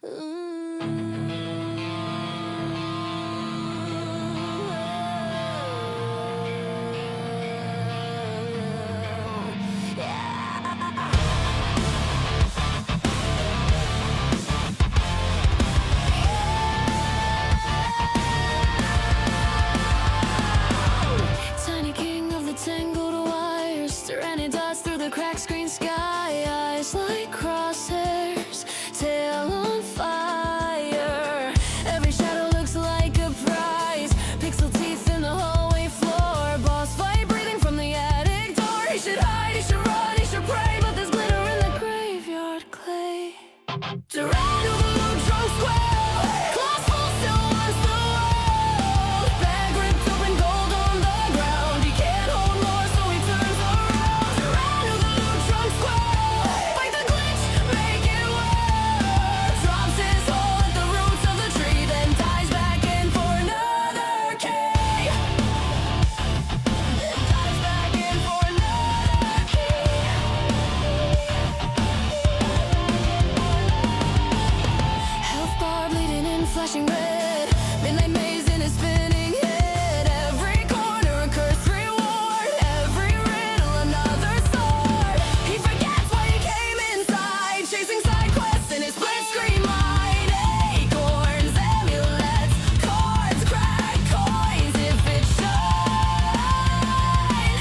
Tiny king of the tangled wires, tyranny dust through the cracked screen sky. Eyes like crosshairs, tail on fire. Every shadow looks like a prize. Pixel teeth in the hallway floor. Boss fight breathing from the attic door. He should hide, he should run, he should pray, but there's glitter in the graveyard clay. Tyranno, drunk square, claws full, still wants the world. Bag ripped open, gold on the ground. He can't hold more, so he turns around. Tyranno, drunk square, fight the glitch, make it work. Drops his hole at the roots of the tree, then dives back in for another key. Then dives back in for another key. Health bar bleeding and flashing red. Midnight maze in his spinning head. Every corner a cursed reward. Every riddle another sword. He forgets why he came inside. Chasing side quests in his split screen mind. Acorns, amulets, cards, cracked coins. If it shines,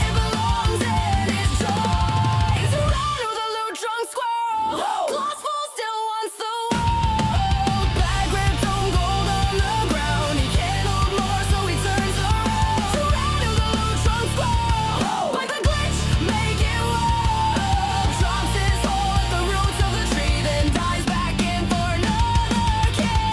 it belongs in his joints. Run with a loot drunk squirrel. Claws full, still wants the world. Bag ripped on gold on the ground. He can't hold more, so he turns around. To run with a loot drunk squirrel. Like the glitch, make it work. Drops his hole at the roots of the tree, then dives back in for another key.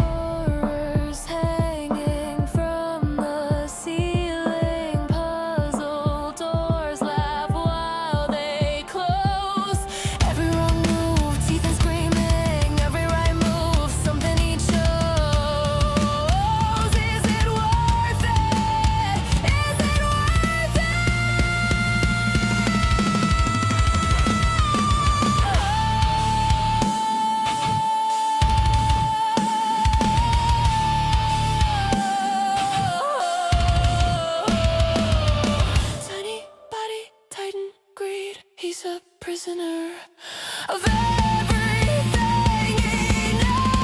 Horrors hanging from the ceiling. Puzzle doors laugh while they close. Every wrong move, teeth and screaming. Every right move, something he chose. Is it worth it? Is it worth it? Tiny body, titan greed. He's a prisoner of everything he needs.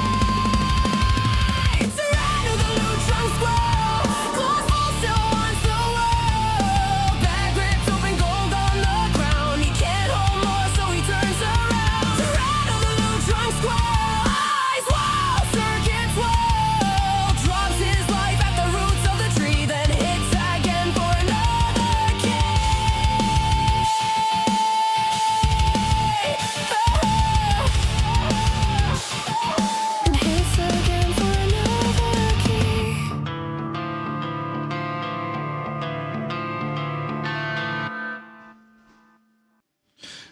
Tyranno, the loot drunk squirrel. Claws full, still wants the world. Bag ripped open, gold on the ground. He can't hold more, so he turns around. Tyranno, the loot drunk squirrel. Eyes wild, circuits whirl. Drops his life at the roots of the tree, then hits again for another key. Hits again for another key.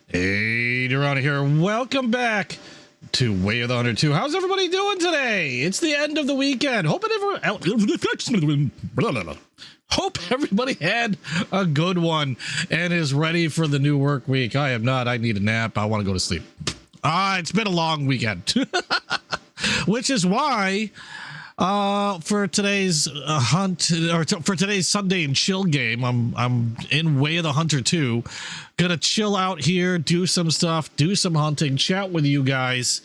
Hey, Dorana here. Welcome back to Way of the Hunter 2. How's everybody doing today? It's the end of the weekend. Hope everybody had a good one and is ready for the new work week. I am not. I need a nap. I want to go to sleep. It's been a long weekend, which is why for today's hunt, or for today's Sunday and chill game, I'm in Way of the Hunter 2. Gonna chill out here, do some stuff, do some hunting, chat with you guys,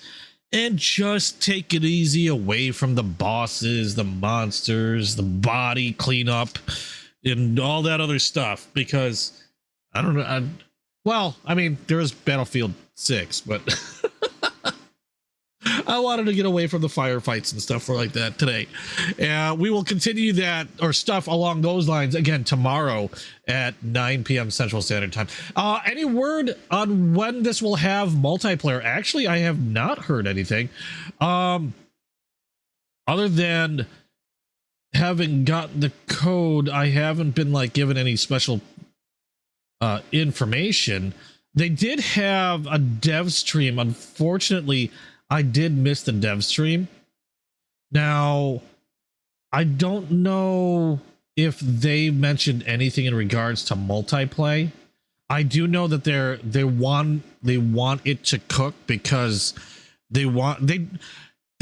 and just take it easy away from the bosses, the monsters, the body cleanup, and all that other stuff. Because I don't know. Well, I mean, there is Battlefield 6, but I wanted to get away from the firefights and stuff like that today. We will continue that or stuff along those lines again tomorrow at 9 p.m. Central Standard Time. Any word on when this will have multiplayer? Actually, I have not heard anything. Other than having gotten the code, I haven't been like given any special information. They did have a dev stream. Unfortunately, I did miss the dev stream. Now, I don't know if they mentioned anything in regards to multiplayer. I do know that they want it to cook because they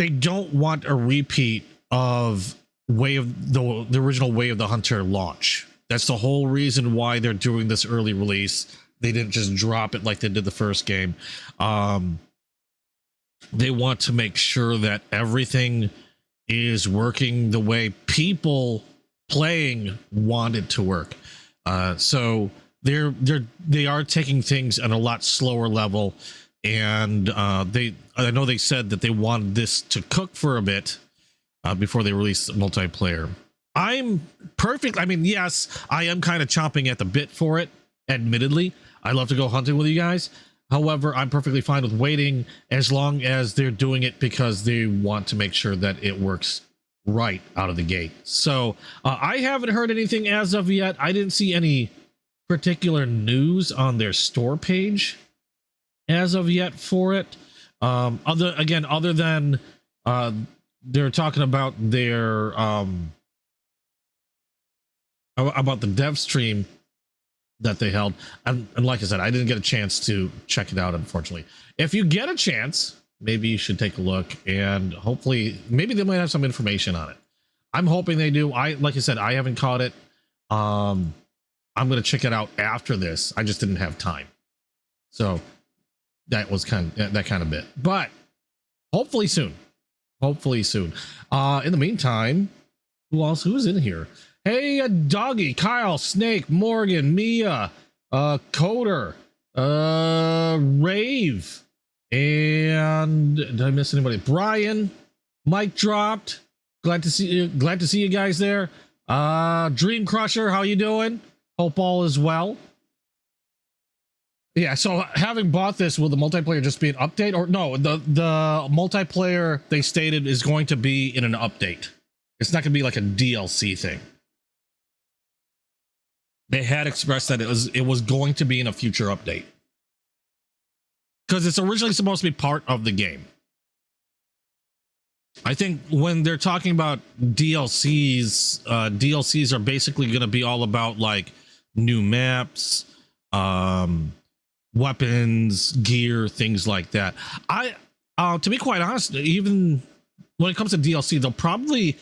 don't want a repeat of Way of the original Way of the Hunter launch. That's the whole reason why they're doing this early release. They didn't just drop it like they did the first game. They want to make sure that everything is working the way people playing want it to work. So they are taking things at a lot slower level, and I know they said that they wanted this to cook for a bit before they release multiplayer. I'm perfect. I mean, yes, I am kind of chomping at the bit for it. Admittedly, I love to go hunting with you guys. However, I'm perfectly fine with waiting as long as they're doing it because they want to make sure that it works right out of the gate. So I haven't heard anything as of yet. I didn't see any particular news on their store page as of yet for it. Other than they're talking about their about the dev stream that they held, and like I said, I didn't get a chance to check it out, unfortunately. If you get a chance, maybe you should take a look, and hopefully maybe they might have some information on it. I'm hoping they do. Like I said, I haven't caught it. I'm gonna check it out after this. I just didn't have time, so that was that kind of bit, but hopefully soon. In the meantime, who's in here? Hey, Doggy, Kyle, Snake, Morgan, Mia, Coder, Rave, and did I miss anybody? Brian, Mike dropped. Glad to see you guys there. Dream Crusher, how you doing? Hope all is well. Yeah, so having bought this, will the multiplayer just be an update, or no? The multiplayer they stated is going to be in an update. It's not going to be like a DLC thing. They had expressed that it was going to be in a future update because it's originally supposed to be part of the game. I think when they're talking about DLCs, DLCs are basically going to be all about like new maps, weapons, gear, things like that. To be quite honest, even when it comes to DLC, they'll probably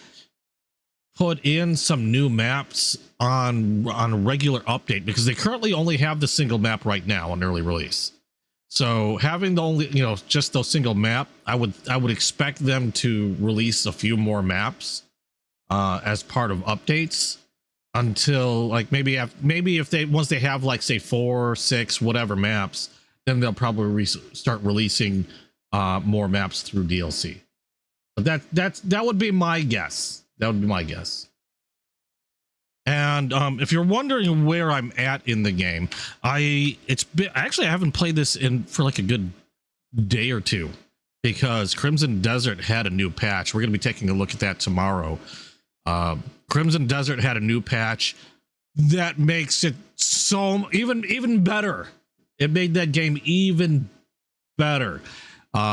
put in some new maps on a regular update because they currently only have the single map right now on early release. So having the only, just the single map, I would expect them to release a few more maps as part of updates until like maybe if they once they have like say 4, 6, whatever maps, then they'll probably start releasing more maps through DLC. But that would be my guess. That would be my guess. And if you're wondering where I'm at in the game, I haven't played this for like a good day or two because Crimson Desert had a new patch. We're going to be taking a look at that tomorrow. Crimson Desert had a new patch that makes it so even better. It made that game even better.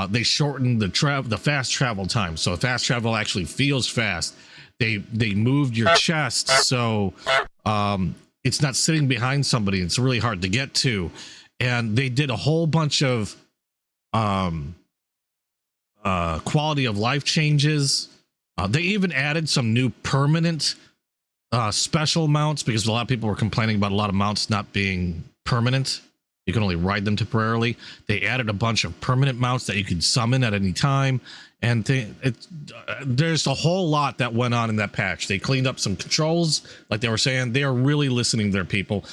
They shortened the fast travel time, so fast travel actually feels fast. They moved your chest so it's not sitting behind somebody. It's really hard to get to, and they did a whole bunch of quality of life changes. They even added some new permanent special mounts because a lot of people were complaining about a lot of mounts not being permanent. You can only ride them temporarily. They added a bunch of permanent mounts that you could summon at any time. And there's a whole lot that went on in that patch. They cleaned up some controls, like they were saying. They are really listening to their people.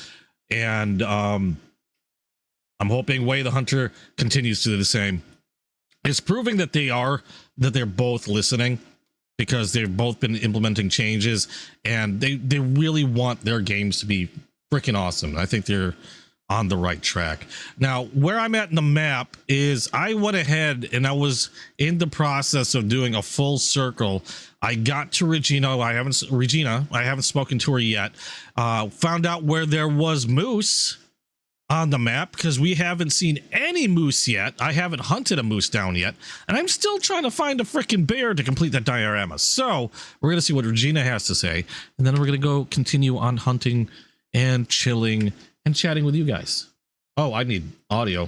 And I'm hoping Way the Hunter continues to do the same. It's proving that they're both listening because they've both been implementing changes. And they really want their games to be freaking awesome. I think they're on the right track. Now, where I'm at in the map is I went ahead and I was in the process of doing a full circle. I got to Regina. I haven't spoken to her yet. Found out where there was moose on the map because we haven't seen any moose yet. I haven't hunted a moose down yet, and I'm still trying to find a freaking bear to complete that diorama. So we're going to see what Regina has to say, and then we're going to go continue on hunting and chilling and chatting with you guys. Oh, I need audio.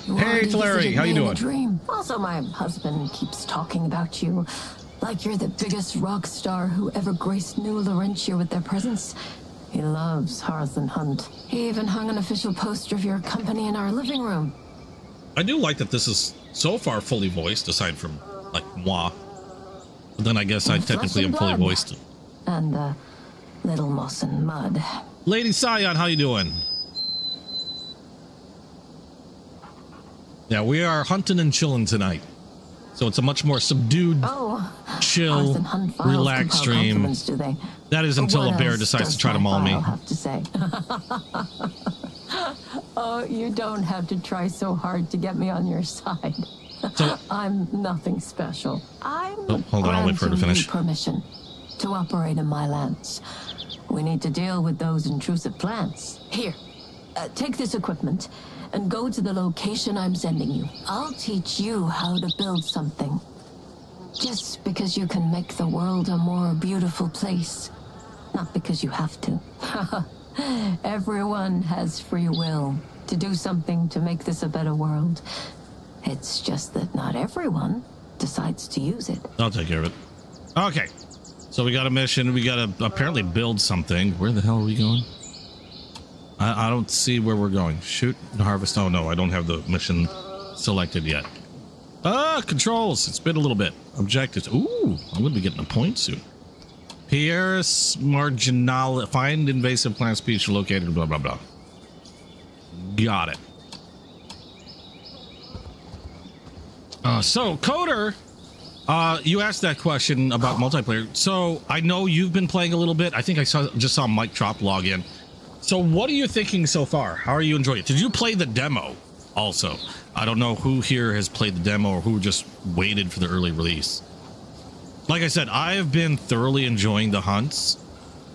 Hey, it's Larry. How you doing? Dream. Also, my husband keeps talking about you, like you're the biggest rock star who ever graced New Laurentia with their presence. He loves Hearth and Hunt. He even hung an official poster of your company in our living room. I do like that this is so far fully voiced, aside from like moi. But then I guess I technically am fully voiced. And Little Moss and Mud. Lady Scion, how you doing? Yeah, we are hunting and chilling tonight. So it's a much more subdued, chill, Hearth and Hunt files relaxed compile stream. compliments, do they? That is until What a bear else decides does to try to my maul me. file have to say? Oh, you don't have to try so hard to get me on your side. So, I'm nothing special. I'm hold on, I'll wait for her to granting finish. you permission to operate in my lands. We need to deal with those intrusive plants. Here, take this equipment and go to the location I'm sending you. I'll teach you how to build something. Just because you can make the world a more beautiful place. Not because you have to. Everyone has free will to do something to make this a better world. It's just that not everyone decides to use it. I'll take care of it. Okay. So we got a mission. We got to apparently build something. Where the hell are we going? I don't see where we're going. Shoot and harvest. Oh, no, I don't have the mission selected yet. Controls. It's been a little bit. Objectives. Ooh, I'm going to be getting a point soon. Pierce marginal. Find invasive plant species located. Blah, blah, blah. Got it. So, Coder, you asked that question about multiplayer. So, I know you've been playing a little bit. I think I just saw Mike Trop log in. So, what are you thinking so far? How are you enjoying it? Did you play the demo also? I don't know who here has played the demo or who just waited for the early release. Like I said, I have been thoroughly enjoying the hunts.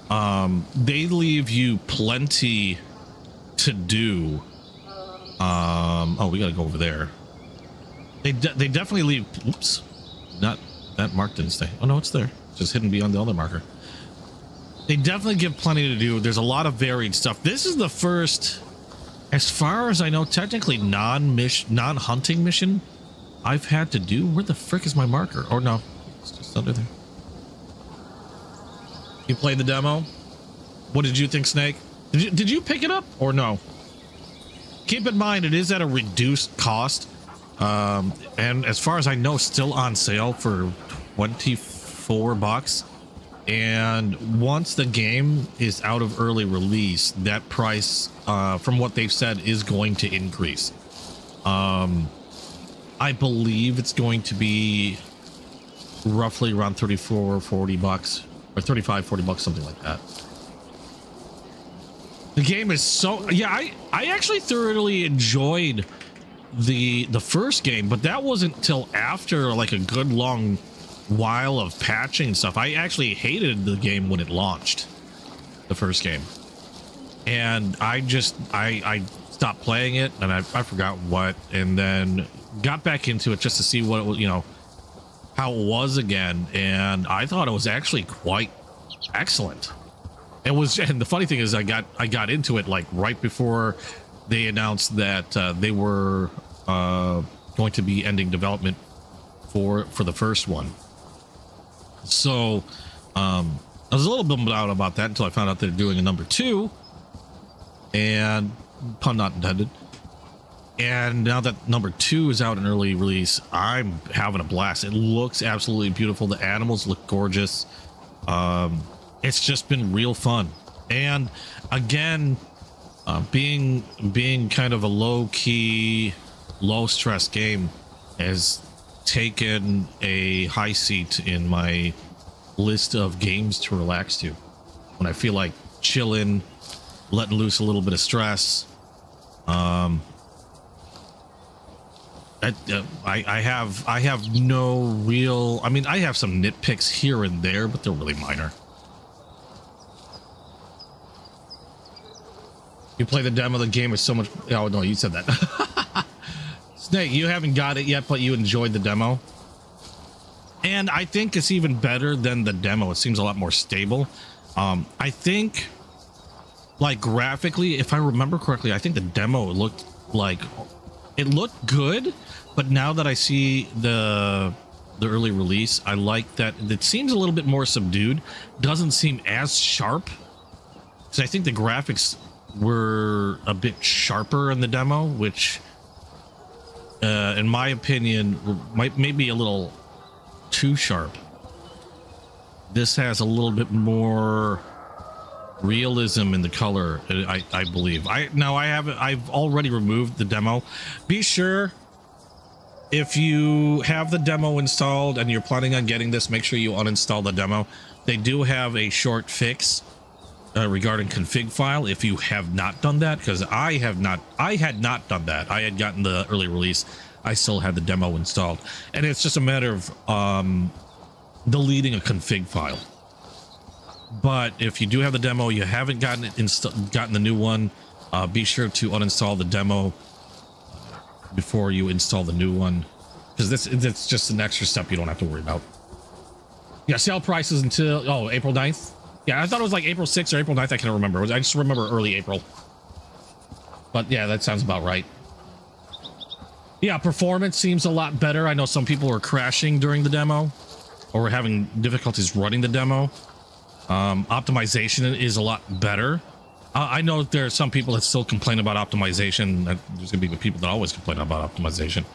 They leave you plenty to do. Oh, we got to go over there. They definitely leave. Oops, not that mark didn't stay. Oh no, it's there, just hidden beyond the other marker. They definitely give plenty to do. There's a lot of varied stuff. This is the first, as far as I know, technically non-hunting mission I've had to do. Where the frick is my marker? Or no, it's just under there. You played the demo. What did you think, Snake? Did you pick it up or no? Keep in mind it is at a reduced cost. And as far as I know, still on sale for $24. And once the game is out of early release, that price, from what they've said, is going to increase. I believe it's going to be roughly around $34-40 or $35-40, something like that. The game is so, yeah, I actually thoroughly enjoyed the first game, but that wasn't till after like a good long while of patching and stuff. I actually hated the game when it launched, the first game, and I stopped playing it, and I forgot what, and then got back into it just to see what it was, you know, how it was again, and I thought it was actually quite excellent. It was, and the funny thing is, I got into it like right before they announced that they were going to be ending development for the first one. So I was a little bummed out about that until I found out they're doing a number 2, and pun not intended. And now that number 2 is out in early release, I'm having a blast. It looks absolutely beautiful. The animals look gorgeous. It's just been real fun. And again, being kind of a low-key, low-stress game has taken a high seat in my list of games to relax to when I feel like chilling, letting loose a little bit of stress. I have no real, I mean, I have some nitpicks here and there, but they're really minor. You play the demo, the game is so much. Oh no, you said that. Snake, you haven't got it yet, but you enjoyed the demo, and I think it's even better than the demo. It seems a lot more stable. I think, like, graphically, if I remember correctly, I think the demo looked good, but now that I see the early release, I like that it seems a little bit more subdued. Doesn't seem as sharp, because I think the graphics were a bit sharper in the demo, which in my opinion might maybe a little too sharp. This has a little bit more realism in the color, I believe. I've already removed the demo. Be sure, if you have the demo installed and you're planning on getting this, make sure you uninstall the demo. They do have a short fix regarding config file if you have not done that, because I had not done that. I had gotten the early release. I still had the demo installed, and it's just a matter of deleting a config file. But if you do have the demo, you haven't gotten the new one, be sure to uninstall the demo before you install the new one, because that's just an extra step you don't have to worry about. Yeah, sale prices until April 9th. Yeah, I thought it was like April 6th or April 9th. I can't remember. I just remember early April. But yeah, that sounds about right. Yeah, performance seems a lot better. I know some people were crashing during the demo or were having difficulties running the demo. Optimization is a lot better. I know there are some people that still complain about optimization. There's gonna be people that always complain about optimization.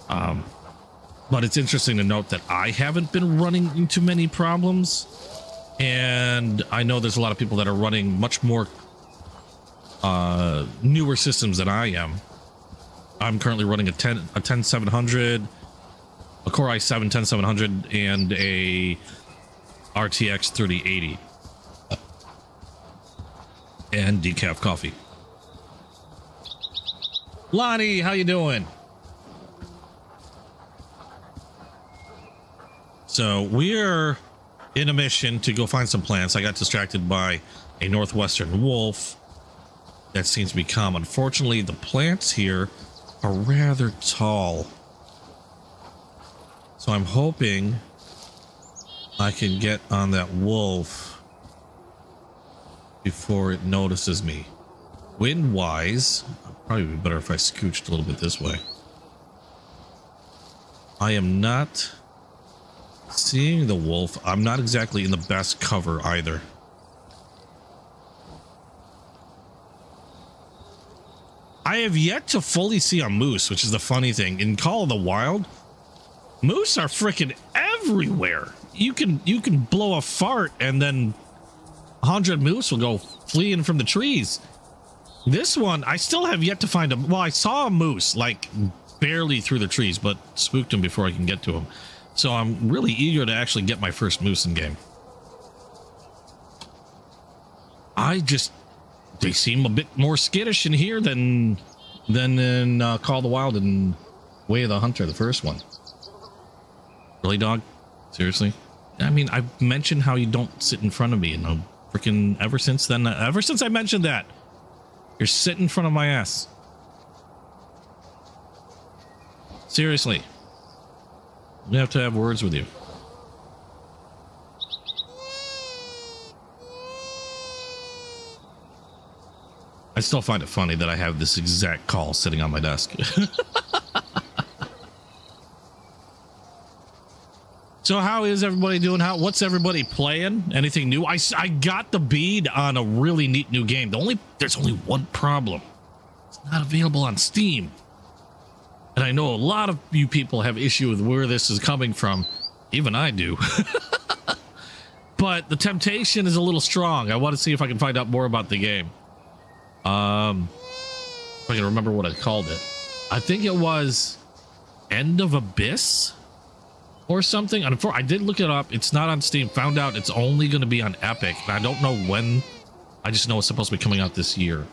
But it's interesting to note that I haven't been running into many problems, and I know there's a lot of people that are running much more newer systems than I am. I'm currently running a 10700, a Core i7 10700, and a RTX 3080, and decaf coffee. Lonnie, how you doing? So we're in a mission to go find some plants. I got distracted by a northwestern wolf that seems to be calm. Unfortunately, the plants here are rather tall, so I'm hoping I can get on that wolf before it notices me. Wind wise, probably be better if I scooched a little bit this way. I am not seeing the wolf. I'm not exactly in the best cover either. I have yet to fully see a moose, which is the funny thing. In Call of the Wild, moose are freaking everywhere. You can blow a fart and then 100 moose will go fleeing from the trees. This one, I still have yet to find a... Well, I saw a moose, like, barely through the trees, but spooked him before I can get to him. So I'm really eager to actually get my first moose in game. They seem a bit more skittish in here than in Call of the Wild and Way of the Hunter, the first one. Really, dog? Seriously? I mean, I've mentioned how you don't sit in front of me, and freaking ever since then, ever since I mentioned that, you're sitting in front of my ass. Seriously. We have to have words with you. I still find it funny that I have this exact call sitting on my desk. So how is everybody doing? What's everybody playing? Anything new? I got the bead on a really neat new game. There's only one problem. It's not available on Steam. And I know a lot of you people have issue with where this is coming from. Even I do. But the temptation is a little strong. I want to see if I can find out more about the game. If I can remember what I called it. I think it was End of Abyss or something. I did look it up. It's not on Steam. Found out it's only going to be on Epic. And I don't know when. I just know it's supposed to be coming out this year.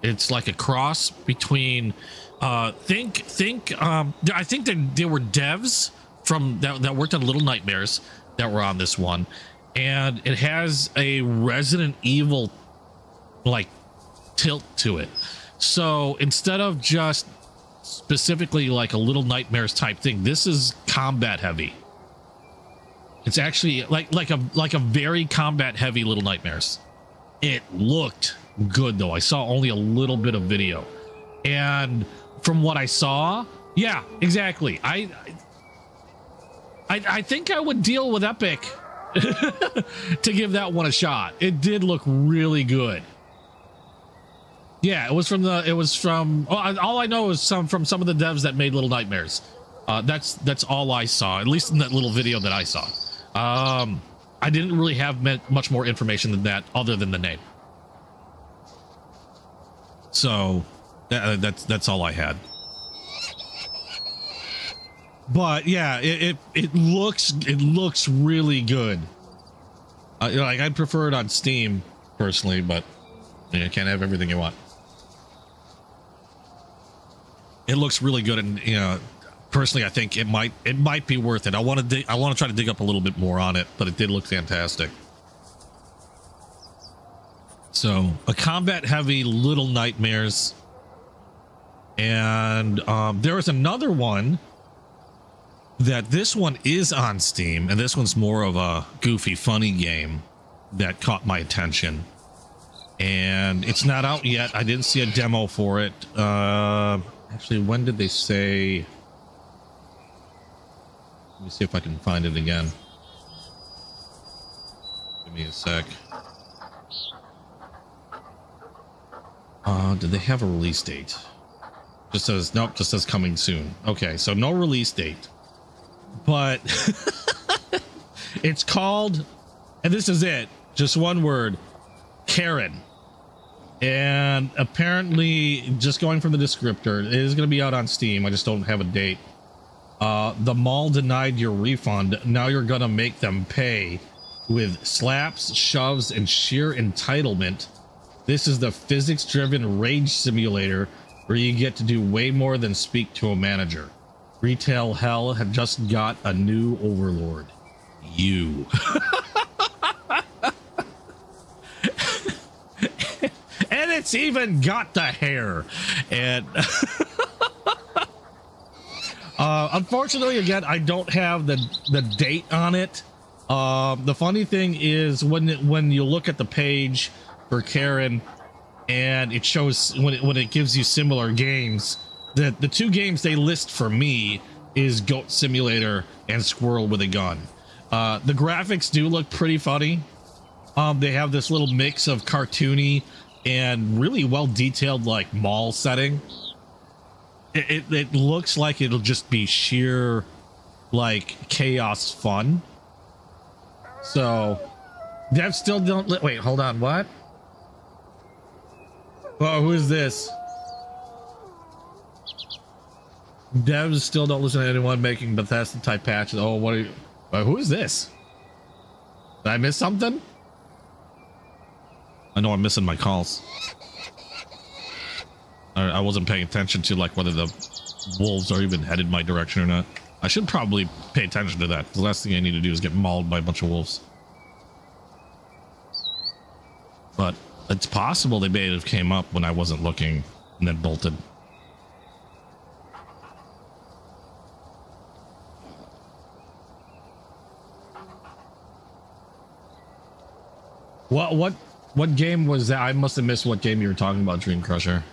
It's like a cross between I think that there were devs from that worked on Little Nightmares that were on this one, and it has a Resident Evil like tilt to it. So instead of just specifically like a Little Nightmares type thing, this is combat heavy. It's actually like a very combat heavy Little Nightmares. It looked good though. I saw only a little bit of video, and from what I saw, yeah, exactly. I think I would deal with Epic to give that one a shot. It did look really good. Yeah, it was from all I know is from some of the devs that made Little Nightmares. That's all I saw, at least in that little video that I saw. I didn't really have much more information than that other than the name. So that's all I had. But yeah, it looks really good. Like I'd prefer it on Steam personally, but you can't have everything you want. It looks really good, and personally, I think it might be worth it. I want to try to dig up a little bit more on it, but it did look fantastic. So a combat heavy Little Nightmares, and there was another one that this one is on Steam, and this one's more of a goofy, funny game that caught my attention. And it's not out yet. I didn't see a demo for it. Actually, when did they say? Let me see if I can find it again. Give me a sec. Did they have a release date? Just says, nope, just says coming soon. Okay, so no release date. But it's called, and this is it, just one word, Karen. And apparently, just going from the descriptor, it is going to be out on Steam. I just don't have a date. The mall denied your refund. Now you're going to make them pay with slaps, shoves, and sheer entitlement. This is the physics-driven rage simulator where you get to do way more than speak to a manager. Retail hell have just got a new overlord. You. And it's even got the hair. And unfortunately, again, I don't have the date on it. The funny thing is when you look at the page for Karen, and it shows when it gives you similar games, that the two games they list for me is Goat Simulator and Squirrel with a Gun. The graphics do look pretty funny. They have this little mix of cartoony and really well detailed like mall setting. It looks like it'll just be sheer like chaos fun. So devs still don't wait, hold on, what? Oh, who is this? Devs still don't listen to anyone making Bethesda type patches. Oh, what are you? Who is this? Did I miss something? I know I'm missing my calls. I wasn't paying attention to like whether the wolves are even headed my direction or not. I should probably pay attention to that. The last thing I need to do is get mauled by a bunch of wolves. But it's possible they may have came up when I wasn't looking and then bolted. What game was that? I must have missed what game you were talking about, Dream Crusher.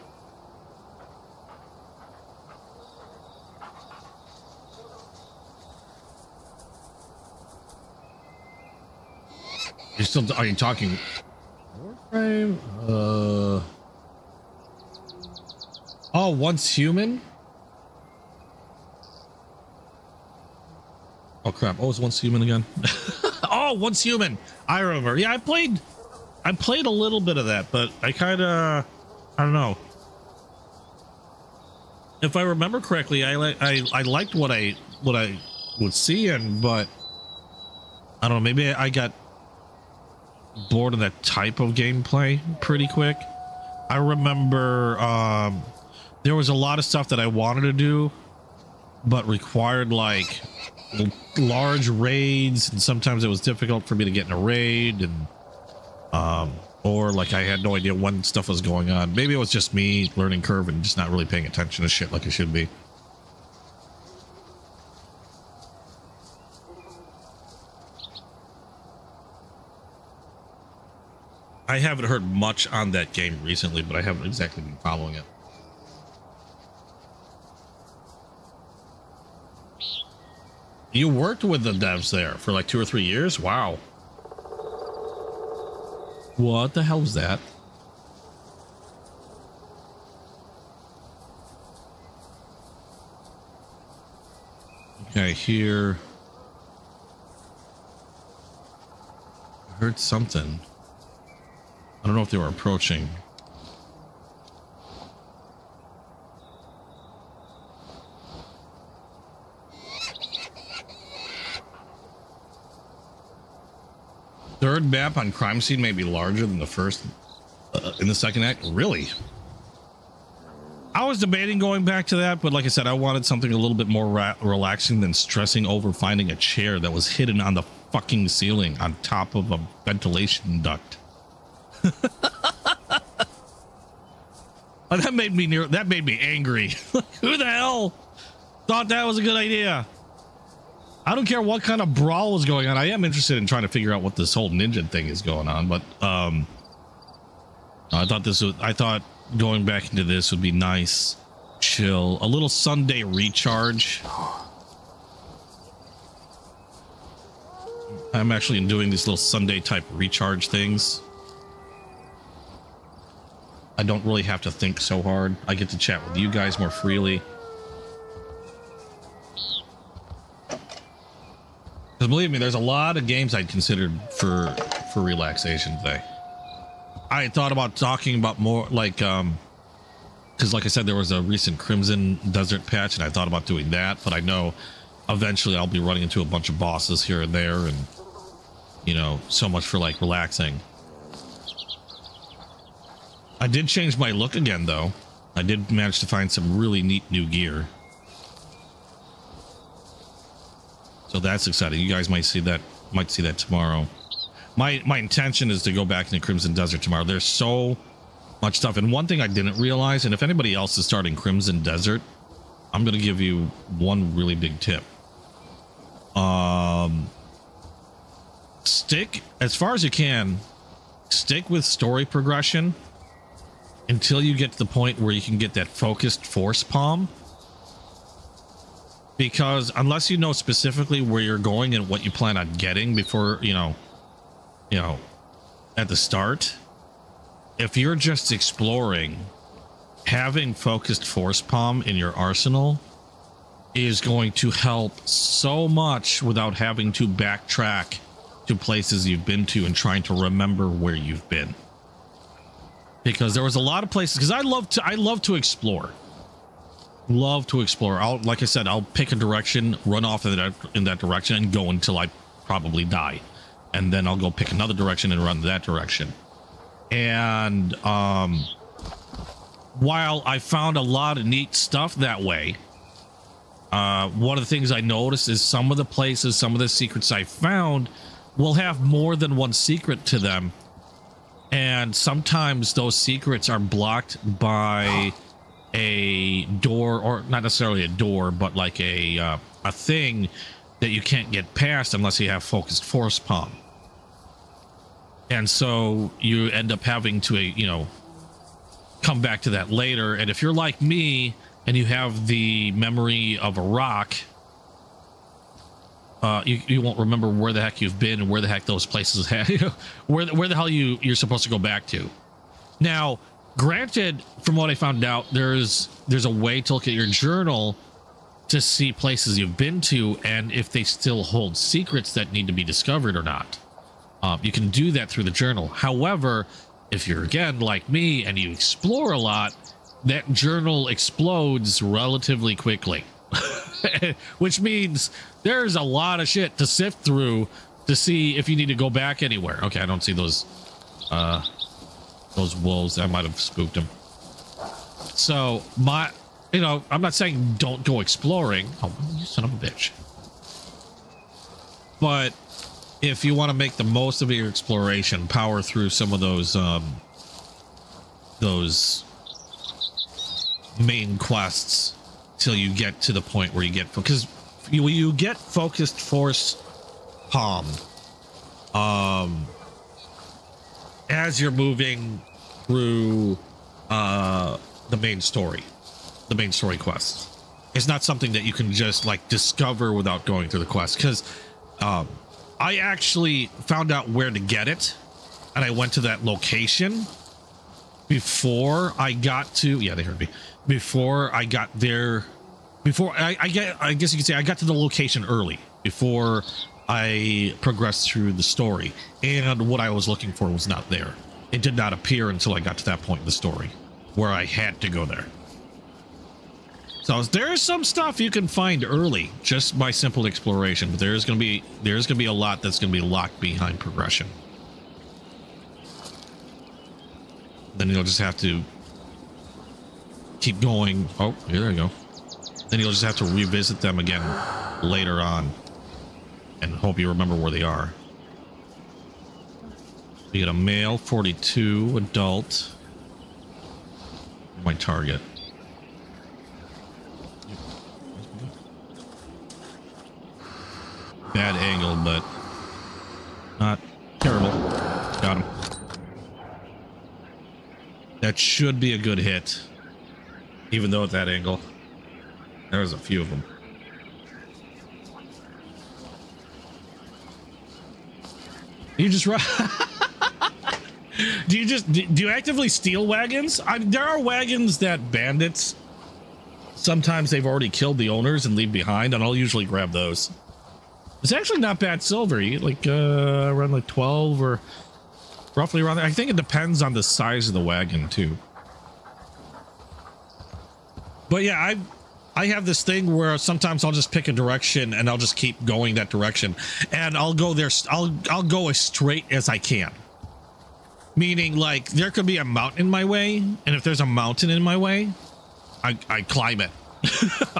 You're still, are you talking Warframe? Oh, Once Human? Oh crap, what was Once Human again? Oh, Once Human. I remember. Yeah, I played a little bit of that, but I don't know. If I remember correctly, I liked what I was seeing, but I don't know, maybe I got bored of that type of gameplay pretty quick. I remember there was a lot of stuff that I wanted to do, but required like large raids, and sometimes it was difficult for me to get in a raid, and or like I had no idea when stuff was going on. Maybe it was just me learning curve and just not really paying attention to shit like I should be. I haven't heard much on that game recently, but I haven't exactly been following it. You worked with the devs there for like 2 or 3 years? Wow. What the hell was that? Okay, here. I heard something. I don't know if they were approaching. Third map on crime scene may be larger than the first in the second act. Really? I was debating going back to that, but like I said, I wanted something a little bit more relaxing than stressing over finding a chair that was hidden on the fucking ceiling on top of a ventilation duct. That made me angry. Who the hell thought that was a good idea? I don't care what kind of brawl was going on. I am interested in trying to figure out what this whole ninja thing is going on, but I thought going back into this would be nice, chill, a little Sunday recharge. I'm actually doing these little Sunday type recharge things. I don't really have to think so hard. I get to chat with you guys more freely. Because believe me, there's a lot of games I'd considered for relaxation today. I had thought about talking about more like because like I said, there was a recent Crimson Desert patch, and I thought about doing that, but I know eventually I'll be running into a bunch of bosses here and there, and you know, so much for like relaxing. I did change my look again though. I did manage to find some really neat new gear. So that's exciting. You guys might see that tomorrow. My intention is to go back into Crimson Desert tomorrow. There's so much stuff. And one thing I didn't realize, and if anybody else is starting Crimson Desert, I'm going to give you one really big tip. Stick, as far as you can, stick with story progression until you get to the point where you can get that focused force palm. Because unless you know specifically where you're going and what you plan on getting before, you know, at the start, if you're just exploring, having focused force palm in your arsenal is going to help so much without having to backtrack to places you've been to and trying to remember where you've been. Because there was a lot of places, because I love to explore. Like I said, I'll pick a direction, run off in that direction, and go until I probably die, and then I'll go pick another direction and run that direction. And while I found a lot of neat stuff that way, one of the things I noticed is some of the secrets I found will have more than one secret to them, and sometimes those secrets are blocked by a door, or not necessarily a door, but like a thing that you can't get past unless you have focused force palm. And so you end up having to, come back to that later. And if you're like me and you have the memory of a rock, you won't remember where the heck you've been and where the heck those places have, where the hell you're supposed to go back to. Now, granted, from what I found out, there's a way to look at your journal to see places you've been to and if they still hold secrets that need to be discovered or not. You can do that through the journal. However, if you're again like me and you explore a lot, that journal explodes relatively quickly, which means there's a lot of shit to sift through to see if you need to go back anywhere. Okay, I don't see those wolves. I might have spooked them. So I'm not saying don't go exploring. Oh, you son of a bitch. But if you want to make the most of your exploration, power through some of those main quests till you get to the point where you get, because you get focused force palm, and as you're moving through the main story quest. It's not something that you can just like discover without going through the quest, because I actually found out where to get it, and I went to that location before I got to, yeah, they heard me, before I got there, before I guess you could say I got to the location early before I progressed through the story, and what I was looking for was not there. It did not appear until I got to that point in the story where I had to go there. So there's some stuff you can find early just by simple exploration, but there's gonna be a lot that's gonna be locked behind progression. Then you'll just have to keep going. Oh, here there you go. Then you'll just have to revisit them again later on and hope you remember where they are. You get a male, 42, adult. My target. Bad angle, but not terrible. Got him. That should be a good hit, even though at that angle. There's a few of them. You just run. Do you actively steal wagons? There are wagons that bandits, sometimes they've already killed the owners and leave behind, and I'll usually grab those. It's actually not bad silver. You get like around like 12 or roughly around there. I think it depends on the size of the wagon too. But yeah, I have this thing where sometimes I'll just pick a direction and I'll just keep going that direction, and I'll go there. I'll go as straight as I can. Meaning, like, there could be a mountain in my way, and if there's a mountain in my way, I climb it.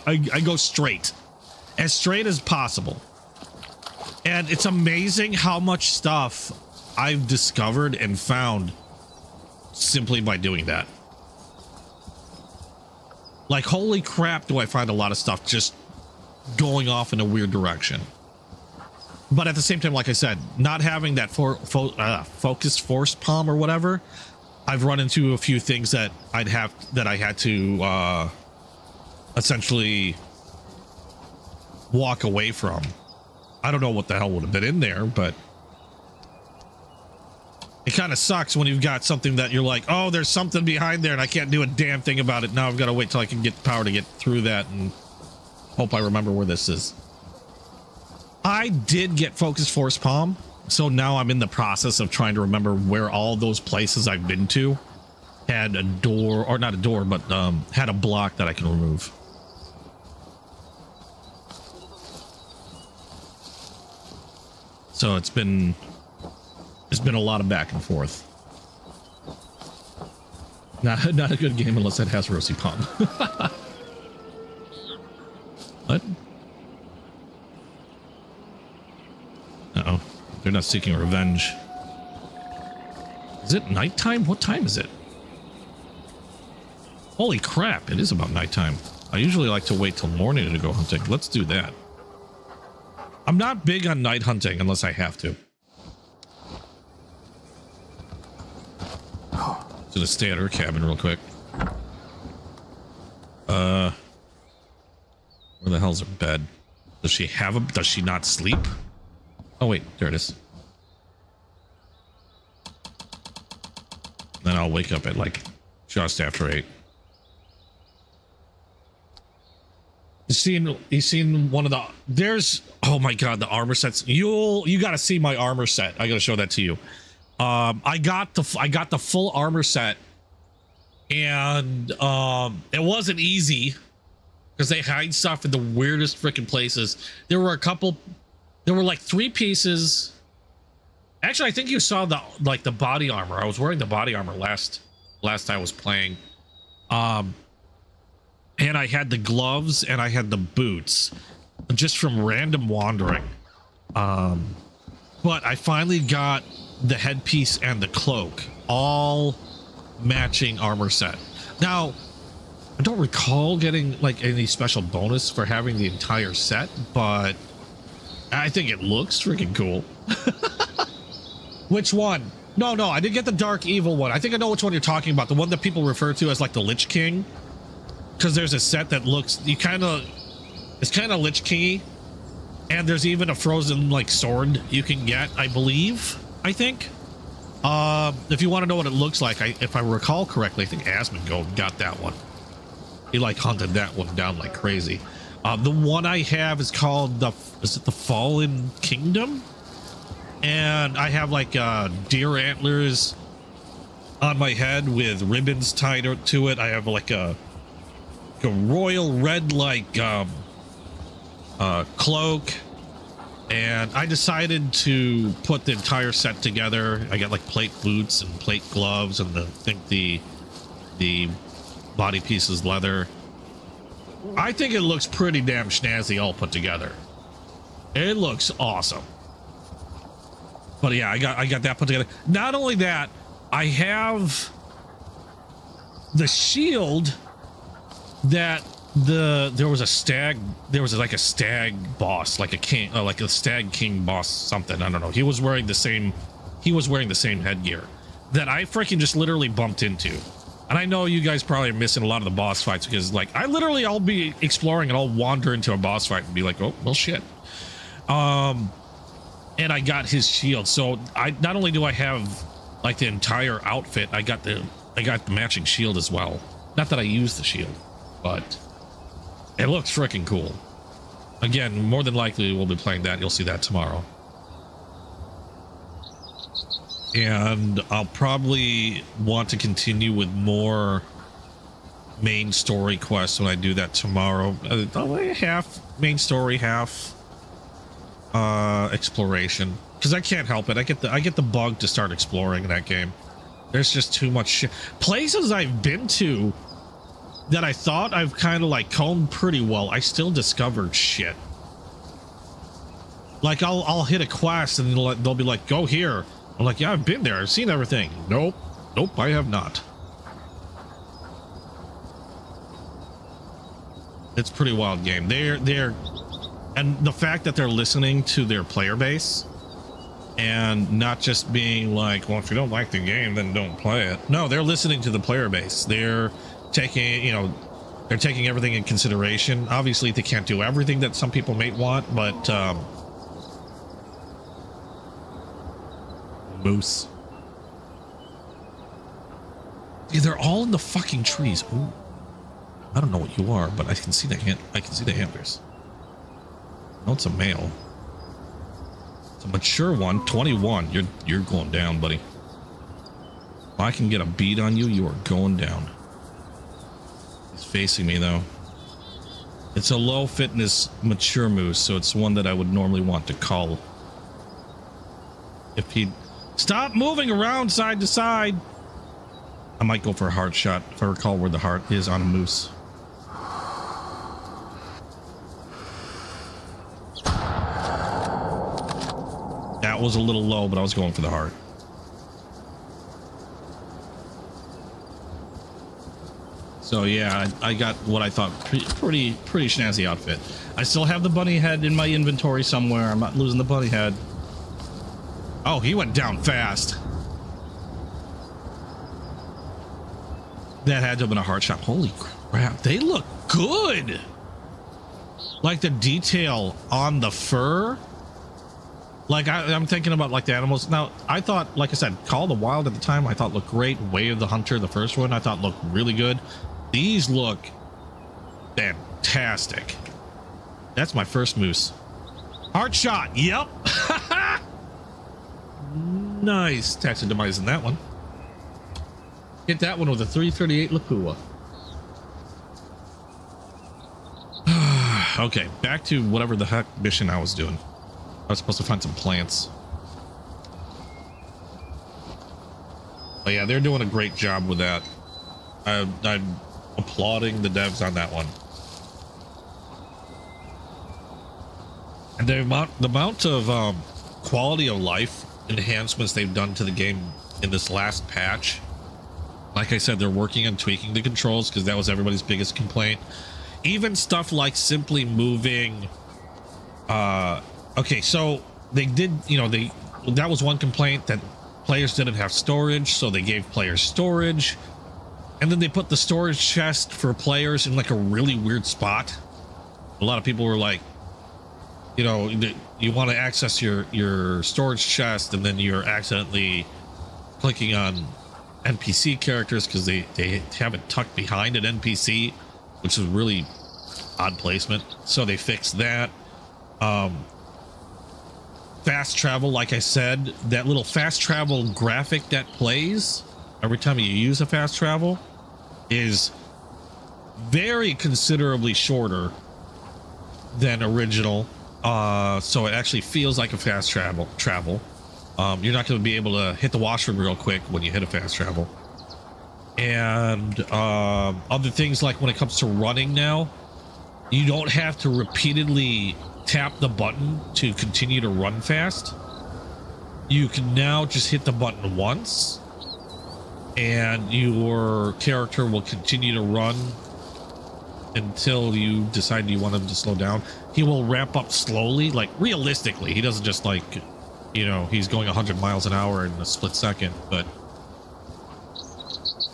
I go straight as possible. And it's amazing how much stuff I've discovered and found simply by doing that. Like, holy crap, do I find a lot of stuff just going off in a weird direction. But at the same time, like I said, not having that focused force palm or whatever, I've run into a few things that I had to essentially walk away from. I don't know what the hell would have been in there, but it kind of sucks when you've got something that you're like, oh, there's something behind there and I can't do a damn thing about it. Now I've got to wait till I can get power to get through that and hope I remember where this is. I did get focused force palm, so now I'm in the process of trying to remember where all those places I've been to had a door, or not a door, but had a block that I can remove. So it's been a lot of back and forth. Not a good game unless it has Rosy Palm. What? Uh-oh. They're not seeking revenge. Is it nighttime? What time is it? Holy crap, it is about nighttime. I usually like to wait till morning to go hunting. Let's do that. I'm not big on night hunting unless I have to. Just gonna stay at her cabin real quick. Where the hell's her bed? Does she not sleep? Oh wait, there it is. Then I'll wake up at like just after 8. You seen one of the, there's, oh my god, the armor sets. You got to see my armor set. I got to show that to you. I got the full armor set, and it wasn't easy because they hide stuff in the weirdest freaking places. There were like 3 pieces. Actually, I think you saw the body armor. I was wearing the body armor last I was playing. And I had the gloves and I had the boots just from random wandering. But I finally got the headpiece and the cloak, all matching armor set. Now, I don't recall getting like any special bonus for having the entire set, but I think it looks freaking cool. Which one? No, I didn't get the Dark Evil one. I think I know which one you're talking about. The one that people refer to as like the Lich King. Because there's a set that looks, it's kind of Lich King-y. And there's even a frozen like sword you can get, I believe, I think. If you want to know what it looks like, if I recall correctly, I think Asmongold got that one. He like hunted that one down like crazy. The one I have is called is it the Fallen Kingdom? And I have like deer antlers on my head with ribbons tied to it. I have like a royal red like cloak, and I decided to put the entire set together. I got like plate boots and plate gloves, and I think the body piece is leather. I think it looks pretty damn snazzy all put together. It looks awesome. But yeah, I got that put together. Not only that, I have the shield that there was like a stag boss, like a king, like a stag king boss, something. I don't know. He was wearing the same headgear that I freaking just literally bumped into. And I know you guys probably are missing a lot of the boss fights because like I'll be exploring and I'll wander into a boss fight and be like, oh well shit. And I got his shield. So I not only do I have like the entire outfit, I got the matching shield as well. Not that I use the shield, but it looks freaking cool. Again, more than likely we'll be playing that. You'll see that tomorrow. And I'll probably want to continue with more main story quests when I do that tomorrow. Half main story, half exploration, because I can't help it. I get the bug to start exploring in that game. There's just too much shit. Places I've been to that I thought I've kind of like combed pretty well, I still discovered shit. Like I'll hit a quest and they'll be like, go here. I'm like, yeah, I've been there. I've seen everything. Nope, I have not. It's a pretty wild game. And the fact that they're listening to their player base and not just being like, well, if you don't like the game, then don't play it. No, they're listening to the player base. They're taking everything in consideration. Obviously, they can't do everything that some people may want, but moose. Yeah, they're all in the fucking trees. Ooh. I don't know what you are, but I can see the antlers. No, it's a male. It's a mature one, 21. You're going down, buddy. If I can get a bead on you, you are going down. He's facing me though. It's a low fitness mature moose, so it's one that I would normally want to cull. If he'd stop moving around side to side, I might go for a heart shot if I recall where the heart is on a moose. That was a little low, but I was going for the heart. So yeah, I got what I thought pretty snazzy outfit. I still have the bunny head in my inventory somewhere. I'm not losing the bunny head. Oh, he went down fast. That had to have been a heart shot. Holy crap, they look good. Like the detail on the fur. Like I'm thinking about like the animals. Now, I thought, like I said, Call of the Wild at the time, I thought looked great. Way of the Hunter, the first one, I thought looked really good. These look fantastic. That's my first moose. Heart shot. Yep. Nice. Taxi demise in that one. Hit that one with a 338 Lapua. Okay, back to whatever the heck mission I was doing. I was supposed to find some plants. Oh yeah, they're doing a great job with that. I'm applauding the devs on that one. And the amount of quality of life enhancements they've done to the game in this last patch. Like I said, they're working on tweaking the controls because that was everybody's biggest complaint. Even stuff like simply moving. Okay, so they did, that was one complaint, that players didn't have storage, so they gave players storage. And then they put the storage chest for players in like a really weird spot. A lot of people were like, you know, you want to access your storage chest, and then you're accidentally clicking on NPC characters because they have it tucked behind an NPC, which is really odd placement. So they fixed that. Fast travel, like I said, that little fast travel graphic that plays every time you use a fast travel is very considerably shorter than original. So it actually feels like a fast travel. You're not going to be able to hit the washroom real quick when you hit a fast travel. And other things, like when it comes to running now, you don't have to repeatedly tap the button to continue to run fast. You can now just hit the button once and your character will continue to run until you decide you want him to slow down. He will ramp up slowly, like realistically. He doesn't just like, you know, he's going 100 miles an hour in a split second, but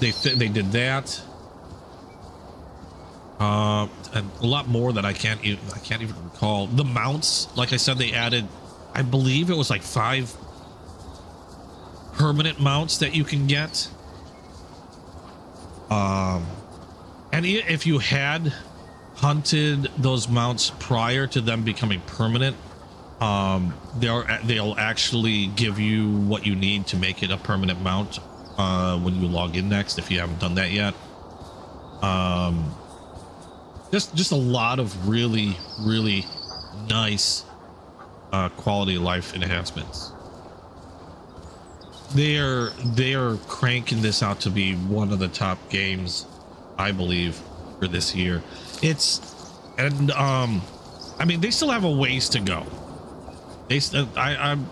they did that. And a lot more that I can't even recall. The mounts, like I said, they added, I believe it was like 5 permanent mounts that you can get. And if you had hunted those mounts prior to them becoming permanent, they'll actually give you what you need to make it a permanent mount when you log in next, if you haven't done that yet. Just a lot of really nice quality of life enhancements. They are cranking this out to be one of the top games, I believe, for this year. I mean, they still have a ways to go. I'm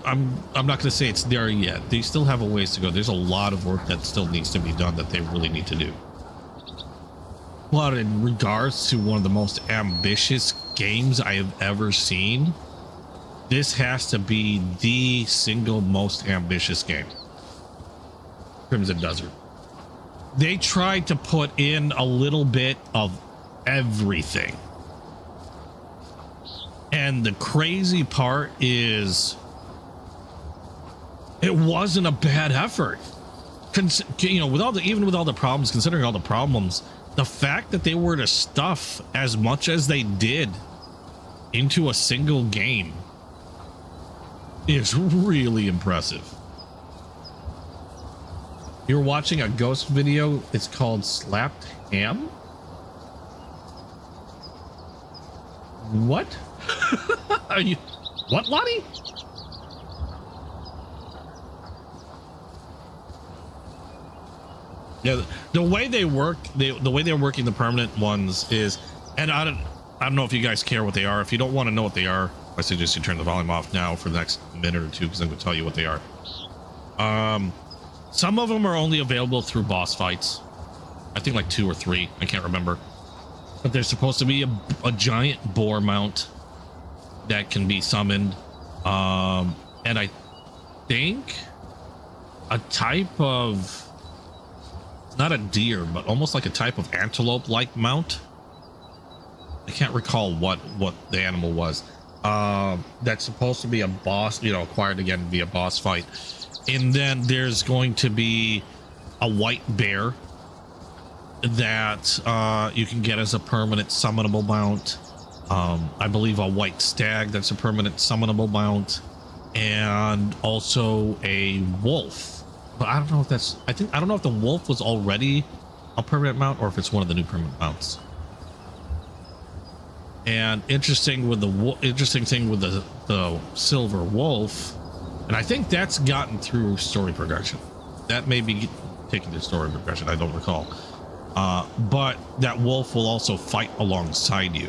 not going to say it's there yet. They still have a ways to go. There's a lot of work that still needs to be done that they really need to do. But in regards to one of the most ambitious games I have ever seen, this has to be the single most ambitious game. Crimson Desert. They tried to put in a little bit of everything. And the crazy part is, it wasn't a bad effort. You know, even with all the problems, considering all the problems, the fact that they were to stuff as much as they did into a single game is really impressive. You're watching a Ghost video. It's called Slapped Ham. What? Are you? What, Lottie? Yeah, the way they work, the way they're working the permanent ones is, and I don't know if you guys care what they are. If you don't want to know what they are, I suggest you turn the volume off now for the next minute or two, because I'm going to tell you what they are. Some of them are only available through boss fights. I think like 2 or 3. I can't remember. But there's supposed to be a giant boar mount that can be summoned. And I think a type of, not a deer, but almost like a type of antelope-like mount. I can't recall what the animal was. That's supposed to be a boss, you know, acquired again via boss fight. And then there's going to be a white bear that you can get as a permanent summonable mount. I believe a white stag that's a permanent summonable mount, and also a wolf. But I don't know if that's, I don't know if the wolf was already a permanent mount or if it's one of the new permanent mounts. And interesting thing with the silver wolf, and I think that's gotten through story progression. That may be taken to story progression, I don't recall. But that wolf will also fight alongside you,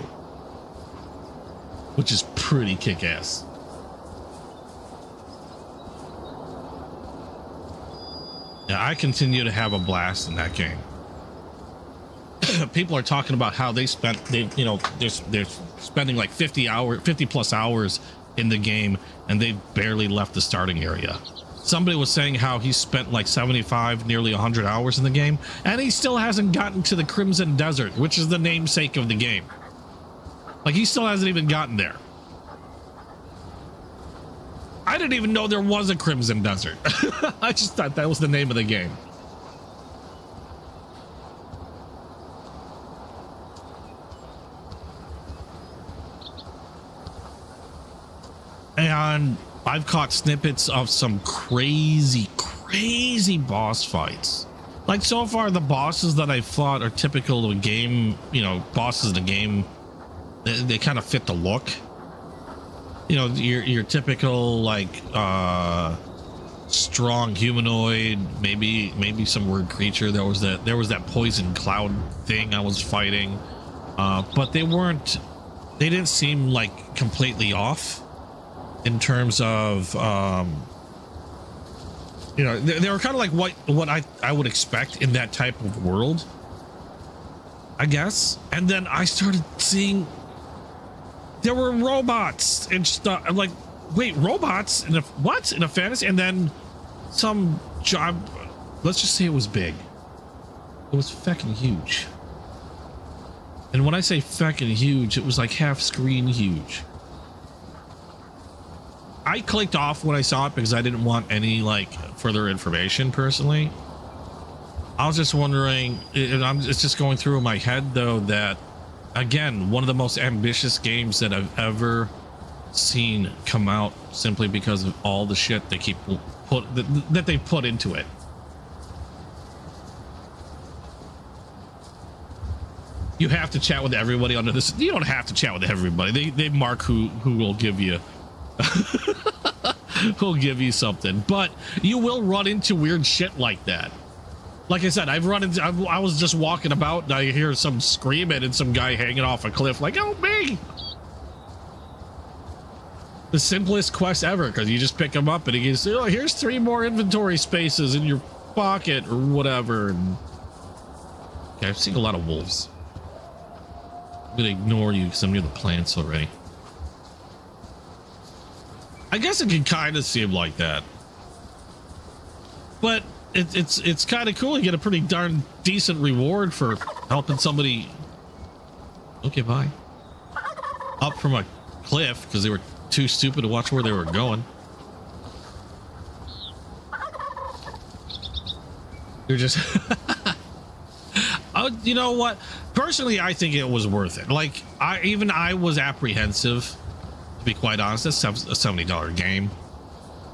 which is pretty kick-ass. Yeah, I continue to have a blast in that game. People are talking about how they're spending like 50 plus hours in the game, and they've barely left the starting area. somebody was saying how he spent like 75, nearly 100 hours in the game, and he still hasn't gotten to the Crimson Desert, which is the namesake of the game. Like, he still hasn't even gotten there. I didn't even know there was a Crimson Desert. I just thought that was the name of the game. And I've caught snippets of some crazy boss fights. Like, so far, the bosses that I fought are typical of a game, you know, bosses in a game. They kind of fit the look. You know, your typical, like, strong humanoid, maybe some weird creature. There was that poison cloud thing I was fighting. But they didn't seem like completely off. In terms of, you know, they were kind of like what I would expect in that type of world, I guess. And then I started seeing there were robots and stuff. I'm like, wait, robots in a what? In a fantasy? And then some job. Let's just say it was big. It was feckin' huge. And when I say feckin' huge, it was like half screen huge. I clicked off when I saw it because I didn't want any like further information personally. I was just wondering, it's just going through my head though that, again, one of the most ambitious games that I've ever seen come out simply because of all the shit they keep that they put into it. You have to chat with everybody under this. You don't have to chat with everybody. They mark who will give you who'll give you something, but you will run into weird shit like that. Like I said, I was just walking about and I hear some screaming and some guy hanging off a cliff like, "Oh, me!" The simplest quest ever, because you just pick him up and he goes, "Oh, here's 3 more inventory spaces in your pocket," or whatever. And okay, I've seen a lot of wolves. I'm gonna ignore you because I'm near the plants already. I guess it can kind of seem like that, but it's kind of cool. You get a pretty darn decent reward for helping somebody. Okay, bye. Up from a cliff because they were too stupid to watch where they were going. You're just. Oh, you know what? Personally, I think it was worth it. Like, I was apprehensive. To be quite honest, that's a $70 game.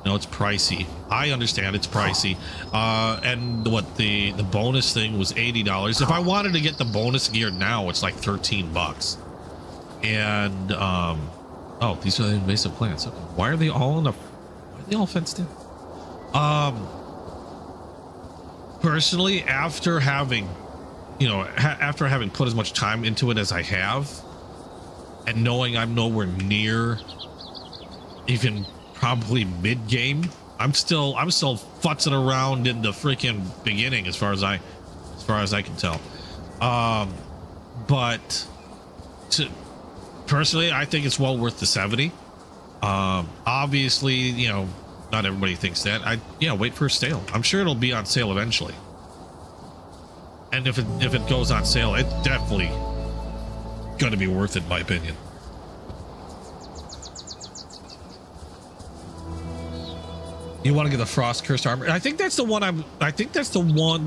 No, it's pricey. I understand it's pricey. And what the bonus thing was $80. If I wanted to get the bonus gear now, it's like $13. And oh, these are the invasive plants. Okay. Why are they all fenced in? Personally, after having, you know, after having put as much time into it as I have, and knowing I'm nowhere near even probably mid game, I'm still futzing around in the freaking beginning as far as I can tell. But personally, I think it's well worth the 70. Obviously, you know, not everybody thinks that. Wait for a sale. I'm sure it'll be on sale eventually. And if it goes on sale, it's definitely going to be worth it, in my opinion. You want to get the frost cursed armor? I think that's the one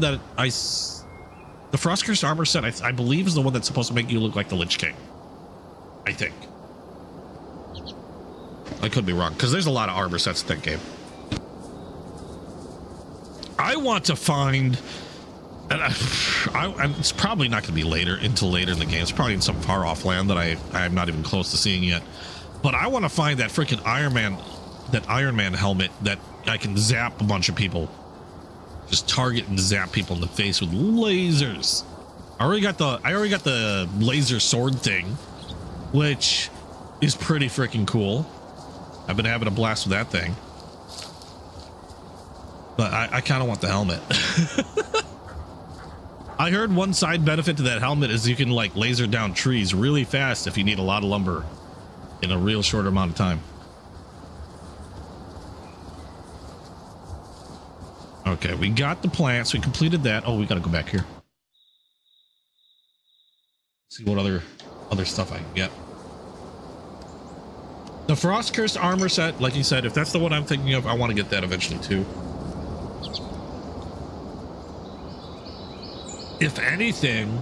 that the frost cursed armor set I believe is the one that's supposed to make you look like the Lich King. I think. I could be wrong because there's a lot of armor sets in that game. I want to find, and it's probably not going to be later in the game. It's probably in some far off land that I'm not even close to seeing yet. But I want to find that freaking Iron Man helmet that I can zap a bunch of people. Just target and zap people in the face with lasers. I already got the laser sword thing, which is pretty freaking cool. I've been having a blast with that thing. But I kind of want the helmet. I heard one side benefit to that helmet is you can like laser down trees really fast if you need a lot of lumber in a real short amount of time. Okay, we got the plants. We completed that. Oh, we got to go back here. See what other stuff I can get. The Frost Cursed armor set, like you said, if that's the one I'm thinking of, I want to get that eventually too. If anything,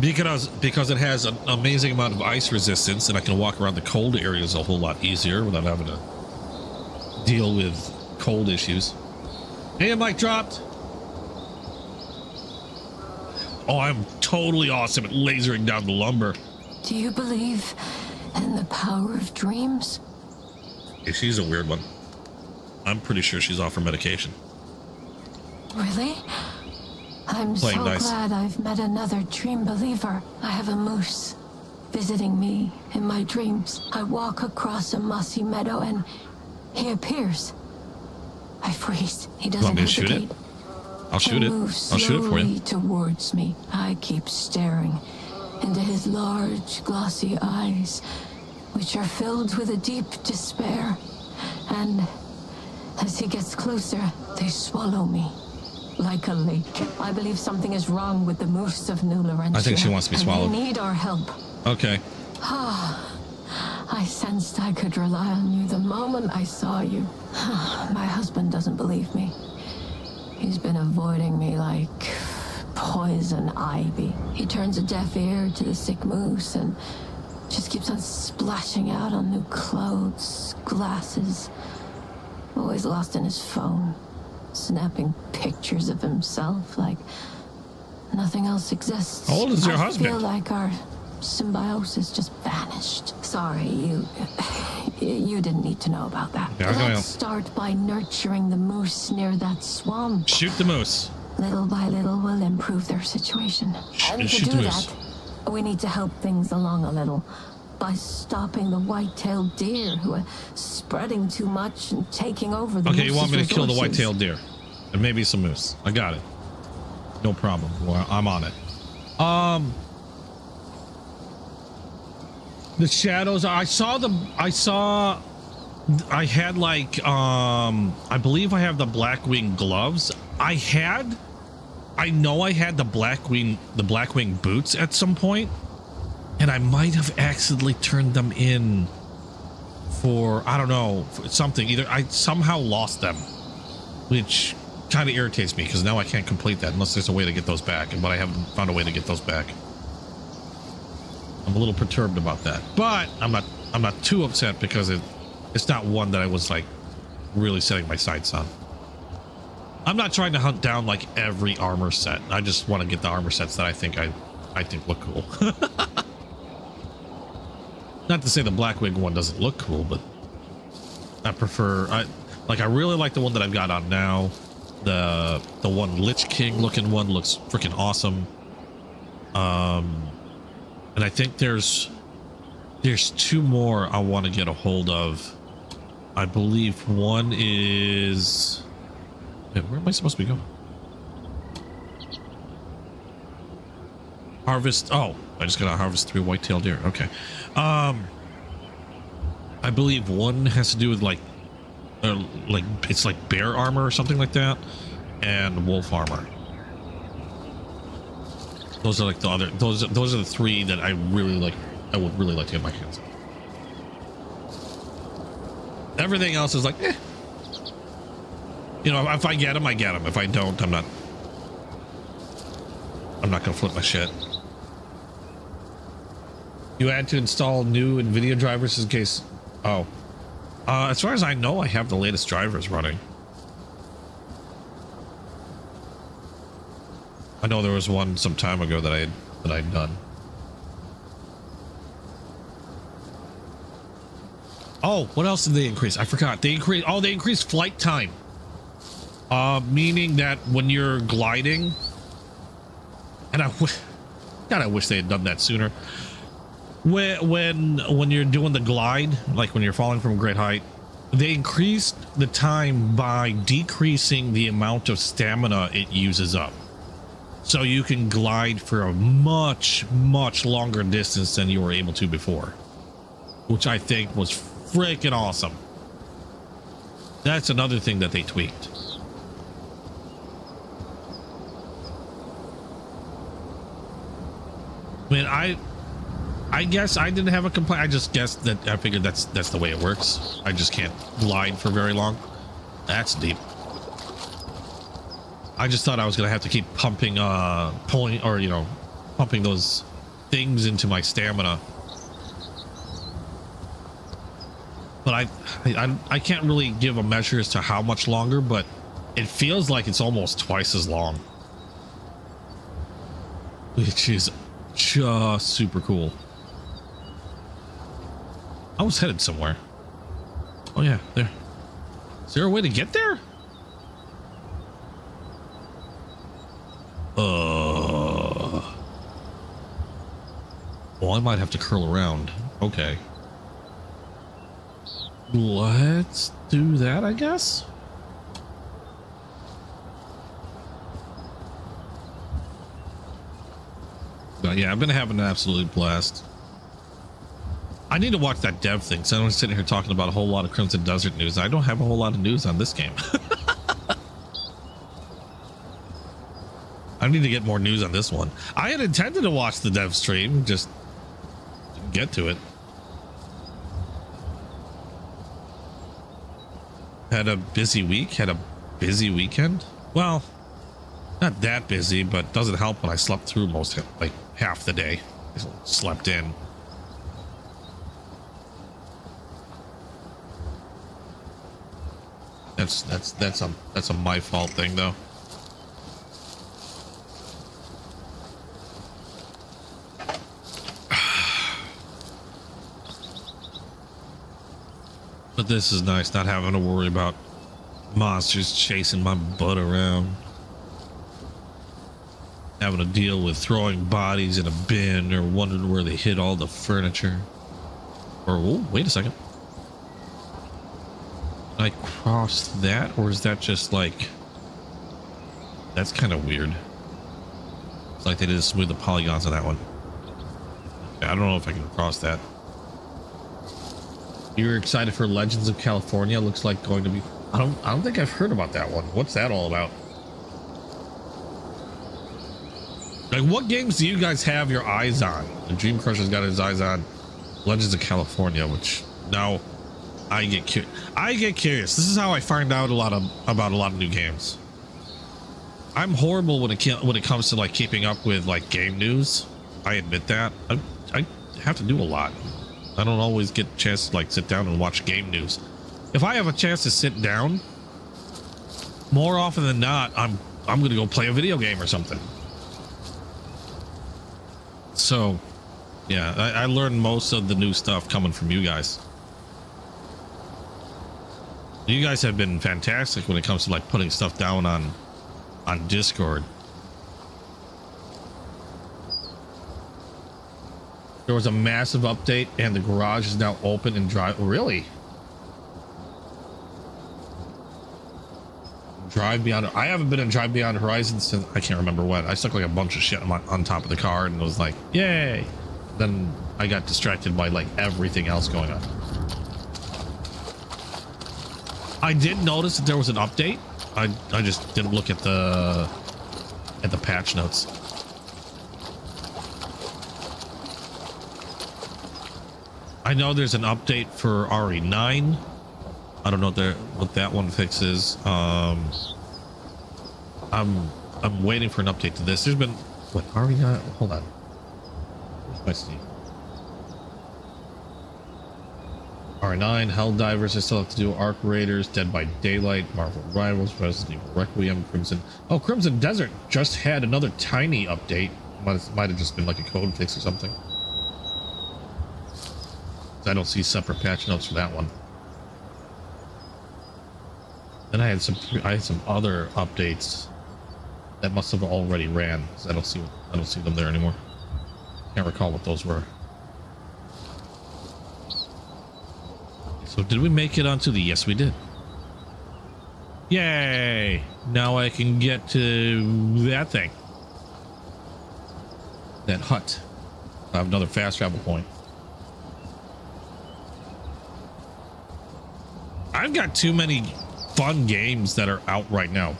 because it has an amazing amount of ice resistance and I can walk around the cold areas a whole lot easier without having to deal with cold issues. Hey, mic dropped. Oh, I'm totally awesome at lasering down the lumber. Do you believe in the power of dreams? Yeah, she's a weird one. I'm pretty sure she's off her medication. Really? I'm Playing so nice. glad I've met another dream believer. I have a moose visiting me in my dreams. I walk across a mossy meadow and he appears. I freeze. He doesn't Want me to shoot hesitate. it? I'll shoot it. Moves I'll shoot it for you. slowly towards me. I keep staring into his large, glossy eyes, which are filled with a deep despair. And as he gets closer, they swallow me like a lake. I believe something is wrong with the moose of New Laurentia. I think she wants to be swallowed. They need our help. Okay. I sensed I could rely on you the moment I saw you. My husband doesn't believe me. He's been avoiding me like poison ivy. He turns a deaf ear to the sick moose and just keeps on splashing out on new clothes, glasses. Always lost in his phone, snapping pictures of himself like nothing else exists. How old is your I husband? feel like our symbiosis just vanished. Sorry, you didn't need to know about that. Yeah, okay. Let's start by nurturing the moose near that swamp. Shoot the moose. Little by little will improve their situation. And to shoot do the moose. that, we need to help things along a little by stopping the white-tailed deer who are spreading too much and taking over the Okay, you want me to moose's kill the resources. white-tailed deer and maybe some moose. I got it. No problem. Well, I'm on it. The shadows. I had like I believe I have the Blackwing gloves. I know I had the Blackwing boots at some point, and I might have accidentally turned them in for, I don't know, for something. Either I somehow lost them, which kind of irritates me because now I can't complete that unless there's a way to get those back, but I haven't found a way to get those back. I'm a little perturbed about that, but I'm not too upset because it's not one that I was like really setting my sights on. I'm not trying to hunt down like every armor set. I just want to get the armor sets that I think look cool. Not to say the Blackwing one doesn't look cool, but I really like the one that I've got on now. The one Lich King looking one looks freaking awesome. And I think there's two more I want to get a hold of. I believe one is... Wait, where am I supposed to be going? Harvest... Oh, I just gotta harvest 3 white-tailed deer. Okay. I believe one has to do with like it's like bear armor or something like that, and wolf armor. Those are like the other. Those are the 3 that I really like. I would really like to get my hands on. Everything else is like, eh. You know, if I get them, I get them. If I don't, I'm not gonna flip my shit. You had to install new NVIDIA drivers in case. Oh, as far as I know, I have the latest drivers running. I know there was one some time ago that I'd done. Oh, what else did they increase? I forgot. They increased flight time. Meaning that when you're gliding, and I wish they had done that sooner. When you're doing the glide, like when you're falling from a great height, they increased the time by decreasing the amount of stamina it uses up. So you can glide for a much, much longer distance than you were able to before, which I think was freaking awesome. That's another thing that they tweaked. I mean, I guess I didn't have a complaint. I just guessed that. I figured that's the way it works. I just can't glide for very long. That's deep. I just thought I was gonna have to keep pumping, pulling, or you know, pumping those things into my stamina. But I can't really give a measure as to how much longer, but it feels like it's almost twice as long, which is just super cool. I was headed somewhere. Oh yeah, there. Is there a way to get there? Well, I might have to curl around. Okay. Let's do that, I guess. But yeah, I've been having an absolute blast. I need to watch that dev thing, so I'm sitting here talking about a whole lot of Crimson Desert news. I don't have a whole lot of news on this game. I need to get more news on this one. I had intended to watch the dev stream, just didn't get to it. Had a busy week, had a busy weekend. Well, not that busy, but doesn't help when I slept through most, like half the day. I slept in. That's a my fault thing though. But this is nice, not having to worry about monsters chasing my butt around. Having to deal with throwing bodies in a bin or wondering where they hid all the furniture. Or, oh, wait a second. Can I cross that, or is that just like... That's kind of weird. It's like they didn't smooth the polygons on that one. I don't know if I can cross that. You're excited for Legends of California? Looks like going to be... I don't think I've heard about that one. What's that all about? Like, what games do you guys have your eyes on? The Dream Crusher's got his eyes on Legends of California, which now I get curious. This is how I find out about a lot of new games. I'm horrible when it comes to like keeping up with like game news. I admit that. I have to do a lot. I don't always get a chance to like sit down and watch game news. If I have a chance to sit down, more often than not, I'm gonna go play a video game or something. So, yeah, I learned most of the new stuff coming from you guys. You guys have been fantastic when it comes to like putting stuff down on Discord. There was a massive update and the garage is now open and dry. Really? Drive Beyond. I haven't been in Drive Beyond Horizon since I can't remember when. I stuck like a bunch of shit on top of the car and was like, yay. Then I got distracted by like everything else going on. I did notice that there was an update. I just didn't look at the patch notes. I know there's an update for RE9. I don't know what that one fixes. I'm waiting for an update to this. There's been what RE9? Hold on. Where's my Steam? RE9, Helldivers. I still have to do Arc Raiders, Dead by Daylight, Marvel Rivals, Resident Evil Requiem, Crimson. Oh, Crimson Desert just had another tiny update. Might have just been like a code fix or something. I don't see separate patch notes for that one. Then I had some other updates that must have already ran. I don't see them there anymore. Can't recall what those were. So did we make it onto the... Yes, we did. Yay! Now I can get to that thing. That hut. I have another fast travel point. I've got too many fun games that are out right now.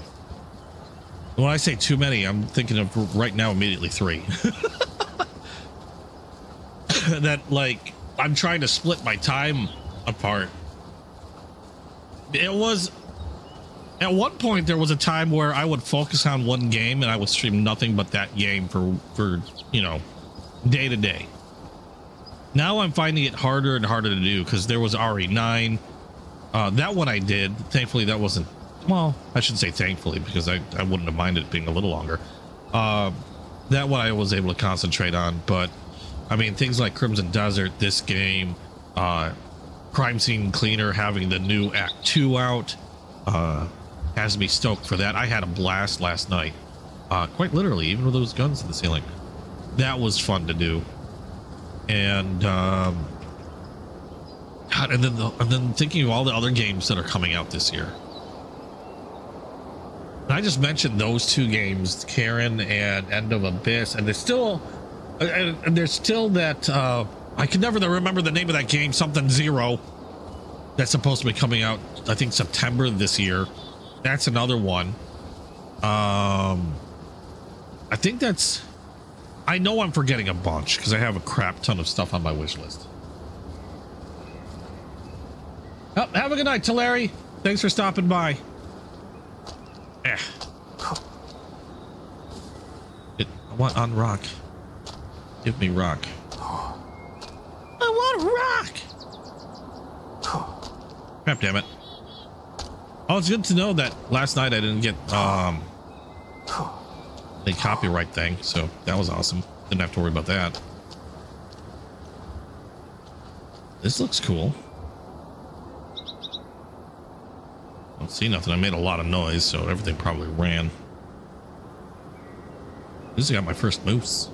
When I say too many, I'm thinking of right now immediately 3. that like I'm trying to split my time apart. It was at one point there was a time where I would focus on one game and I would stream nothing but that game for you know, day to day. Now I'm finding it harder and harder to do because there was RE9. That one I did. Thankfully, that wasn't, well, I should say thankfully, because I wouldn't have minded it being a little longer. That one I was able to concentrate on. But I mean, things like Crimson Desert, this game, Crime Scene Cleaner, having the new Act 2 out, has me stoked for that. I had a blast last night, quite literally, even with those guns in the ceiling. That was fun to do. And God, and then thinking of all the other games that are coming out this year. And I just mentioned those two games, Karen and End of Abyss, and there's still that I can never remember the name of that game, something Zero, that's supposed to be coming out, I think September this year. That's another one. I think that's, I know I'm forgetting a bunch because I have a crap ton of stuff on my wish list. Oh, have a good night, Tulare. Thanks for stopping by. I want on rock. Give me rock. I want rock. Crap, damn it. Oh, it's good to know that last night I didn't get the copyright thing, so that was awesome. Didn't have to worry about that. This looks cool. Don't see nothing. I made a lot of noise, so everything probably ran. This has got my first moose.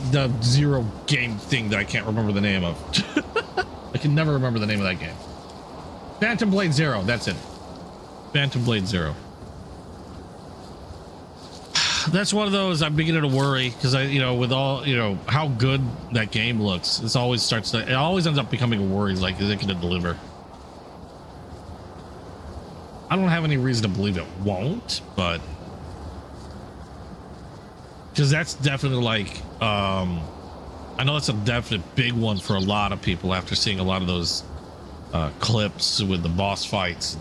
The Zero game thing that I can't remember the name of. I can never remember the name of that game. Phantom Blade Zero, that's it. Phantom Blade Zero. That's one of those I'm beginning to worry because you know, with all, you know, how good that game looks, it always ends up becoming a worry. Like, is it going to deliver? I don't have any reason to believe it won't, but because that's definitely like, I know that's a definite big one for a lot of people after seeing a lot of those clips with the boss fights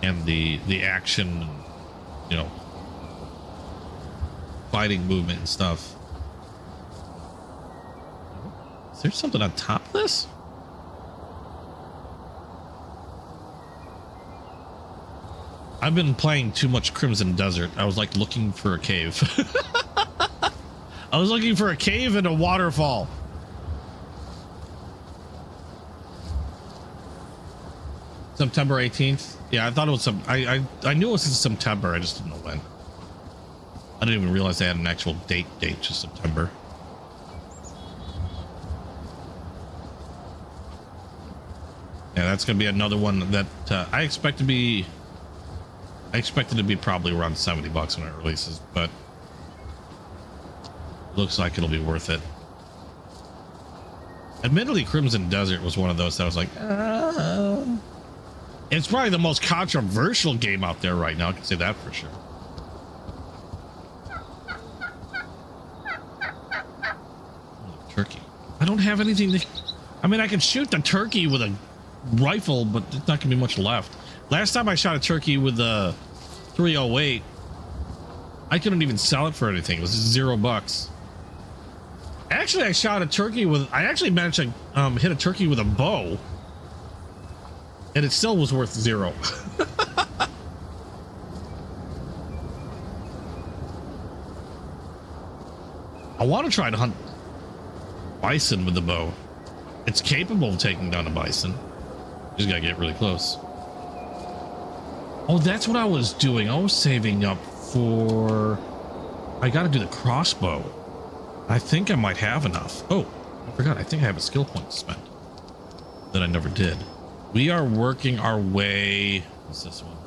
and the action, you know, fighting movement and stuff. Is there something on top of this? I've been playing too much Crimson Desert. I was like looking for a cave. I was looking for a cave and a waterfall. September 18th. Yeah, I thought it was some. I knew it was in September. I just didn't know when. I didn't even realize they had an actual date, just September. Yeah, that's gonna be another one that I expect to be. I expect it to be probably around $70 when it releases, but looks like it'll be worth it. Admittedly, Crimson Desert was one of those that I was like, it's probably the most controversial game out there right now. I can say that for sure. Turkey. I don't have anything to, I mean, I can shoot the turkey with a rifle, but it's not gonna be much left. Last time I shot a turkey with a 308, I couldn't even sell it for anything. It was $0. Actually, I shot a turkey with, I actually managed to hit a turkey with a bow, and it still was worth 0. I want to try to hunt bison with the bow. It's capable of taking down a bison. Just gotta get really close. Oh, that's what I was doing. I was saving up for, I gotta do the crossbow. I think I might have enough. Oh, I forgot. I think I have a skill point to spend that I never did. We are working our way. What's this one?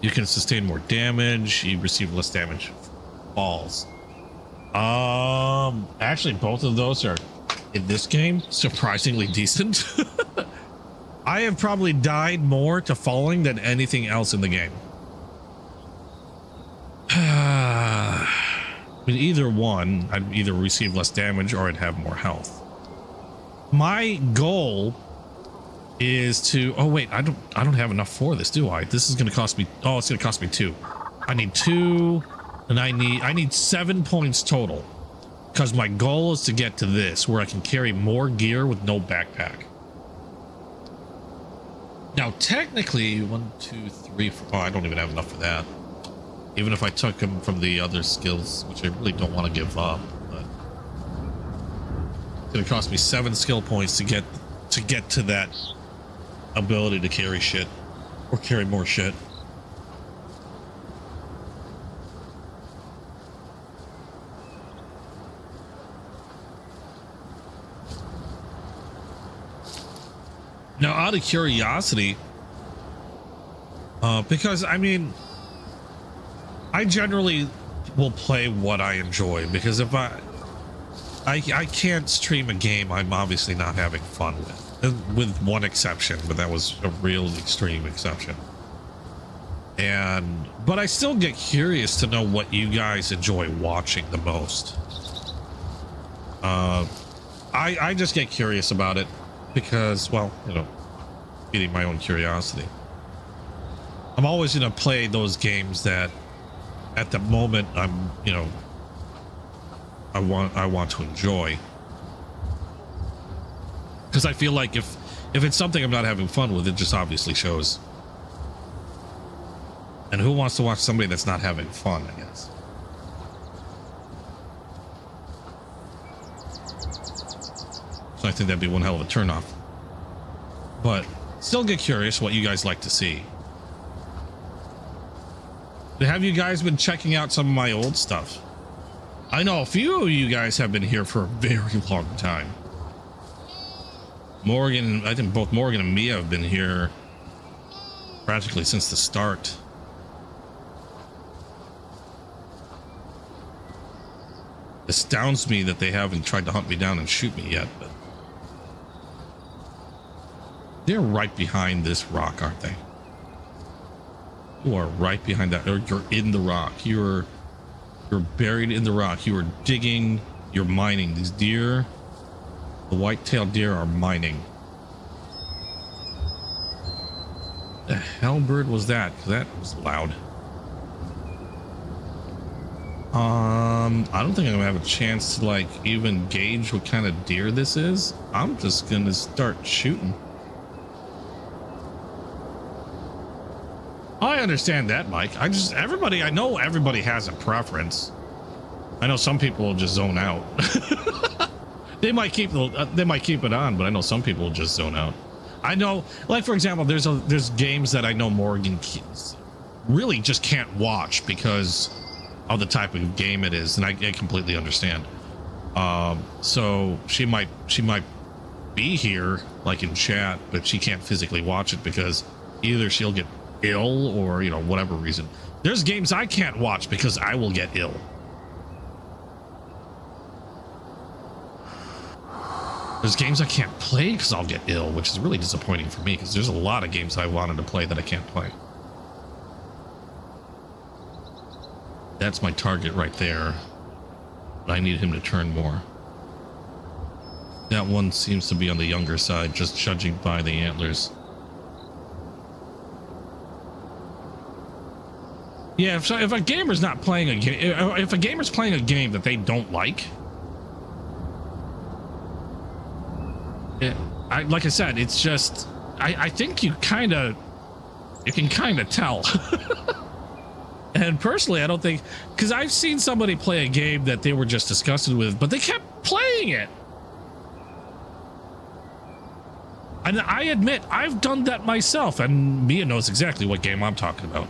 You can sustain more damage. You receive less damage. Falls. Actually, both of those are in this game surprisingly decent. I have probably died more to falling than anything else in the game. With either one, I'd either receive less damage or I'd have more health. My goal is to, oh wait, I don't have enough for this, do I? This is going to cost me, oh, it's going to cost me 2. I need 2, and I need 7 points total, because my goal is to get to this where I can carry more gear with no backpack. Now technically 1, 2, 3, 4, oh, I don't even have enough for that, even if I took them from the other skills, which I really don't want to give up. But it's going to cost me 7 skill points to get to that ability to carry shit or carry more shit. Now, out of curiosity, because I mean, I generally will play what I enjoy, because if I can't stream a game I'm obviously not having fun with one exception, but that was a real extreme exception. But I still get curious to know what you guys enjoy watching the most. I just get curious about it because, well, you know, feeding my own curiosity. I'm always going to play those games that at the moment I'm, you know, I want to enjoy, because I feel like if it's something I'm not having fun with, it just obviously shows. And who wants to watch somebody that's not having fun, I guess. So I think that'd be one hell of a turnoff. But still get curious what you guys like to see. Have you guys been checking out some of my old stuff? I know a few of you guys have been here for a very long time. Morgan, I think both Morgan and Mia have been here practically since the start. It astounds me that they haven't tried to hunt me down and shoot me yet, but they're right behind this rock, aren't they? You are right behind that, or you're in the rock. You're buried in the rock. You are digging, you're mining. These deer, the white-tailed deer, are mining. The hell bird was that? 'Cause that was loud. I don't think I'm gonna have a chance to like even gauge what kind of deer this is. I'm just gonna start shooting. I understand that, Mike. I know everybody has a preference. I know some people will just zone out. They might keep it on, but I know some people will just zone out. I know, like for example, there's games that I know Morgan really just can't watch because of the type of game it is, and I completely understand. So she might be here like in chat, but she can't physically watch it because either she'll get ill or, you know, whatever reason. There's games I can't watch because I will get ill. There's games I can't play because I'll get ill, which is really disappointing for me because there's a lot of games I wanted to play that I can't play. That's my target right there. But I need him to turn more. That one seems to be on the younger side, just judging by the antlers. Yeah, if a gamer's not playing a game, if a gamer's playing a game that they don't like, like I said, it's just, I think you can kind of tell. And personally, I don't think, because I've seen somebody play a game that they were just disgusted with, but they kept playing it. And I admit, I've done that myself, and Mia knows exactly what game I'm talking about.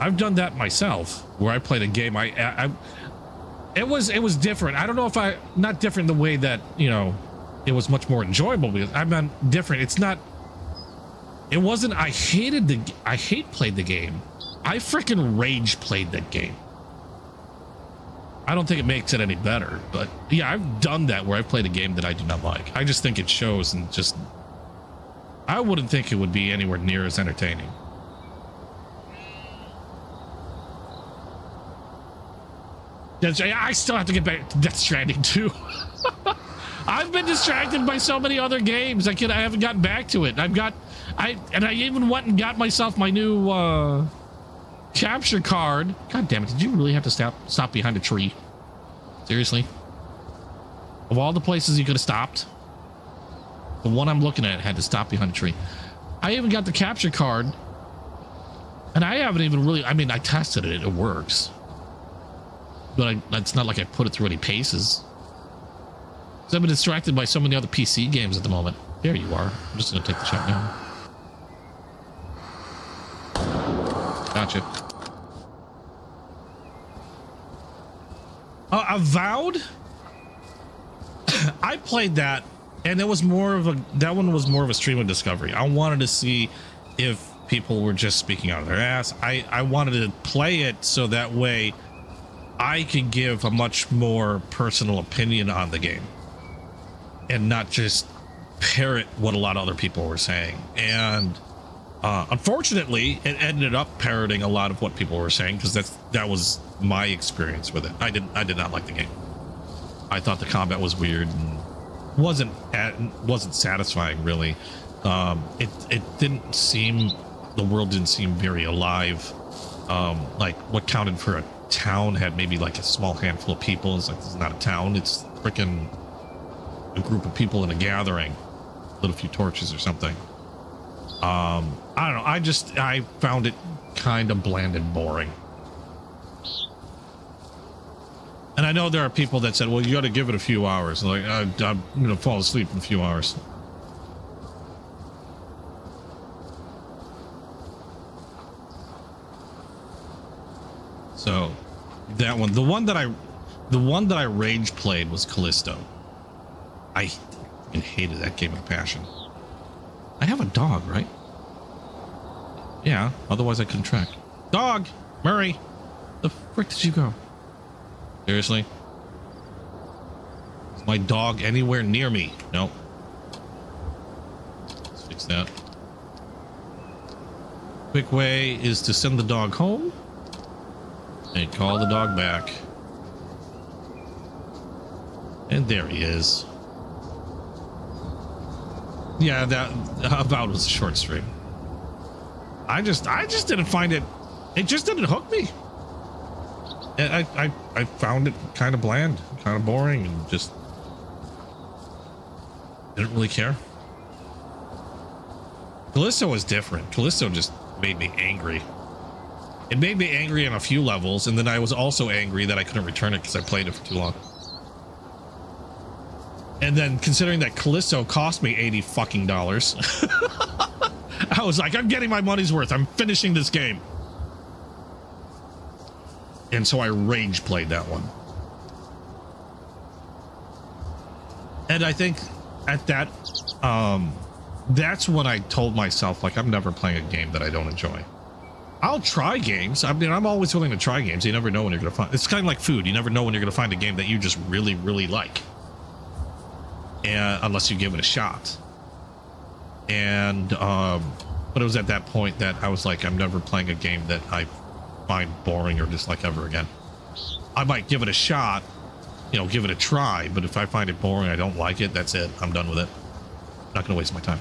I've done that myself, where I played a game. It was different. I don't know if not different the way that, you know, it was much more enjoyable, because I meant different. It wasn't, I hate played the game. I freaking rage played that game. I don't think it makes it any better, but yeah, I've done that where I've played a game that I do not like. I just think it shows, and just, I wouldn't think it would be anywhere near as entertaining. I still have to get back to Death Stranding too. I've been distracted by so many other games. I haven't gotten back to it. I even went and got myself my new capture card. God damn it! Did you really have to stop behind a tree? Seriously? Of all the places you could have stopped, the one I'm looking at had to stop behind a tree. I even got the capture card, and I haven't even really. I mean, I tested it. It works, but it's not like I put it through any paces. So I've been distracted by so many other PC games at the moment. There you are. I'm just gonna take the shot now. Gotcha. Avowed. I played that, and that one was more of a stream of discovery. I wanted to see if people were just speaking out of their ass. I wanted to play it so that way I could give a much more personal opinion on the game and not just parrot what a lot of other people were saying. And unfortunately, it ended up parroting a lot of what people were saying, because that was my experience with it. I did not like the game. I thought the combat was weird and wasn't satisfying, really. It didn't seem, the world didn't seem very alive. Like what counted for a town had maybe like a small handful of people. It's like, this is not a town, it's freaking a group of people in a gathering, lit a few torches or something. I don't know, I found it kind of bland and boring. And I know there are people that said, well, you got to give it a few hours. Like, I'm going to fall asleep in a few hours. So that one, the one that I rage played was Callisto. I fucking hated that game with passion. I have a dog, right? Yeah, otherwise I couldn't track. Dog! Murray! The frick did you go? Seriously? Is my dog anywhere near me? No. Let's fix that. Quick way is to send the dog home and call the dog back. And there he is. Yeah, that Avowed was a short stream. I just didn't find it. It just didn't hook me. I found it kind of bland, kind of boring, and just didn't really care. Callisto was different. Callisto just made me angry. It made me angry on a few levels, and then I was also angry that I couldn't return it because I played it for too long. And then considering that Callisto cost me $80 fucking, I was like, I'm getting my money's worth. I'm finishing this game. And so I rage played that one. And I think at that, that's when I told myself, like, I'm never playing a game that I don't enjoy. I'll try games. I mean, I'm always willing to try games. You never know when you're going to find. It's kind of like food. You never know when you're going to find a game that you just really, really like. And unless you give it a shot. And, but it was at that point that I was like, I'm never playing a game that I find boring or dislike ever again. I might give it a shot, you know, give it a try, but if I find it boring, I don't like it, that's it. I'm done with it. I'm not gonna waste my time.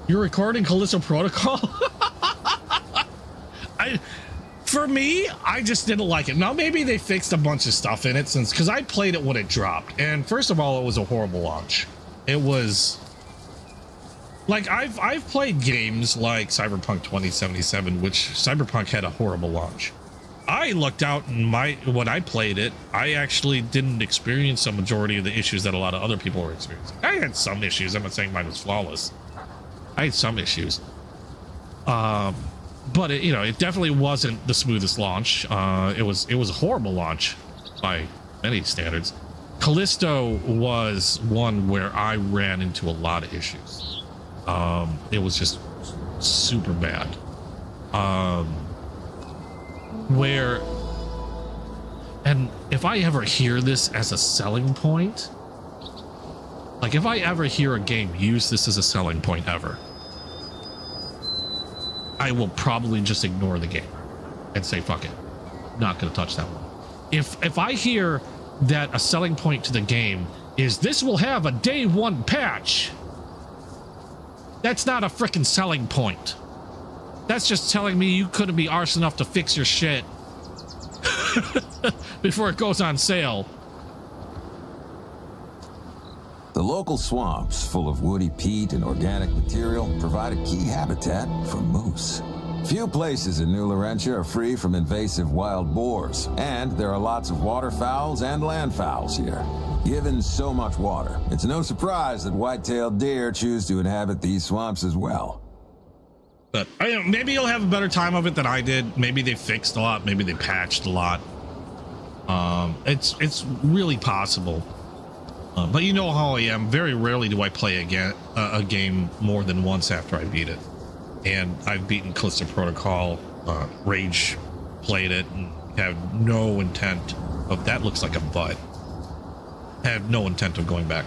You're recording Callisto Protocol? For me, I just didn't like it. Now, maybe they fixed a bunch of stuff in it because I played it when it dropped. And first of all, it was a horrible launch. It was like, I've played games like Cyberpunk 2077, which Cyberpunk had a horrible launch. I looked out and when I played it, I actually didn't experience a majority of the issues that a lot of other people were experiencing. I had some issues. I'm not saying mine was flawless. I had some issues. But it, you know, it definitely wasn't the smoothest launch. It was a horrible launch by many standards. Callisto was one where I ran into a lot of issues. It was just super bad. And if I ever hear this as a selling point, Like, if I ever hear a game use this as a selling point ever, I will probably just ignore the game and say, fuck it. Not going to touch that one. If I hear that a selling point to the game is this will have a day one patch, that's not a freaking selling point. That's just telling me you couldn't be arse enough to fix your shit before it goes on sale. The local swamps, full of woody peat and organic material, provide a key habitat for moose. Few places in New Laurentia are free from invasive wild boars, and there are lots of waterfowls and landfowls here. Given so much water, it's no surprise that white-tailed deer choose to inhabit these swamps as well. But maybe you'll have a better time of it than I did. Maybe they fixed a lot. Maybe they patched a lot. It's really possible. But you know how I am. Very rarely do I play a game more than once after I beat it. And I've beaten Callisto Protocol, Rage played it, and have no intent of that. Looks like a butt. Have no intent of going back.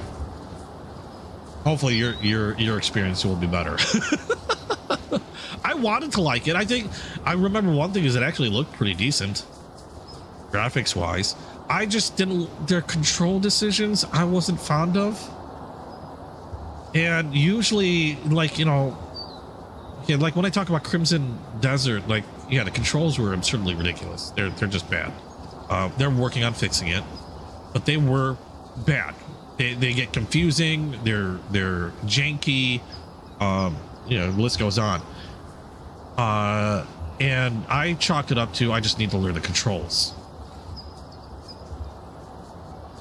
Hopefully your experience will be better. I wanted to like it. I remember one thing is it actually looked pretty decent, graphics wise. I just didn't. Their control decisions I wasn't fond of, and usually, like, you know, yeah, like when I talk about Crimson Desert, like, yeah, the controls were absurdly ridiculous. They're just bad. They're working on fixing it, but they were bad. They get confusing. They're janky. You know, the list goes on. And I chalked it up to I just need to learn the controls.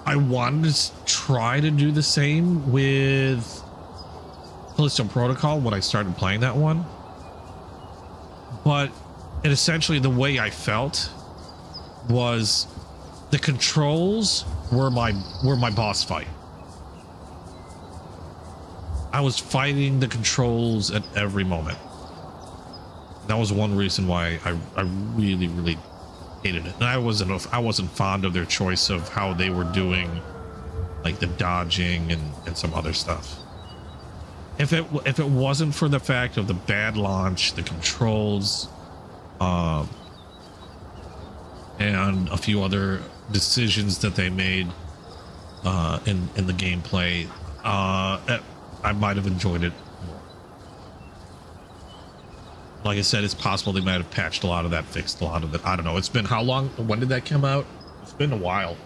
I wanted to try to do the same with Callisto Protocol when I started playing that one, but it essentially, the way I felt was the controls were my boss fight. I was fighting the controls at every moment. That was one reason why I really hated it. And I wasn't fond of their choice of how they were doing, like, the dodging and some other stuff. If it wasn't for the fact of the bad launch, the controls, and a few other decisions that they made in the gameplay, I might have enjoyed it more. Like I said, it's possible they might have patched a lot of that, fixed a lot of it. I don't know. It's been how long? When did that come out? It's been a while.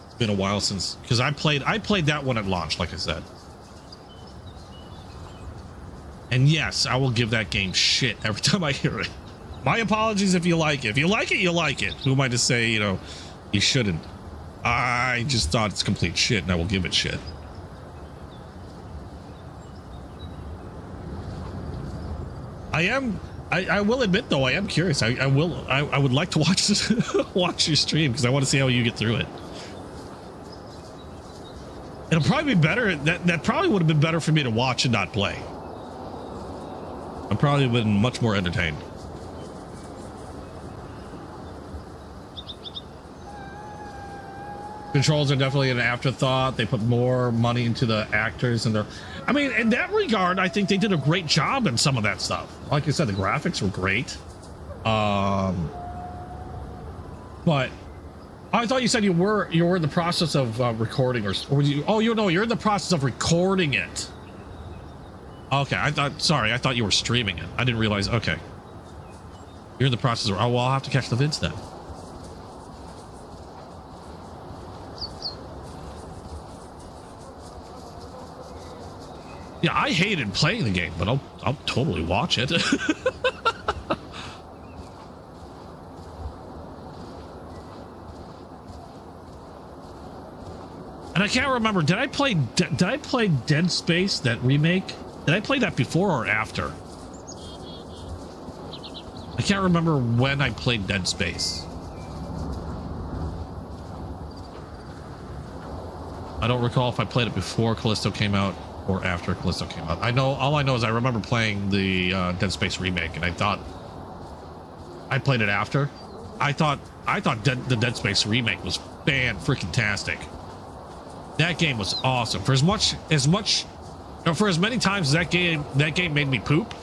It's been a while since, because I played that one at launch, like I said. And yes, I will give that game shit every time I hear it. My apologies if you like it. If you like it, you like it. Who am I to say, you know, you shouldn't? I just thought it's complete shit, and I will give it shit. I will admit, though, I am curious. I would like to watch this, watch your stream, because I want to see how you get through it. It'll probably be better. That probably would have been better for me to watch and not play. I'd probably been much more entertained. Controls are definitely an afterthought. They put more money into the actors, and I mean, in that regard, I think they did a great job in some of that stuff. Like I said, the graphics were great. But I thought you said you were in the process of recording, or were you? Oh, you're in the process of recording it. Okay, I thought you were streaming it. I didn't realize. Okay, you're in the process of. Oh, well, I'll have to catch the vids then. Yeah, I hated playing the game, but I'll totally watch it. And I can't remember, did I play Dead Space, that remake? Did I play that before or after? I can't remember when I played Dead Space. I don't recall if I played it before Callisto came out or after Callisto came out. All I know is I remember playing the Dead Space remake, and I thought I played it after. I thought the Dead Space remake was fan-freaking-tastic. That game was awesome. For as many times as that game made me poop,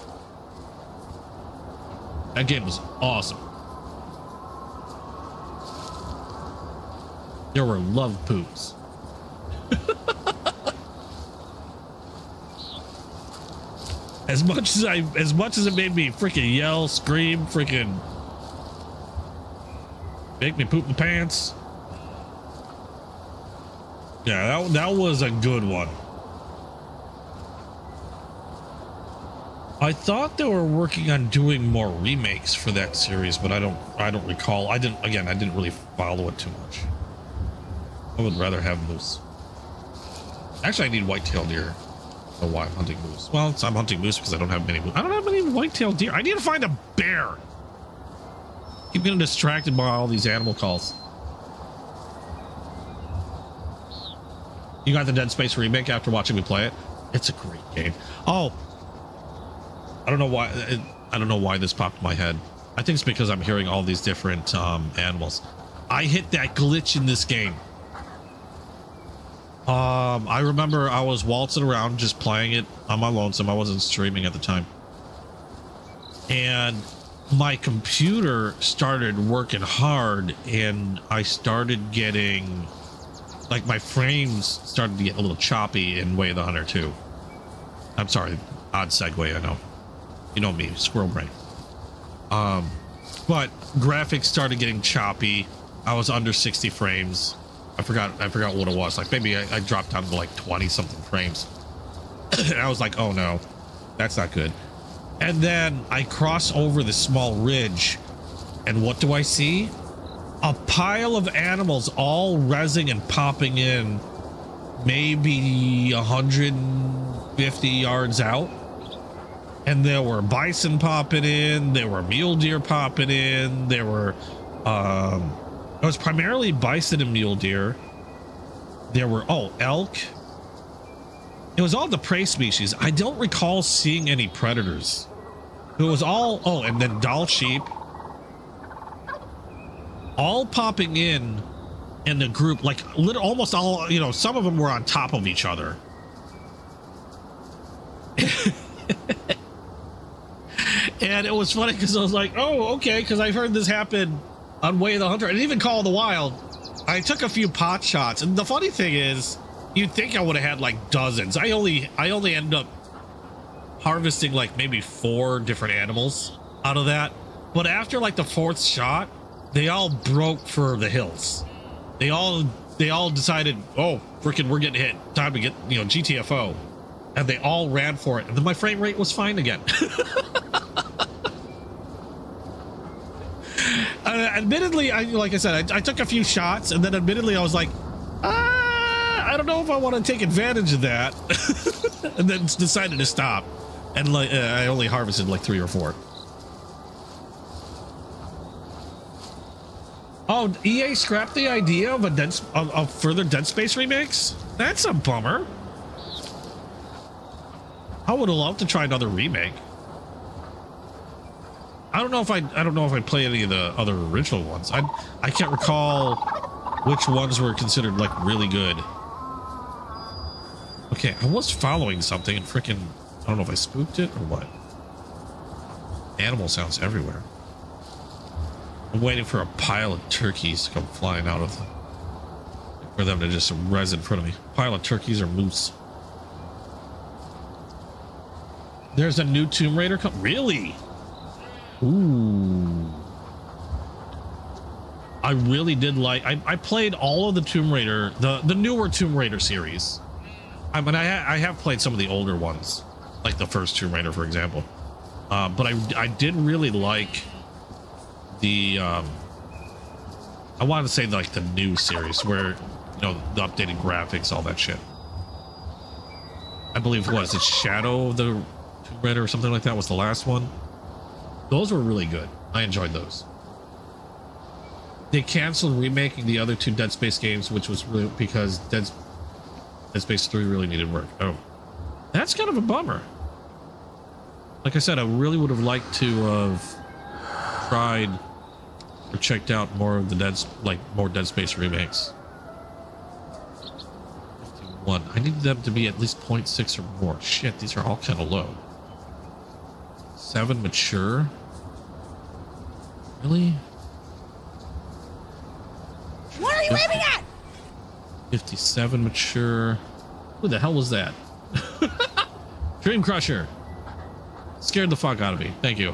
that game was awesome. There were love poops. As much as it made me freaking yell, scream, freaking make me poop my pants. Yeah, that was a good one. I thought they were working on doing more remakes for that series, but I don't recall. I didn't really follow it too much. I would rather have moose. Actually, I need white-tailed deer. I don't know why I'm hunting moose. Well, I'm hunting moose because I don't have many moose. I don't have many white-tailed deer. I need to find a bear. Keep getting distracted by all these animal calls. You got the Dead Space remake after watching me play it? It's a great game. Oh, I don't know why this popped in my head. I think it's because I'm hearing all these different animals. I hit that glitch in this game. I remember I was waltzing around just playing it on my lonesome. I wasn't streaming at the time. And my computer started working hard and I started getting, like, my frames started to get a little choppy in Way of the Hunter 2. I'm sorry, odd segue, I know. You know me, squirrel brain. But graphics started getting choppy. I was under 60 frames. I forgot what it was. Like, maybe I dropped down to like 20 something frames. And I was like, oh no, that's not good. And then I cross over this small ridge, and what do I see? A pile of animals all rezzing and popping in maybe 150 yards out. And there were bison popping in, there were mule deer popping in, there were it was primarily bison and mule deer. There were elk. It was all the prey species. I don't recall seeing any predators. It was all and then doll sheep all popping in the group, like almost all, you know, some of them were on top of each other. And it was funny because I was like, oh, okay, because I've heard this happen on Way of the Hunter and even Call of the Wild. I took a few pot shots, and the funny thing is, you'd think I would have had like dozens. I only ended up harvesting like maybe 4 different animals out of that. But after like the 4th shot, they all broke for the hills. They all decided, oh, freaking, we're getting hit. Time to get, you know, GTFO. And they all ran for it. And then my frame rate was fine again. Admittedly, like I said, I took a few shots, and then admittedly I was like, I don't know if I want to take advantage of that. And then decided to stop. And like I only harvested like 3 or 4. Oh, EA scrapped the idea of further Dead Space remakes? That's a bummer. I would have loved to try another remake. I don't know if I play any of the other original ones. I can't recall which ones were considered like really good. Okay, I was following something and freaking, I don't know if I spooked it or what. Animal sounds everywhere. I'm waiting for a pile of turkeys to come flying out of them. For them to just res in front of me. Pile of turkeys or moose. There's a new Tomb Raider really? Ooh. I really did like, I played all of the Tomb Raider, the newer Tomb Raider series. I mean, I have played some of the older ones, like the first Tomb Raider, for example. But I did really like the, I wanted to say like the new series where, you know, the updated graphics, all that shit. I believe, what is it, Shadow of the Tomb Raider or something like that was the last one. Those were really good. I enjoyed those. They canceled remaking the other 2 Dead Space games, which was really because Dead Space 3 really needed work. Oh, that's kind of a bummer. Like I said, I really would have liked to have tried or checked out more of the more Dead Space remakes. 51. I need them to be at least 0.6 or more. Shit, these are all kind of low. 7 mature. Really? What are you aiming at? 57 mature. Who the hell was that? Dream Crusher. Scared the fuck out of me. Thank you.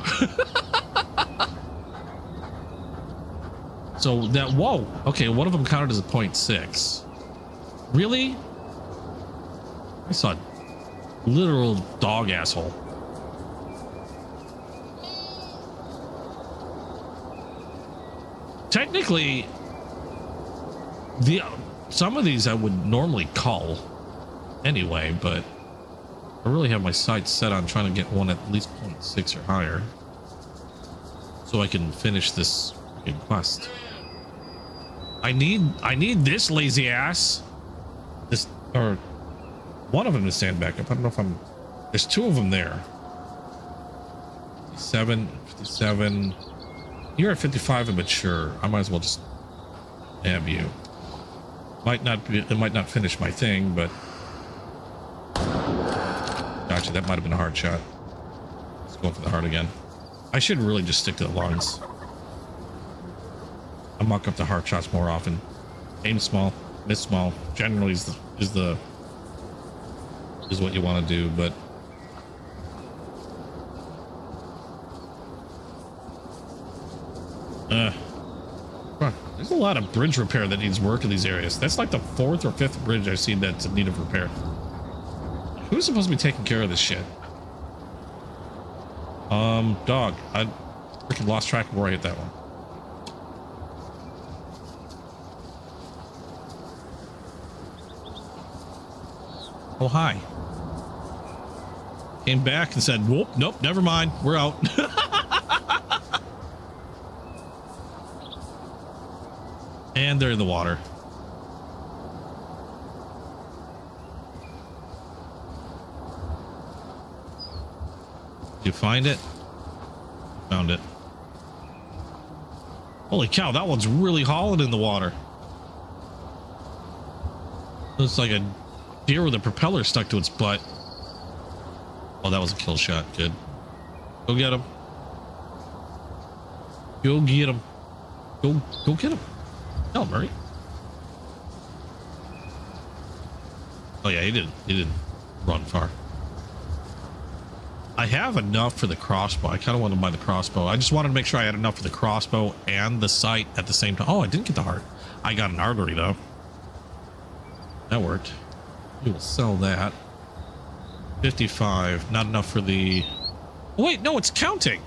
So that, whoa. Okay, one of them counted as a 0.6. Really? I saw a literal dog asshole. Technically, some of these I would normally cull anyway, but I really have my sights set on trying to get one at least 0.6 or higher so I can finish this fucking quest. I need this lazy ass. This, or one of them to stand back up. I don't know if there's 2 of them there. 57. You're at 55 and mature. I might as well just have you. It might not finish my thing, but gotcha. That might have been a hard shot. Let's go for the heart again. I should really just stick to the lungs. I muck up the heart shots more often. Aim small, miss small. Generally is what you want to do, but there's a lot of bridge repair that needs work in these areas. That's like the 4th or 5th bridge I've seen that's in need of repair. Who's supposed to be taking care of this shit? Dog. I freaking lost track of where I hit that one. Oh, hi. Came back and said, whoop, nope, never mind. We're out. And they're in the water. Did you find it? Found it. Holy cow, that one's really hauling in the water. Looks like a deer with a propeller stuck to its butt. Oh, that was a kill shot. Good. Go get him. Go get him. Go get him. No, Murray. Oh yeah, he didn't run far. I have enough for the crossbow. I kind of wanted to buy the crossbow. I just wanted to make sure I had enough for the crossbow and the sight at the same time. Oh, I didn't get the heart. I got an artery though. That worked. We will sell that. 55. Not enough for the... Oh, wait, no, it's counting.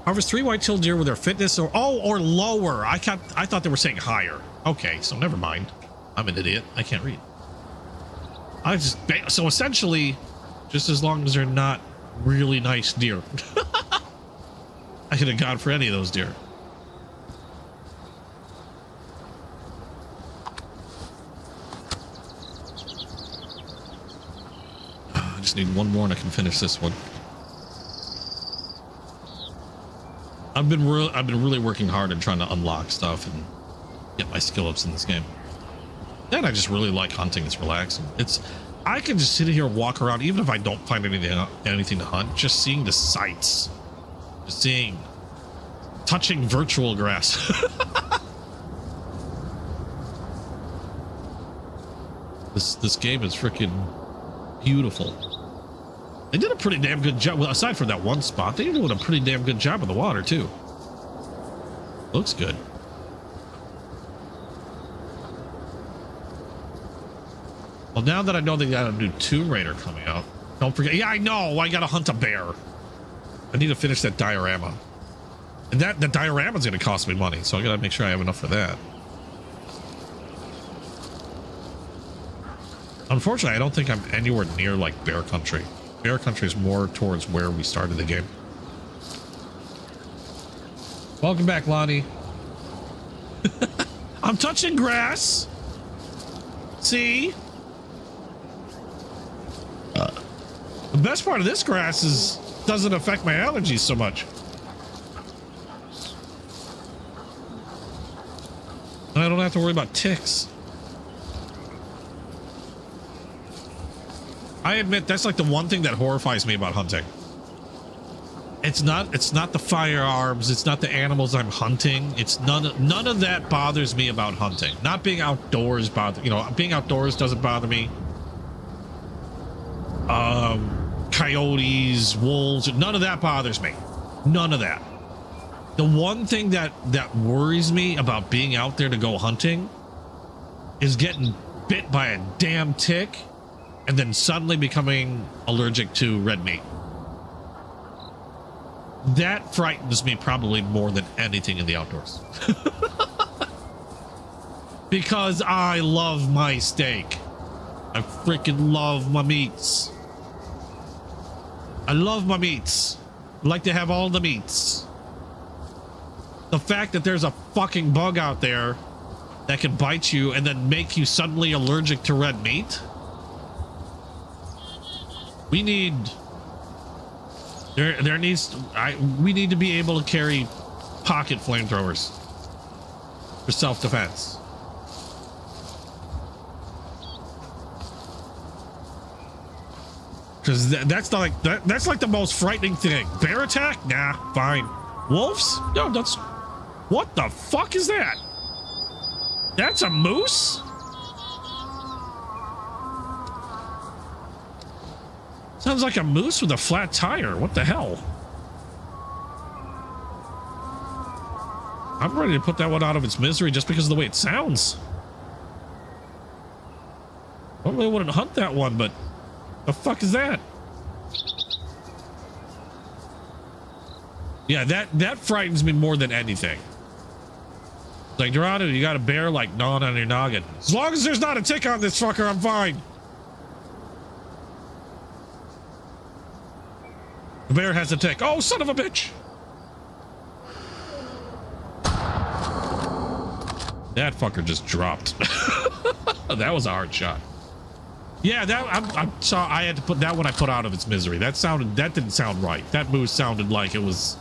Harvest 3 white-tailed deer with their fitness or lower. I thought they were saying higher. Okay, so never mind. I'm an idiot. I can't read. So essentially, just as long as they're not really nice deer. I could have gone for any of those deer. I just need one more and I can finish this one. I've been really working hard and trying to unlock stuff and get my skill ups in this game. And I just really like hunting. It's relaxing. I can just sit here and walk around, even if I don't find anything to hunt, just seeing the sights, just touching virtual grass. This game is freaking beautiful. They did a pretty damn good job. Well, aside from that one spot, they did a pretty damn good job of the water too. Looks good. Well, now that I know they got a new Tomb Raider coming out, don't forget. Yeah, I know. I gotta hunt a bear. I need to finish that diorama, and the diorama's gonna cost me money, so I gotta make sure I have enough for that. Unfortunately, I don't think I'm anywhere near like Bear Country. Bear Country is more towards where we started the game. Welcome back, Lonnie. I'm touching grass. See? The best part of this grass doesn't affect my allergies so much. don't have to worry about ticks. I admit that's like the one thing that horrifies me about hunting. It's not the firearms, it's not the animals I'm hunting. It's none of that bothers me about hunting. Not being outdoors being outdoors doesn't bother me. Coyotes, wolves, none of that bothers me. None of that. The one thing that worries me about being out there to go hunting is getting bit by a damn tick and then suddenly becoming allergic to red meat. That frightens me probably more than anything in the outdoors. Because I love my steak. I freaking love my meats. I love my meats. I like to have all the meats. The fact that there's a fucking bug out there that can bite you and then make you suddenly allergic to red meat. We need we need to be able to carry pocket flamethrowers for self-defense. Because that's like the most frightening thing. Bear attack? Nah, fine. Wolves? No, that's... What the fuck is that? That's a moose? Sounds like a moose with a flat tire. What the hell? I'm ready to put that one out of its misery just because of the way it sounds. Normally I wouldn't hunt that one, but the fuck is that? Yeah, that frightens me more than anything. Like, Dorado, you got a bear like gnawing on your noggin. As long as there's not a tick on this fucker, I'm fine. The bear has a tick. Oh, son of a bitch. That fucker just dropped. That was a hard shot. Yeah, I had to put that one I put out of its misery. That didn't sound right. That moose sounded like it was...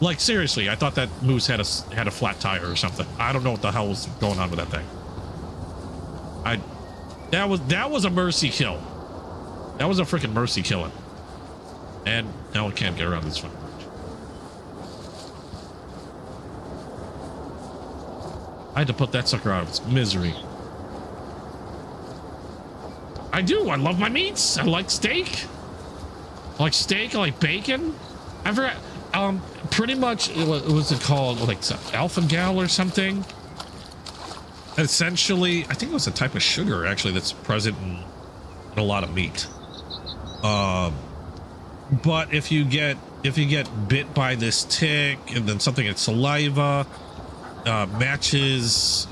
Like, seriously, I thought that moose had a flat tire or something. I don't know what the hell was going on with that thing. That was a mercy kill. That was a freaking mercy killing. And now we can't get around this one. I had to put that sucker out of its misery. I do. I love my meats. I like steak. I like steak. I like bacon. I forgot. Pretty much, what was it called? Like alpha gal or something. Essentially, I think it was a type of sugar actually that's present in a lot of meat. But if you get bit by this tick and then something in saliva matches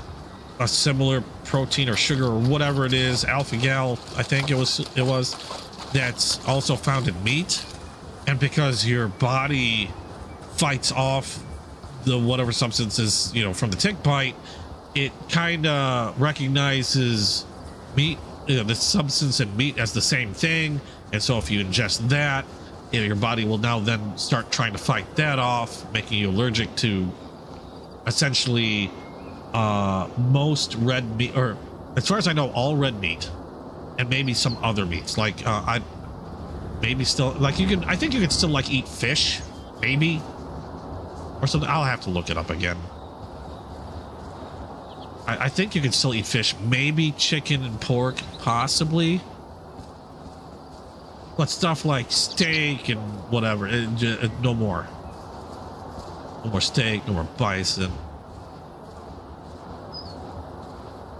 a similar protein or sugar or whatever it is, alpha gal, I think it was that's also found in meat, and because your body fights off the whatever substances from the tick bite, it kind of recognizes meat, the substance in meat as the same thing, and so if you ingest that, your body will now then start trying to fight that off, making you allergic to essentially most red meat, or as far as I know, all red meat, and maybe some other meats. Like I think you can still like eat fish, maybe, or something. I'll have to look it up again. I think you can still eat fish, maybe chicken and pork, possibly. But stuff like steak and whatever, no more. No more steak, no more bison.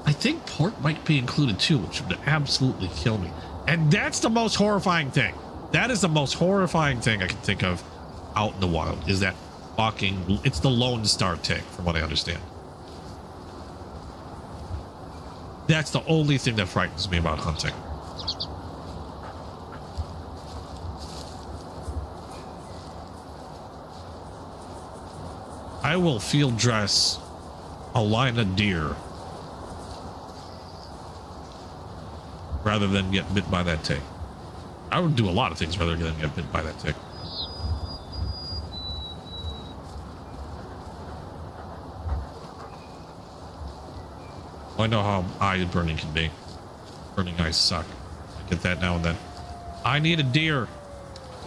I think pork might be included too, which would absolutely kill me. And that's the most horrifying thing. That is the most horrifying thing I can think of out in the wild, is that fucking, it's the Lone Star tick, from what I understand. That's the only thing that frightens me about hunting. I will field dress a line of deer rather than get bit by that tick. I would do a lot of things rather than get bit by that tick. I know how eye burning can be. Burning eyes suck. I get that now and then. I need a deer.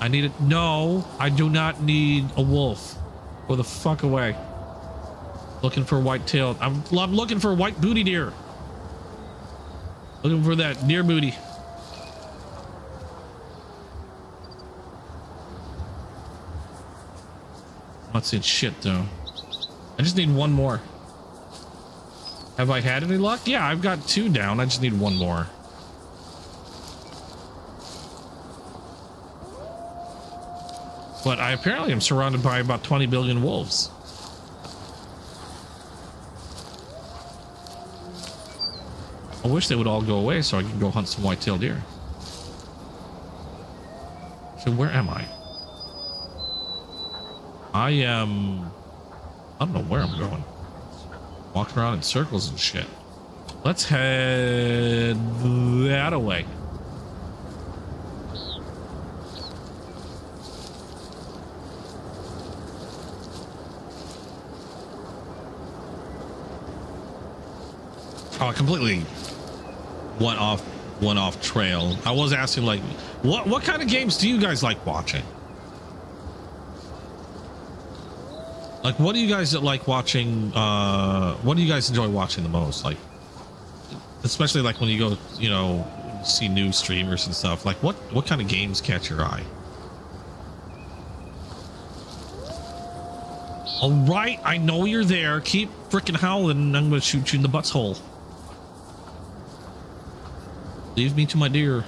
I need it. No, I do not need a wolf. Go the fuck away. Looking for white-tailed. I'm looking for white booty deer. Looking for that deer booty. I'm not seeing shit though. I just need one more. Have I had any luck? Yeah, I've got 2 down. I just need one more. But I apparently am surrounded by about 20 billion wolves. I wish they would all go away so I can go hunt some white-tailed deer. So where am I? I don't know where I'm going. Walking around in circles and shit. Let's head that way. Oh, I completely went off trail. I was asking, like, what kind of games do you guys like watching? Like, what do you guys like watching? What do you guys enjoy watching the most? Like, especially like when you go, you know, see new streamers and stuff. Like, what kind of games catch your eye? All right, I know you're there. Keep freaking howling, and I'm gonna shoot you in the butthole. Leave me to my deer.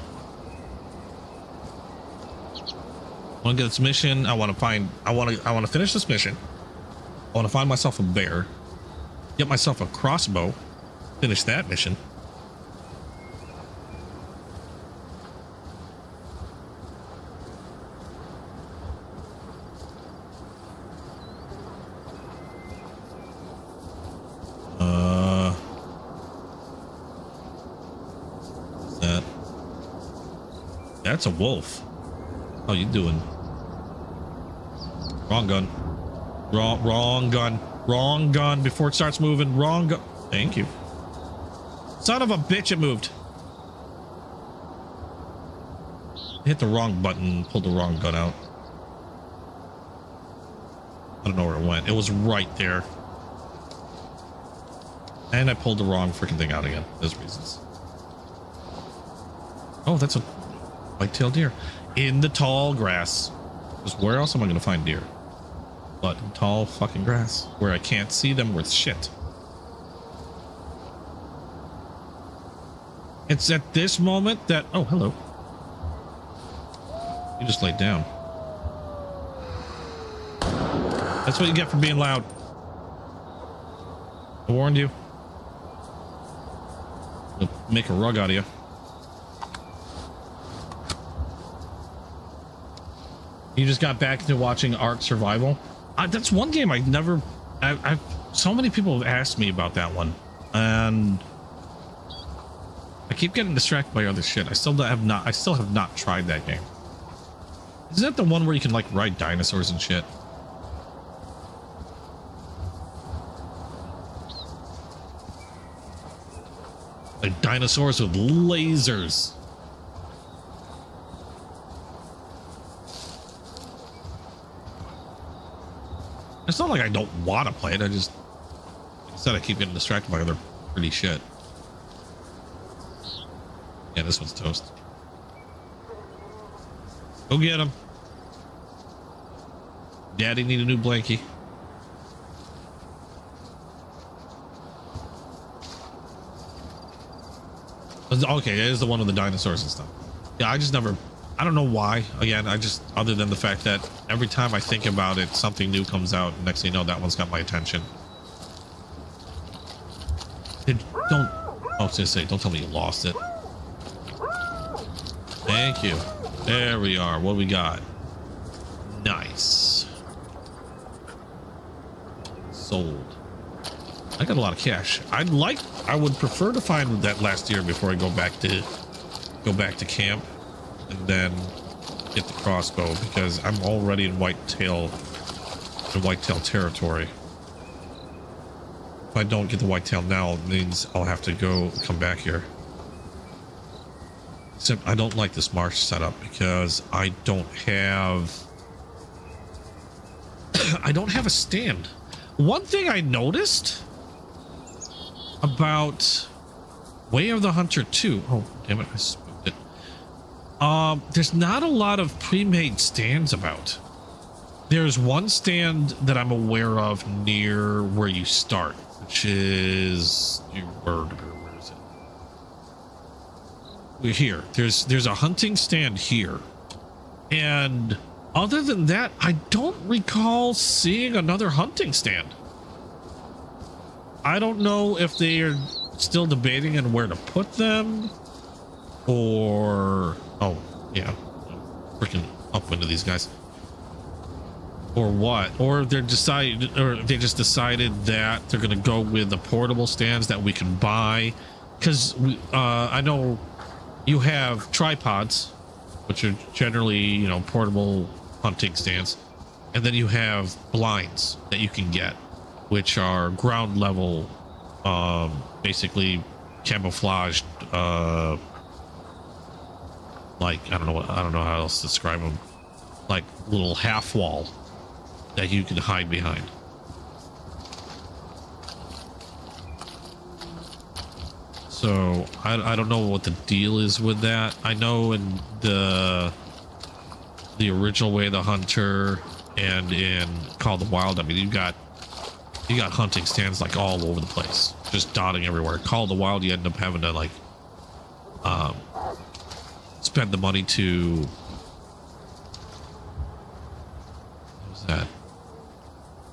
I want to get this mission. I want to finish this mission. I want to find myself a bear, get myself a crossbow, finish that mission. That's a wolf. How you doing? Wrong gun. Wrong gun. Wrong gun. Before it starts moving. Wrong gun. Thank you. Son of a bitch, it moved. Hit the wrong button. Pulled the wrong gun out. I don't know where it went. It was right there. And I pulled the wrong freaking thing out again. There's reasons. Oh, that's a white-tailed deer in the tall grass. Because where else am I going to find deer? But in tall fucking grass where I can't see them worth shit. It's at this moment that... Oh, hello. You just laid down. That's what you get for being loud. I warned you. I'll make a rug out of you. You just got back into watching Ark Survival. That's one game I never. I've so many people have asked me about that one, and I keep getting distracted by other shit. I still have not tried that game. Is that the one where you can like ride dinosaurs and shit? Like dinosaurs with lasers. It's not like I don't want to play it. I just, like I said, I keep getting distracted by other pretty shit. Yeah, this one's toast. Go get him. Daddy need a new blankie. Okay, it is the one with the dinosaurs and stuff. Yeah, I just never... I don't know why. Again, I just, other than the fact that every time I think about it, something new comes out. Next thing you know, that one's got my attention. Don't, I was gonna say, don't tell me you lost it. Thank you. There we are. What do we got? Nice. Sold. I got a lot of cash. I would prefer to find that last deer before I go back to camp. And then get the crossbow because I'm already in whitetail territory. if I don't get the whitetail now, it means I'll have to come back here. Except I don't like this marsh setup because I don't have a stand. One thing I noticed about Way of the Hunter 2. Oh, damn it, I spooked it. There's not a lot of pre-made stands about. There's one stand that I'm aware of near where you start, which is where is it? We're here. There's a hunting stand here. And other than that, I don't recall seeing another hunting stand. I don't know if they are still debating on where to put them, or oh yeah, freaking upwind of these guys, or what, or they just decided that they're gonna go with the portable stands that we can buy, because I know you have tripods, which are generally, you know, portable hunting stands, and then you have blinds that you can get, which are ground level, basically camouflaged, like I don't know how else to describe them, like little half wall that you can hide behind. So I don't know what the deal is with that. I know in the original Way of the Hunter and in Call of the Wild, I mean, you got hunting stands like all over the place, just dotting everywhere. Call of the Wild, you end up having to like spend the money to, what was that?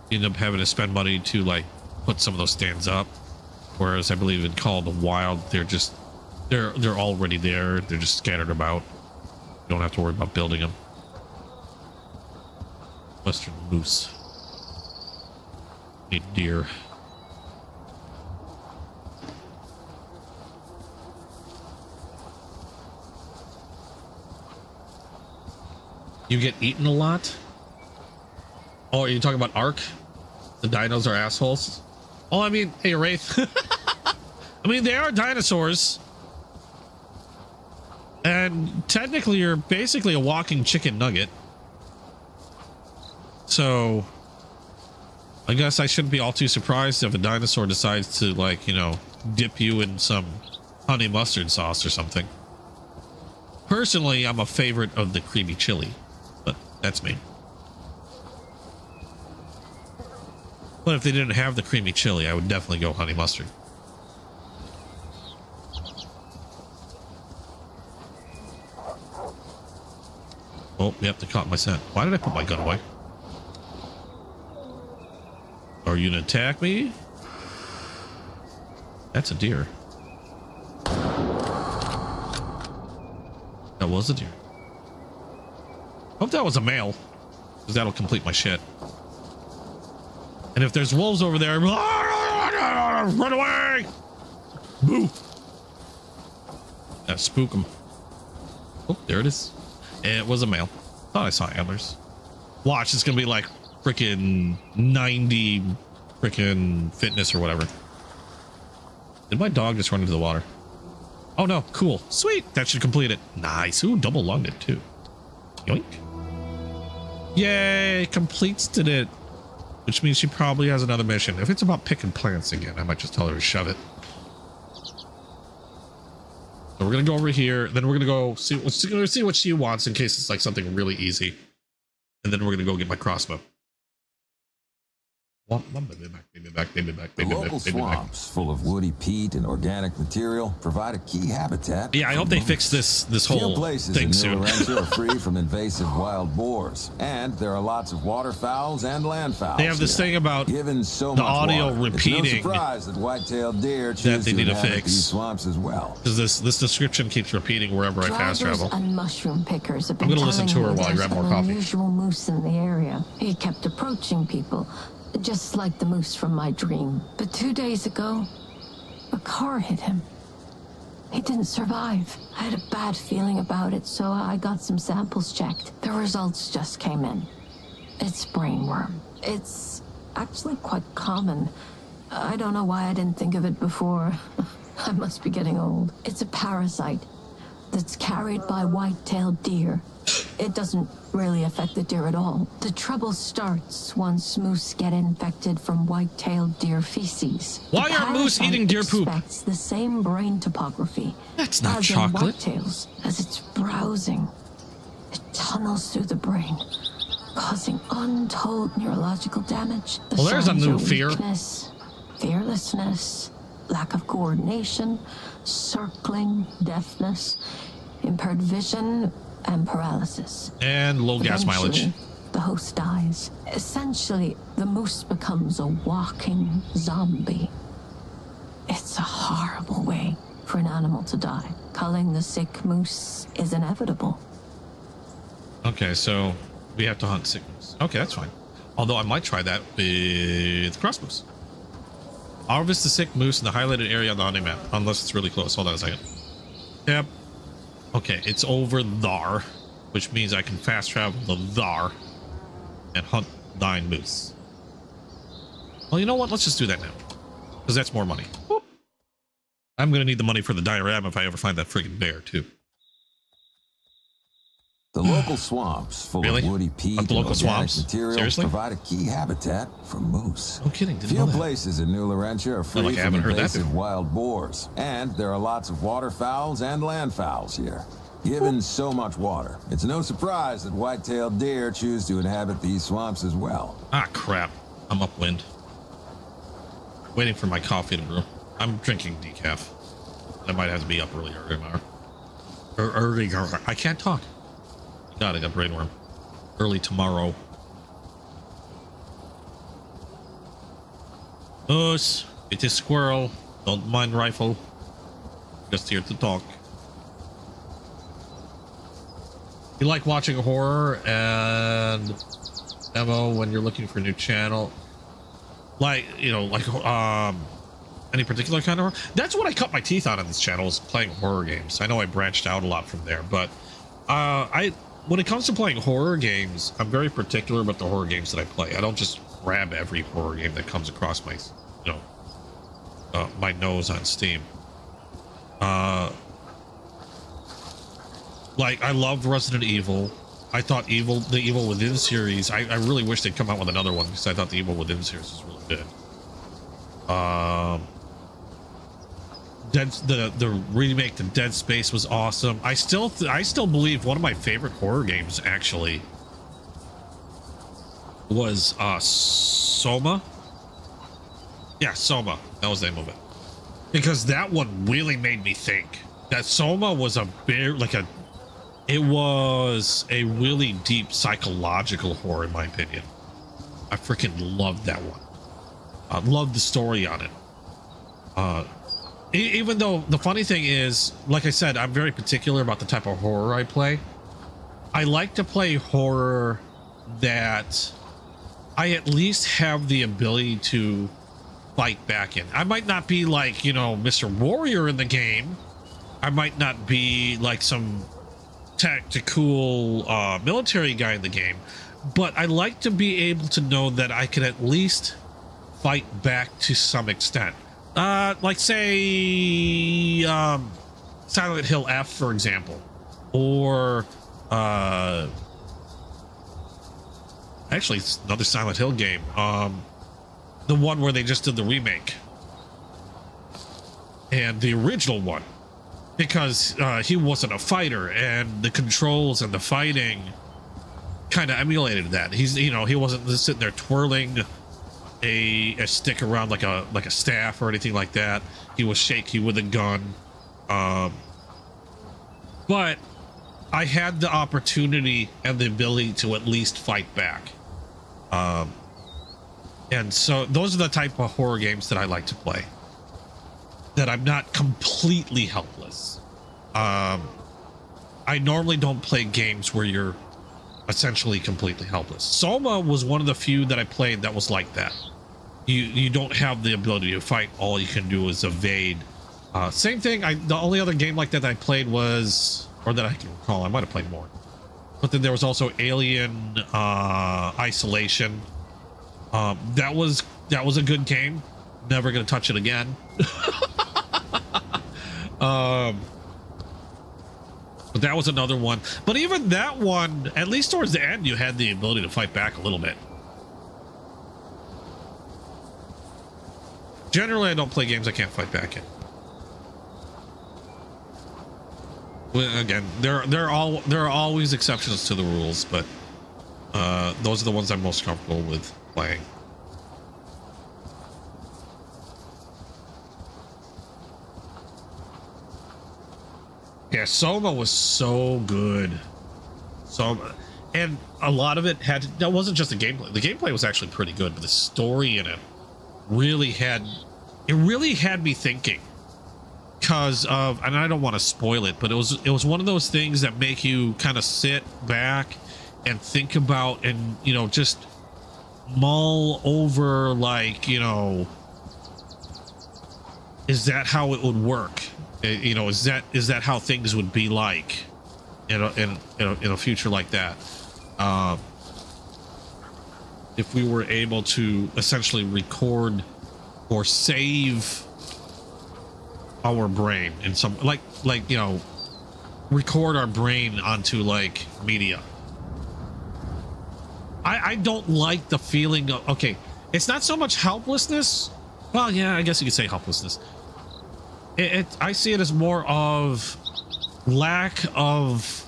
You end up having to spend money to like put some of those stands up. Whereas I believe in Call of the Wild, they're already there. They're just scattered about. You don't have to worry about building them. Western moose. Need deer. You get eaten a lot? Oh, are you talking about Ark? The dinos are assholes? Oh, I mean, hey, Wraith. I mean, they are dinosaurs. And technically, you're basically a walking chicken nugget. So, I guess I shouldn't be all too surprised if a dinosaur decides to, like, you know, dip you in some honey mustard sauce or something. Personally, I'm a favorite of the creamy chili, but that's me. But if they didn't have the creamy chili, I would definitely go honey mustard. Oh, yep, they caught my scent. Why did I put my gun away? Are you gonna attack me? That's a deer. That was a deer. Hope that was a male, because that'll complete my shit. And if there's wolves over there, run away! Boo! Spook them. Oh, there it is. It was a male. Thought I saw antlers. Watch, it's gonna be like freaking 90 freaking fitness or whatever. Did my dog just run into the water? Oh no, cool. Sweet, that should complete it. Nice. Ooh, double lunged it too. Yoink. Yay, completes it. Which means she probably has another mission. If it's about picking plants again, I might just tell her to shove it. So we're gonna go over here, then we're gonna go see what she wants in case it's like something really easy. And then we're gonna go get my crossbow. The local swamps, full of woody peat and organic material, provide a key habitat. Yeah, I hope they fix this whole places thing in soon. New Laurentian are free from invasive wild boars, and there are lots of waterfowls and landfowls. They have this thing about given so the much audio water, repeating it's no surprise that white-tailed deer choose that they need to inhabit fix these swamps as well. Because this description keeps repeating wherever I fast Drivers travel. and mushroom pickers have been I'm gonna listen to her telling me while I grab there's more an coffee. unusual moose in the area. He kept approaching people, just like the moose from my dream. But 2 days ago, a car hit him. He didn't survive. I had a bad feeling about it, so I got some samples checked. The results just came in. It's brainworm. It's actually quite common. I don't know why I didn't think of it before. I must be getting old. It's a parasite that's carried by white-tailed deer. It doesn't really affect the deer at all. The trouble starts once moose get infected from white-tailed deer feces. Why The are moose parasite eating deer poop? expects the same brain topography That's not as in chocolate. whitetails. As it's browsing, it tunnels through the brain, causing untold neurological damage. The Well, there's a signs new are fear. weakness, fearlessness, lack of coordination, circling, deafness, impaired vision, and paralysis. And low gas mileage. Eventually, the host dies. Essentially, the moose becomes a walking zombie. It's a horrible way for an animal to die. Culling the sick moose is inevitable. Okay, so we have to hunt sick moose. Okay, that's fine. Although I might try that with cross moose. Harvest the sick moose in the highlighted area on the hunting map, unless it's really close. Hold on a second. Yep. Okay, it's over there, which means I can fast travel to there and hunt 9 moose. Well, you know what? Let's just do that now, because that's more money. Whoop. I'm gonna need the money for the diorama if I ever find that friggin' bear too. The local swamps, full Really? of woody peat Up the and local organic swamps? material, Seriously? provide a key habitat for moose. No kidding. Didn't Few know that. places in New Laurentia are free like I from haven't heard that invasive before. wild boars, and there are lots of waterfowls and landfowls here. Given so much water, it's no surprise that white-tailed deer choose to inhabit these swamps as well. Ah, crap. I'm upwind. Waiting for my coffee to brew. I'm drinking decaf. I might have to be up earlier tomorrow. Or earlier. I can't talk. God, I got brainworm. Early tomorrow. Us, it is squirrel. Don't mind rifle. Just here to talk. You like watching horror and demo when you're looking for a new channel? Like, you know, like any particular kind of horror? That's what I cut my teeth on this channel, is playing horror games. I know I branched out a lot from there, but when it comes to playing horror games, I'm very particular about the horror games that I play. I don't just grab every horror game that comes across my, you know, my nose on Steam. Like, I loved Resident Evil. I thought the Evil Within series, I really wish they'd come out with another one, because I thought the Evil Within series was really good. The remake to Dead Space was awesome. I still believe one of my favorite horror games actually was Soma. Yeah, Soma. That was the name of it. Because that one really made me think. That Soma was it was a really deep psychological horror, in my opinion. I freaking loved that one. I loved the story on it. Even though the funny thing is, like I said, I'm very particular about the type of horror I play. I like to play horror that I at least have the ability to fight back in. I might not be like, you know, Mr. Warrior in the game. I might not be like some tactical military guy in the game, but I like to be able to know that I can at least fight back to some extent. Like say Silent Hill F, for example, or actually it's another Silent Hill game, the one where they just did the remake, and the original one, because he wasn't a fighter, and the controls and the fighting kind of emulated that. He wasn't just sitting there twirling a stick around like a staff or anything like that. He was shaky with a gun, but I had the opportunity and the ability to at least fight back, and so those are the type of horror games that I like to play, that I'm not completely helpless. I normally don't play games where you're essentially completely helpless. Soma was one of the few that I played that was like that. You don't have the ability to fight. All you can do is evade. Same thing. The only other game like that I played was, or that I can recall, I might have played more, but then there was also Alien Isolation. That was a good game. never gonna touch it again. But that was another one. But even that one, at least towards the end, you had the ability to fight back a little bit. Generally, I don't play games I can't fight back in. Well, again, there are always exceptions to the rules, but those are the ones I'm most comfortable with playing. Yeah, Soma was so good. Soma, and a lot of it that wasn't just the gameplay. The gameplay was actually pretty good, but the story in it really had me thinking. Because of, and I don't want to spoil it, but it was one of those things that make you kind of sit back and think about, and just mull over, like, is that how it would work? Is that how things would be like in a future like that? If we were able to essentially record or save our brain in some record our brain onto like media. I don't like the feeling of, okay, it's not so much helplessness. Well, yeah, I guess you could say helplessness. I see it as more of lack of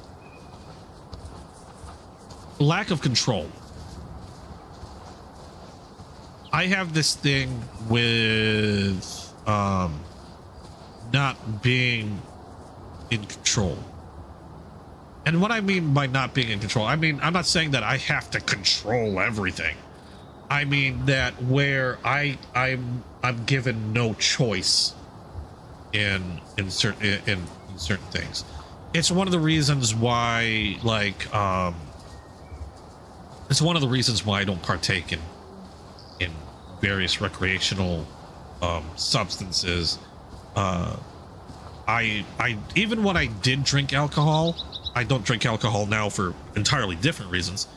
control. I have this thing with not being in control. And what I mean by not being in control, I mean, I'm not saying that I have to control everything. I mean that where I'm given no choice in certain things. It's one of the reasons why, like, it's one of the reasons why I don't partake in various recreational substances. I even when I did drink alcohol, I don't drink alcohol now for entirely different reasons,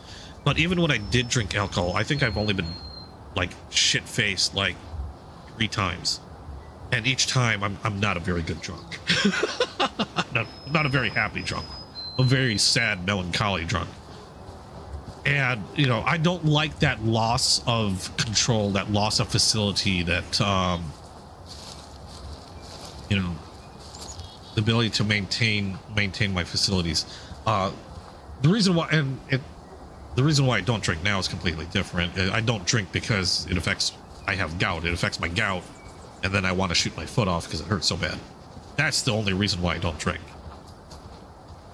but even when I did drink alcohol, I think I've only been like shit-faced like 3 times, and each time I'm not a very good drunk. not a very happy drunk, a very sad, melancholy drunk. And I don't like that loss of control, that loss of facility, that the ability to maintain my facilities. The reason why I don't drink now is completely different. I don't drink because I have gout. It affects my gout, and then I want to shoot my foot off because it hurts so bad. That's the only reason why I don't drink.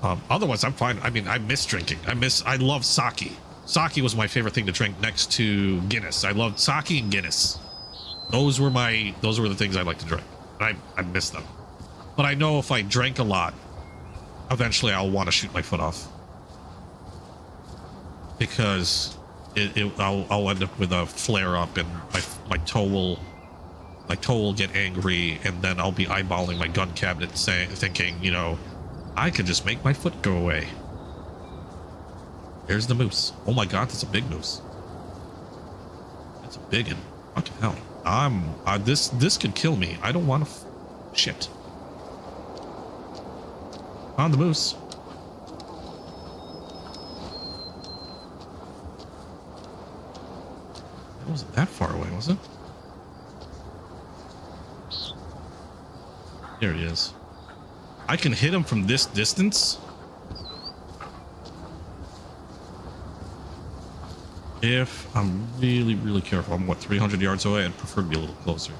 Otherwise, I'm fine. I mean, I miss drinking. I love sake. Sake was my favorite thing to drink next to Guinness. I loved sake and Guinness. Those were the things I like to drink. I miss them. But I know if I drank a lot, eventually I'll want to shoot my foot off, because I'll end up with a flare up, and my toe will get angry, and then I'll be eyeballing my gun cabinet, thinking, I could just make my foot go away. There's the moose. Oh my god, that's a big moose. That's a big one. Fucking hell. This could kill me. I don't want to. Shit. On the moose. It wasn't that far away, was it? Here he is. I can hit him from this distance. If I'm really, really careful. I'm 300 yards away? I'd prefer to be a little closer.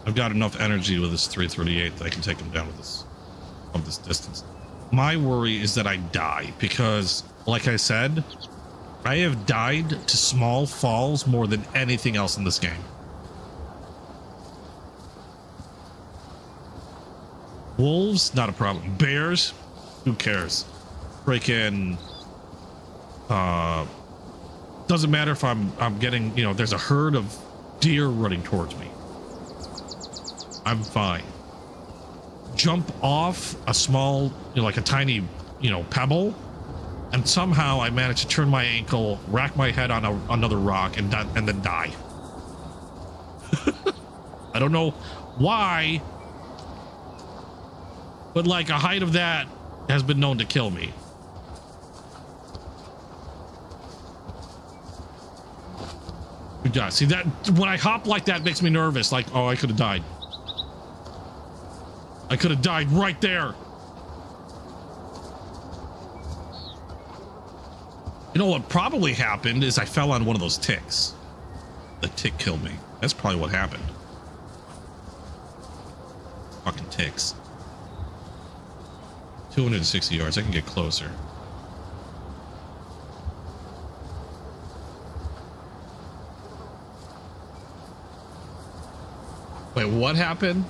I've got enough energy with this 338 that I can take him down with this from this distance. My worry is that I die, because, like I said, I have died to small falls more than anything else in this game. Wolves, not a problem. Bears, who cares? Freaking, doesn't matter if I'm getting, there's a herd of deer running towards me. I'm fine. Jump off a small, like a tiny, pebble, and somehow I manage to turn my ankle, rack my head on another rock, and then die. I don't know why, but like a height of that has been known to kill me. Yeah, see that when I hop like that makes me nervous. Like, oh, I could have died. I could have died right there. You know what probably happened is I fell on one of those ticks. The tick killed me. That's probably what happened. Fucking ticks. 260 yards. I can get closer. Wait, what happened?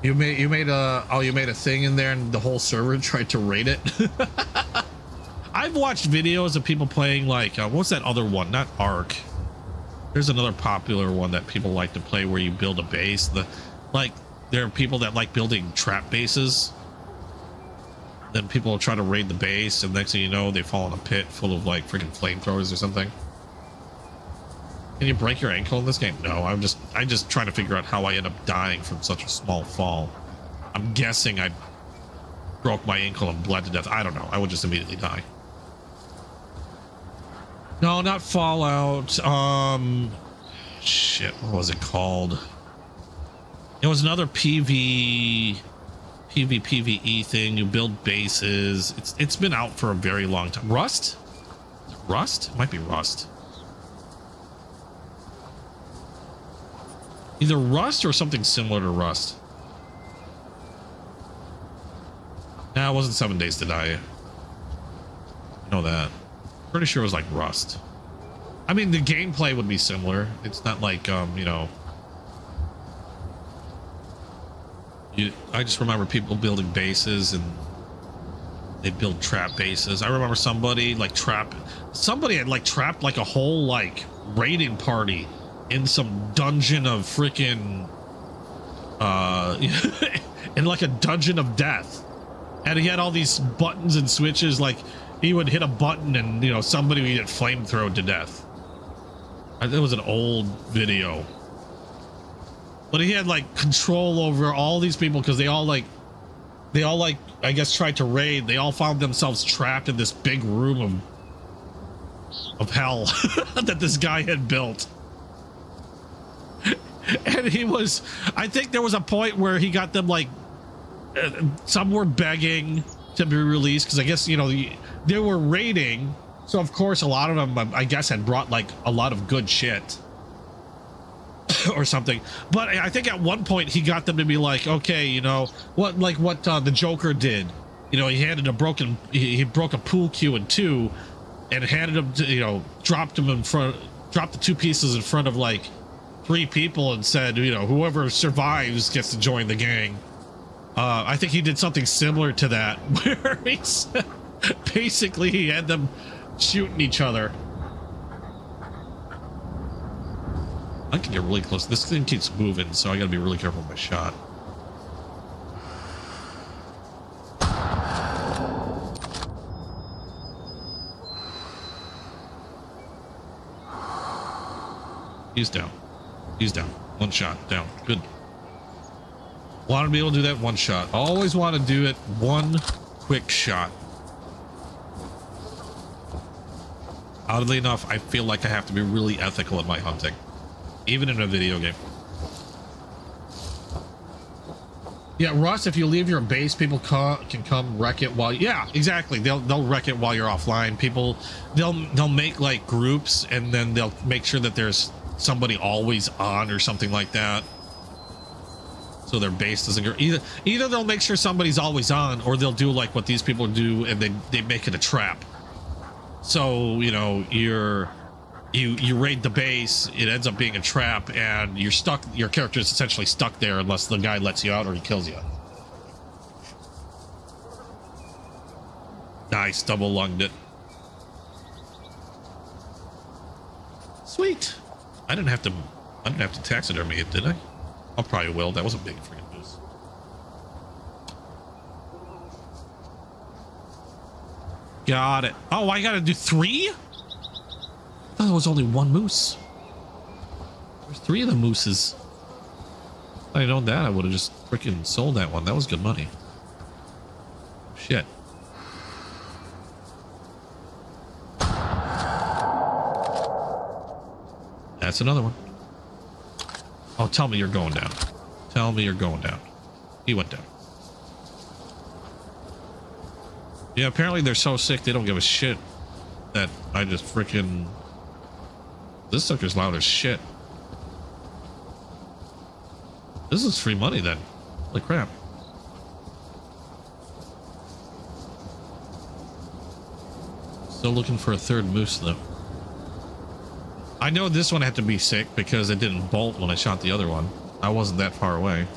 You made a thing in there and the whole server tried to raid it. I've watched videos of people playing like what's that other one? Not Ark. There's another popular one that people like to play where you build a base. There are people that like building trap bases. Then people will try to raid the base, and next thing you know, they fall in a pit full of like freaking flamethrowers or something. Can you break your ankle in this game? No, I'm just trying to figure out how I end up dying from such a small fall. I'm guessing I broke my ankle and bled to death. I don't know. I would just immediately die. No, not Fallout. Shit, what was it called? It was another PvE thing. You build bases. It's been out for a very long time. Rust? Rust? It might be Rust. Either Rust or something similar to Rust. Nah, it wasn't 7 Days to Die. I know that. Pretty sure it was like Rust. I mean, the gameplay would be similar. It's not like, you know... I just remember people building bases and they'd build trap bases. I remember somebody had like trapped like a whole like raiding party in some dungeon of freaking in like a dungeon of death, and he had all these buttons and switches. Like he would hit a button and, you know, somebody would get flamethrowed to death. It was an old video, but he had like control over all these people because they all I guess tried to raid. They all found themselves trapped in this big room of hell that this guy had built. And I think there was a point where he got them like, some were begging to be released because I guess, you know, they were raiding. So of course a lot of them, I guess, had brought like a lot of good shit or something. But I think at one point he got them to be like, okay, you know, what the Joker did. You know, he broke a pool cue in two and handed him to, you know, dropped the two pieces in front of like 3 people and said, you know, whoever survives gets to join the gang. I think he did something similar to that, where basically he had them shooting each other. I can get really close. This thing keeps moving, so I gotta be really careful with my shot. He's down. He's down. One shot. Down. Good. Want to be able to do that one shot. Always want to do it one quick shot. Oddly enough, I feel like I have to be really ethical in my hunting, even in a video game. Yeah, Russ, if you leave your base, people can come wreck it while... Yeah, exactly. They'll wreck it while you're offline. People, they'll make like groups, and then they'll make sure that there's somebody always on or something like that, so their base doesn't go... Either they'll make sure somebody's always on, or they'll do like what these people do, and they make it a trap. So, you know, you raid the base, it ends up being a trap, and you're stuck. Your character is essentially stuck there unless the guy lets you out or he kills you. Nice, double lunged it. Sweet. I didn't have to taxidermy it, did I? I probably will. That was a big freaking moose. Got it. Oh, I gotta do 3? I thought there was only 1 moose. There's 3 of the mooses. If I'd known that, I would have just freaking sold that one. That was good money. Shit. That's another one. Oh, tell me you're going down. Tell me you're going down. He went down. Yeah, apparently they're so sick they don't give a shit that I just freaking... This sucker's loud as shit. This is free money then. Holy crap. Still looking for a third moose though. I know this one had to be sick because it didn't bolt when I shot the other one. I wasn't that far away.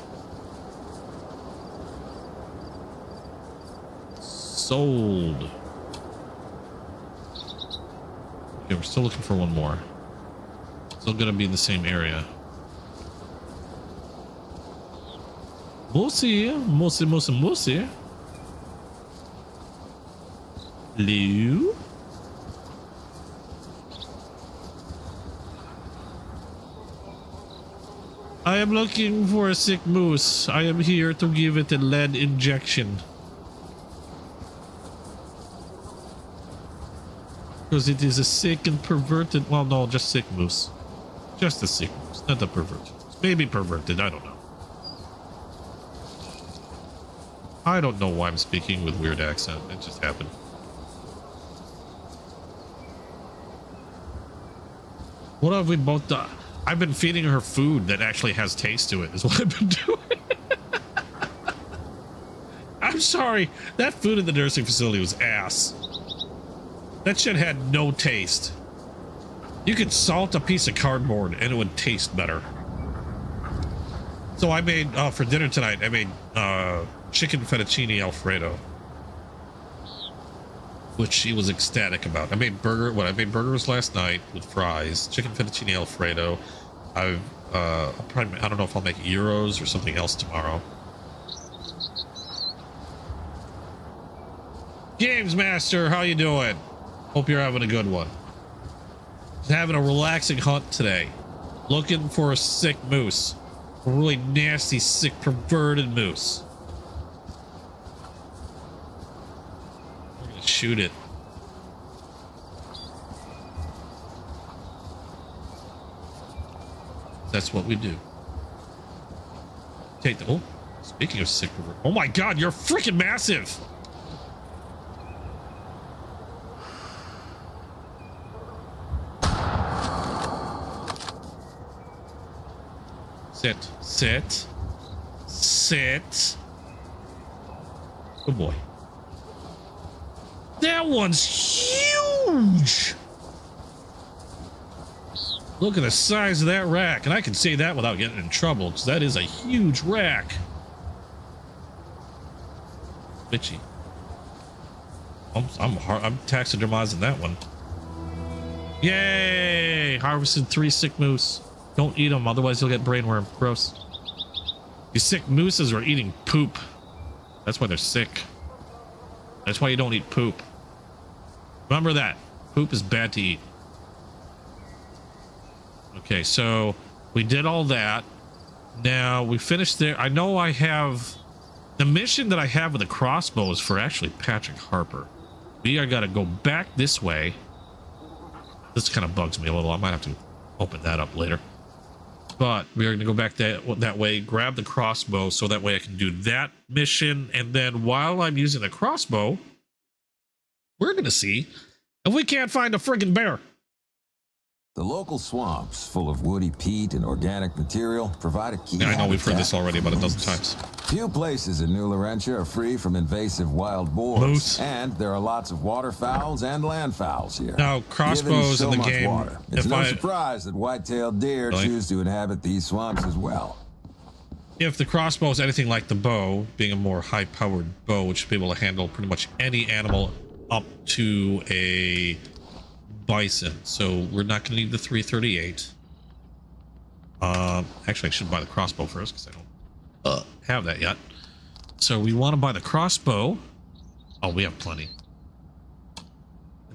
Sold. Okay, we're still looking for one more. Still gonna be in the same area. Moosey, moosey, moosey, moosey. Hello? I am looking for a sick moose. I am here to give it a lead injection. Because it is a sick and perverted... Well, no, just sick moose. Just a sick moose, not a perverted. Maybe perverted, I don't know. I don't know why I'm speaking with weird accent. It just happened. What have we both done? I've been feeding her food that actually has taste to it, is what I've been doing. I'm sorry. That food in the nursing facility was ass. That shit had no taste. You could salt a piece of cardboard and it would taste better. So I made, for dinner tonight, I made chicken fettuccine Alfredo. Which she was ecstatic about. I made burgers last night with fries, chicken fettuccine Alfredo. I'll probably, I don't know if I'll make gyros or something else tomorrow. Games Master, how you doing? Hope you're having a good one. Just having a relaxing hunt today. Looking for a sick moose. A really nasty, sick, perverted moose. We're gonna shoot it. That's what we do. Take the... Oh, speaking of sick pervert. Oh my god, you're freaking massive! Sit. Sit. Sit. Good boy. That one's huge! Look at the size of that rack. And I can say that without getting in trouble, because that is a huge rack. Bitchy. I'm taxidermizing that one. Yay! Harvested 3 sick moose. Don't eat them, otherwise you'll get brainworm. Gross. These sick mooses are eating poop. That's why they're sick. That's why you don't eat poop. Remember that. Poop is bad to eat. Okay, so we did all that. Now we finished there. I know I have... The mission that I have with the crossbow is for actually Patrick Harper. We are got to go back this way. This kind of bugs me a little. I might have to open that up later. But we are going to go back that way, grab the crossbow, so that way I can do that mission. And then while I'm using the crossbow, we're going to see if we can't find a friggin' bear. The local swamps, full of woody peat and organic material, provide a key Yeah, I know we've heard this habitat already about a for dozen moose. times. Few places in New Laurentia are free from invasive wild boars. Moose. And there are lots of waterfowls and landfowls here. Now, crossbows Given in the so much game, water, it's if no I- surprise that white-tailed deer Really? choose to inhabit these swamps as well. If the crossbow is anything like the bow, being a more high-powered bow, which should be able to handle pretty much any animal up to a bison. So we're not going to need the 338. Actually, I should buy the crossbow first because I don't have that yet. So we want to buy the crossbow. Oh, we have plenty.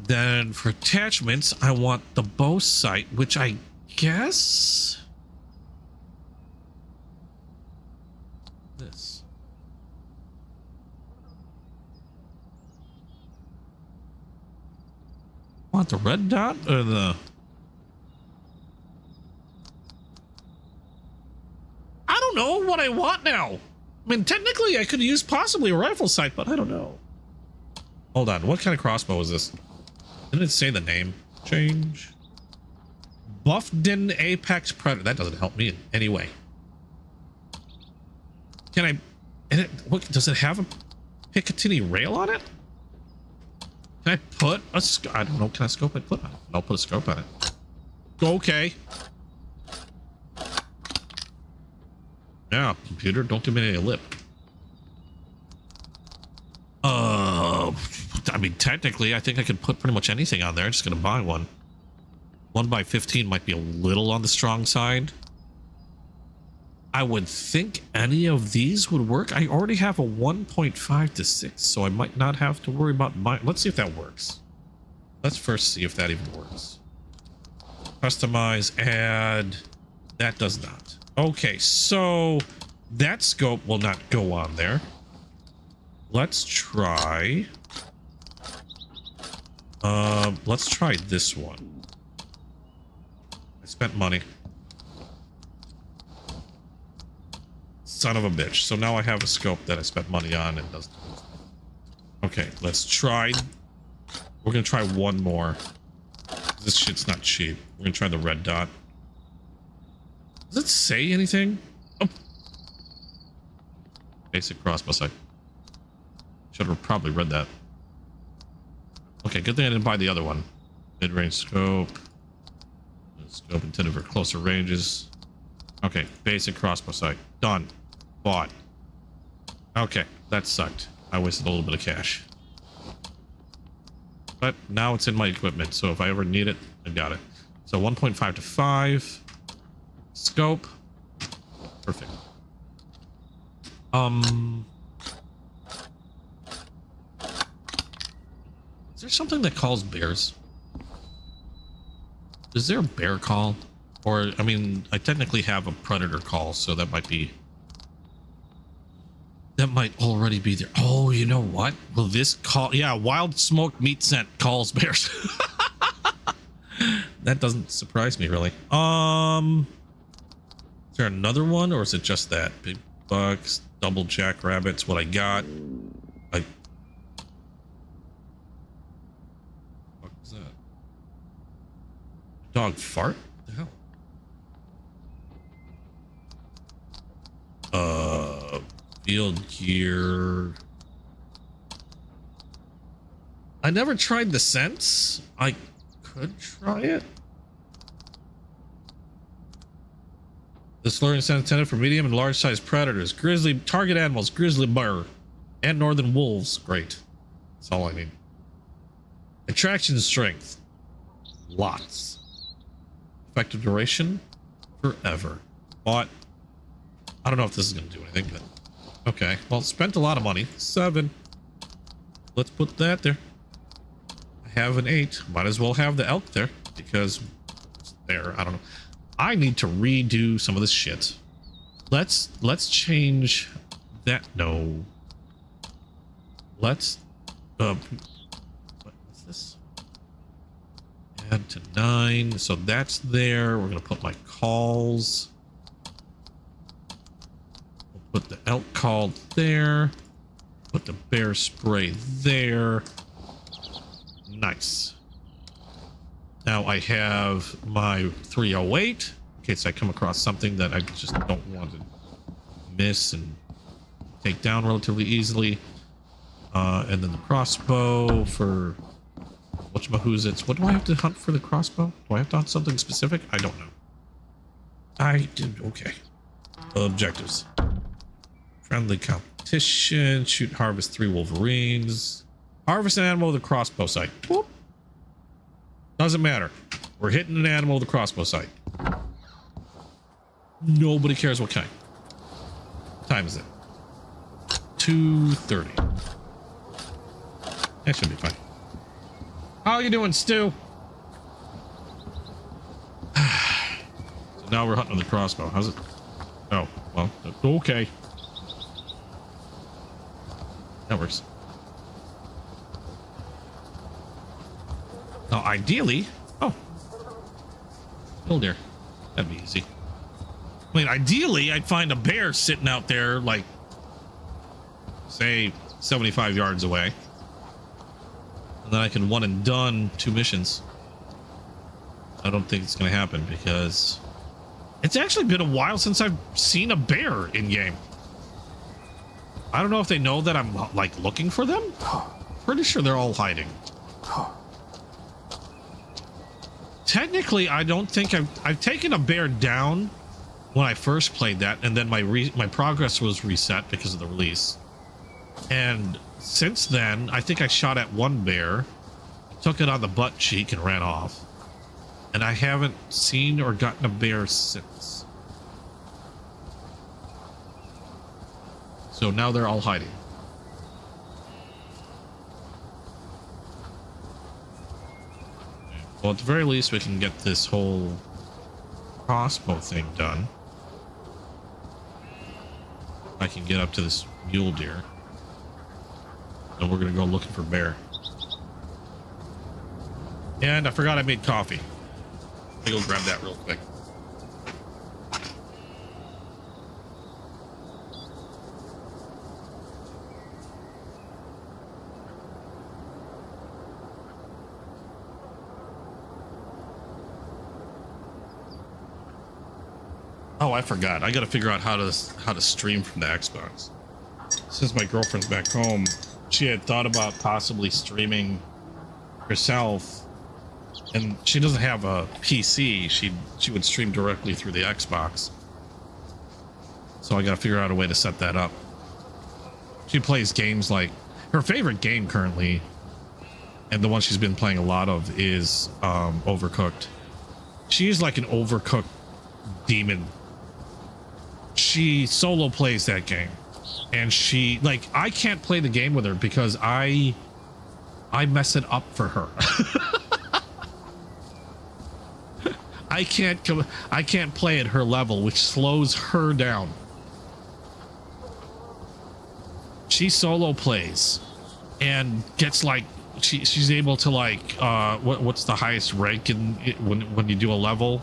Then for attachments, I want the bow sight, which I guess... Want the red dot or the... I don't know what I want now. I mean, technically I could use possibly a rifle sight, but I don't know. Hold on, what kind of crossbow is this? Didn't it say the name? Change. Buffden Apex Predator. That doesn't help me in any way. Can I... And it, what, does it have a Picatinny rail on it? Can I put a... I don't know. Can I scope it? Put on it. I'll put a scope on it. Okay. Yeah, computer, don't give me any lip. I mean, technically, I think I could put pretty much anything on there. I'm just gonna buy one. 1x15 might be a little on the strong side. I would think any of these would work. I already have a 1.5 to 6, so I might not have to worry about my... Let's see if that works. Let's first see if that even works. Customize, add. That does not. Okay, so that scope will not go on there. Let's try... let's try this one. I spent money. Son of a bitch. So now I have a scope that I spent money on and doesn't. Okay, let's try. We're gonna try one more. This shit's not cheap. We're gonna try the red dot. Does it say anything? Oh. Basic crossbow sight. Should have probably read that. Okay, good thing I didn't buy the other one. Mid-range scope. Scope intended for closer ranges. Okay, basic crossbow sight. Done. Bought. Okay, that sucked. I wasted a little bit of cash. But now it's in my equipment, so if I ever need it, I got it. So 1.5 to 5. Scope. Perfect. Is there something that calls bears? Is there a bear call? Or, I mean, I technically have a predator call, so that might be... That might already be there. Oh, you know what? Will this call... Yeah, wild smoked meat scent calls bears. That doesn't surprise me, really. Is there another one, or is it just that? Big bucks, double jackrabbits, what I got. What was that? Dog fart? What the hell? Field gear. I never tried the scents. I could try it. This luring scent intended for medium and large sized predators. Grizzly target animals, grizzly bear, and northern wolves. Great. That's all I need. Attraction strength. Lots. Effective duration. Forever. Bought. I don't know if this is going to do anything, but okay. Well, spent a lot of money. 7. Let's put that there. I have an 8. Might as well have the elk there because it's there. I don't know. I need to redo some of this shit. Let's change that. No. Let's what's this? Add to 9. So that's there. We're gonna put my calls. We'll put the elk call there. Put the bear spray there. Nice. Now I have my 308 in case I come across something that I just don't want to miss and take down relatively easily. And then the crossbow for whatchamahoots. What do I have to hunt for the crossbow? Do I have to hunt something specific? I don't know. I did okay. Objectives. Friendly competition. Shoot, harvest 3 wolverines. Harvest an animal with a crossbow sight. Whoop. Doesn't matter. We're hitting an animal with a crossbow sight. Nobody cares what kind. What time is it? 2:30. That should be fine. How you doing, Stu? So now we're hunting with the crossbow. How's it? Oh, well, okay. That works. Now, ideally, oh, kill deer. That'd be easy. I mean, ideally, I'd find a bear sitting out there, like, say, 75 yards away. And then I can one and done 2 missions. I don't think it's going to happen because it's actually been a while since I've seen a bear in game. I don't know if they know that I'm, like, looking for them. Pretty sure they're all hiding. Technically, I don't think I've taken a bear down when I first played that, and then my progress was reset because of the release. And since then, I think I shot at one bear, took it on the butt cheek, and ran off. And I haven't seen or gotten a bear since. So now they're all hiding. Well, at the very least, we can get this whole crossbow thing done. I can get up to this mule deer. And we're going to go looking for bear. And I forgot I made coffee. Let me go grab that real quick. Oh, I forgot. I got to figure out how to stream from the Xbox. Since my girlfriend's back home, she had thought about possibly streaming herself, and she doesn't have a PC. She would stream directly through the Xbox. So I got to figure out a way to set that up. She plays games like her favorite game currently, and the one she's been playing a lot of is Overcooked. She's like an Overcooked demon. She solo plays that game, and she, like, I can't play the game with her because I mess it up for her. I can't play at her level, which slows her down. She solo plays and gets like she's able to, like, what's the highest rank in it when you do a level?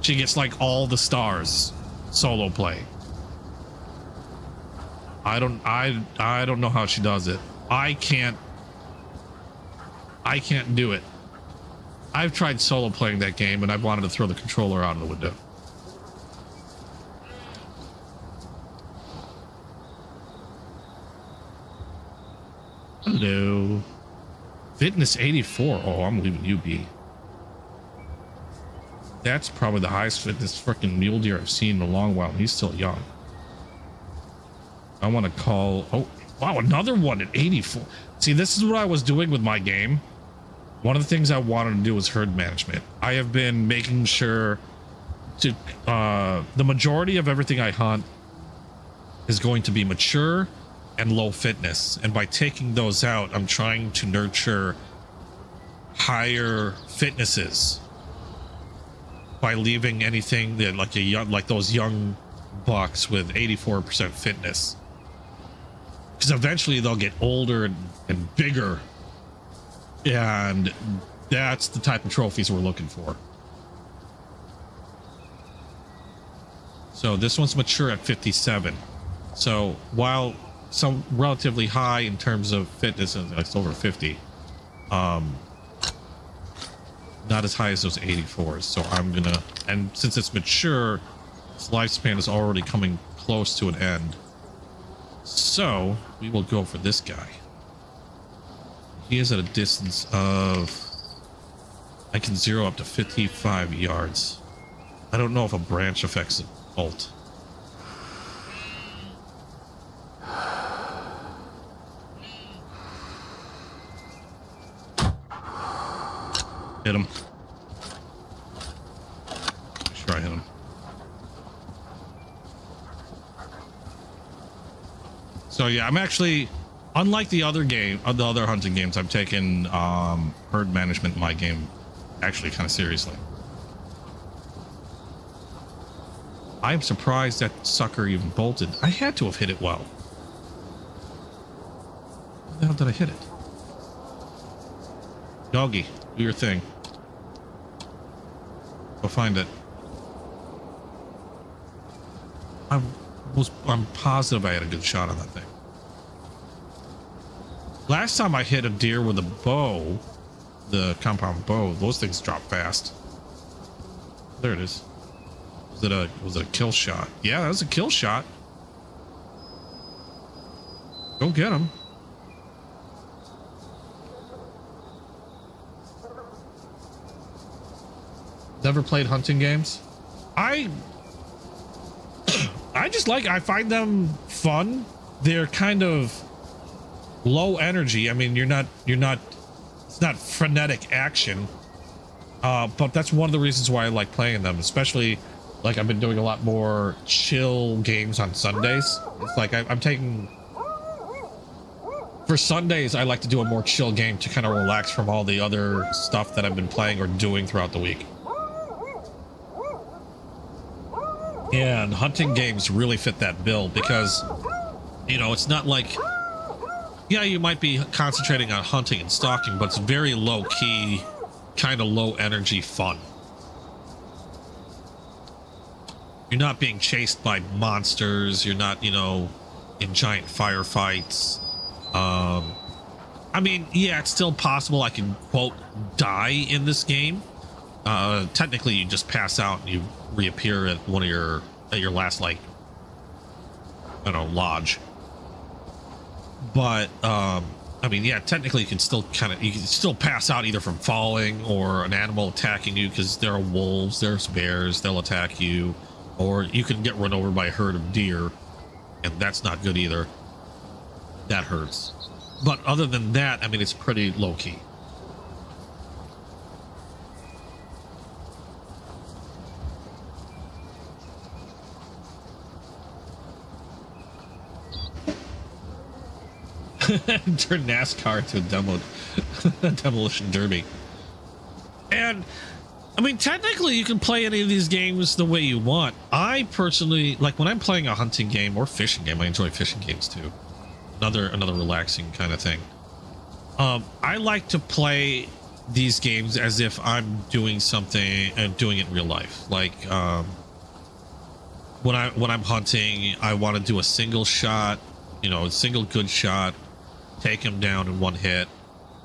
She gets like all the stars. Solo play. I don't know how she does it. I can't do it. I've tried solo playing that game and I wanted to throw the controller out of the window. Hello. Fitness 84. Oh, I'm leaving you be. That's probably the highest fitness freaking mule deer I've seen in a long while. He's still young. I want to call... Oh, wow, another one at 84. See, this is what I was doing with my game. One of the things I wanted to do was herd management. I have been making sure to... the majority of everything I hunt is going to be mature and low fitness. And by taking those out, I'm trying to nurture higher fitnesses. By leaving anything that like those young bucks with 84% fitness, because eventually they'll get older and bigger, and that's the type of trophies we're looking for. So this one's mature at 57. So while some relatively high in terms of fitness, and it's over 50, not as high as those 84s. So I'm gonna, and since it's mature, its lifespan is already coming close to an end, so we will go for this guy. He is at a distance of, I can zero up to 55 yards. I don't know if a branch affects the bolt. Hit him. Make sure I hit him. So yeah, I'm actually, unlike the other hunting games, I'm taking herd management in my game actually kind of seriously. I'm surprised that sucker even bolted. I had to have hit it well. How the hell did I hit it? Doggy. Do your thing. Go find it. I'm positive I had a good shot on that thing. Last time I hit a deer with a bow, the compound bow, those things drop fast. There it is. Was it a kill shot? Yeah, that was a kill shot. Go get him. Never played hunting games? I I find them fun. They're kind of low energy. I mean, it's not frenetic action. But that's one of the reasons why I like playing them, especially like I've been doing a lot more chill games on Sundays. It's like I'm taking, for Sundays, I like to do a more chill game to kind of relax from all the other stuff that I've been playing or doing throughout the week. Yeah, and hunting games really fit that bill because, you know, it's not like, yeah, you might be concentrating on hunting and stalking, but it's very low key, kind of low energy fun. You're not being chased by monsters. You're not, you know, in giant firefights. I mean, yeah, it's still possible I can, quote, die in this game. Technically, you just pass out and you reappear at your last, like, I don't know, lodge. But, I mean, yeah, technically you can still pass out either from falling or an animal attacking you, because there are wolves, there's bears, they'll attack you, or you can get run over by a herd of deer, and that's not good either. That hurts. But other than that, I mean, it's pretty low-key. Turn NASCAR to a demolition derby. And I mean, technically you can play any of these games the way you want. I personally, like when I'm playing a hunting game or fishing game, I enjoy fishing games too. Another relaxing kind of thing. I like to play these games as if I'm doing something and doing it in real life. Like when I'm hunting, I want to do a single shot, you know, a single good shot, take him down in one hit,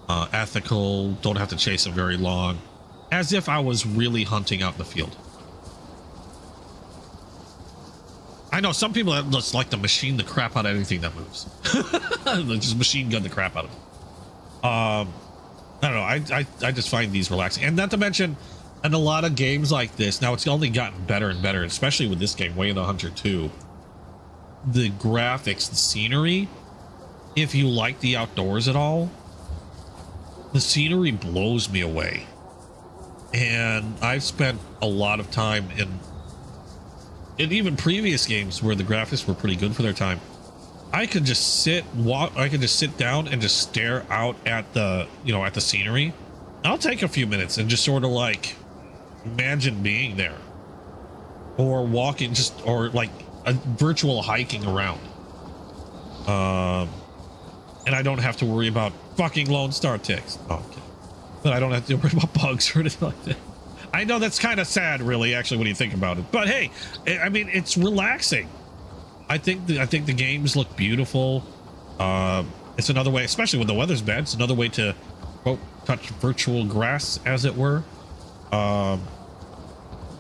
ethical, don't have to chase him very long, as if I was really hunting out in the field. I know some people that just like to machine the crap out of anything that moves. Just machine gun the crap out of it. I don't know, I just find these relaxing, and not to mention, in a lot of games like this, now it's only gotten better and better, especially with this game, Way of the Hunter 2, the graphics, the scenery, if you like the outdoors at all, the scenery blows me away. And I've spent a lot of time in even previous games where the graphics were pretty good for their time. I could just sit down and just stare out at the, you know, at the scenery. I'll take a few minutes and just sort of like imagine being there, or walking, or like a virtual hiking around. And I don't have to worry about fucking Lone Star ticks. Oh, okay. But I don't have to worry about bugs or anything like that. I know that's kind of sad, really, actually, when you think about it. But hey, I mean, it's relaxing. I think the games look beautiful. It's another way, especially when the weather's bad, it's another way to, quote, touch virtual grass, as it were. I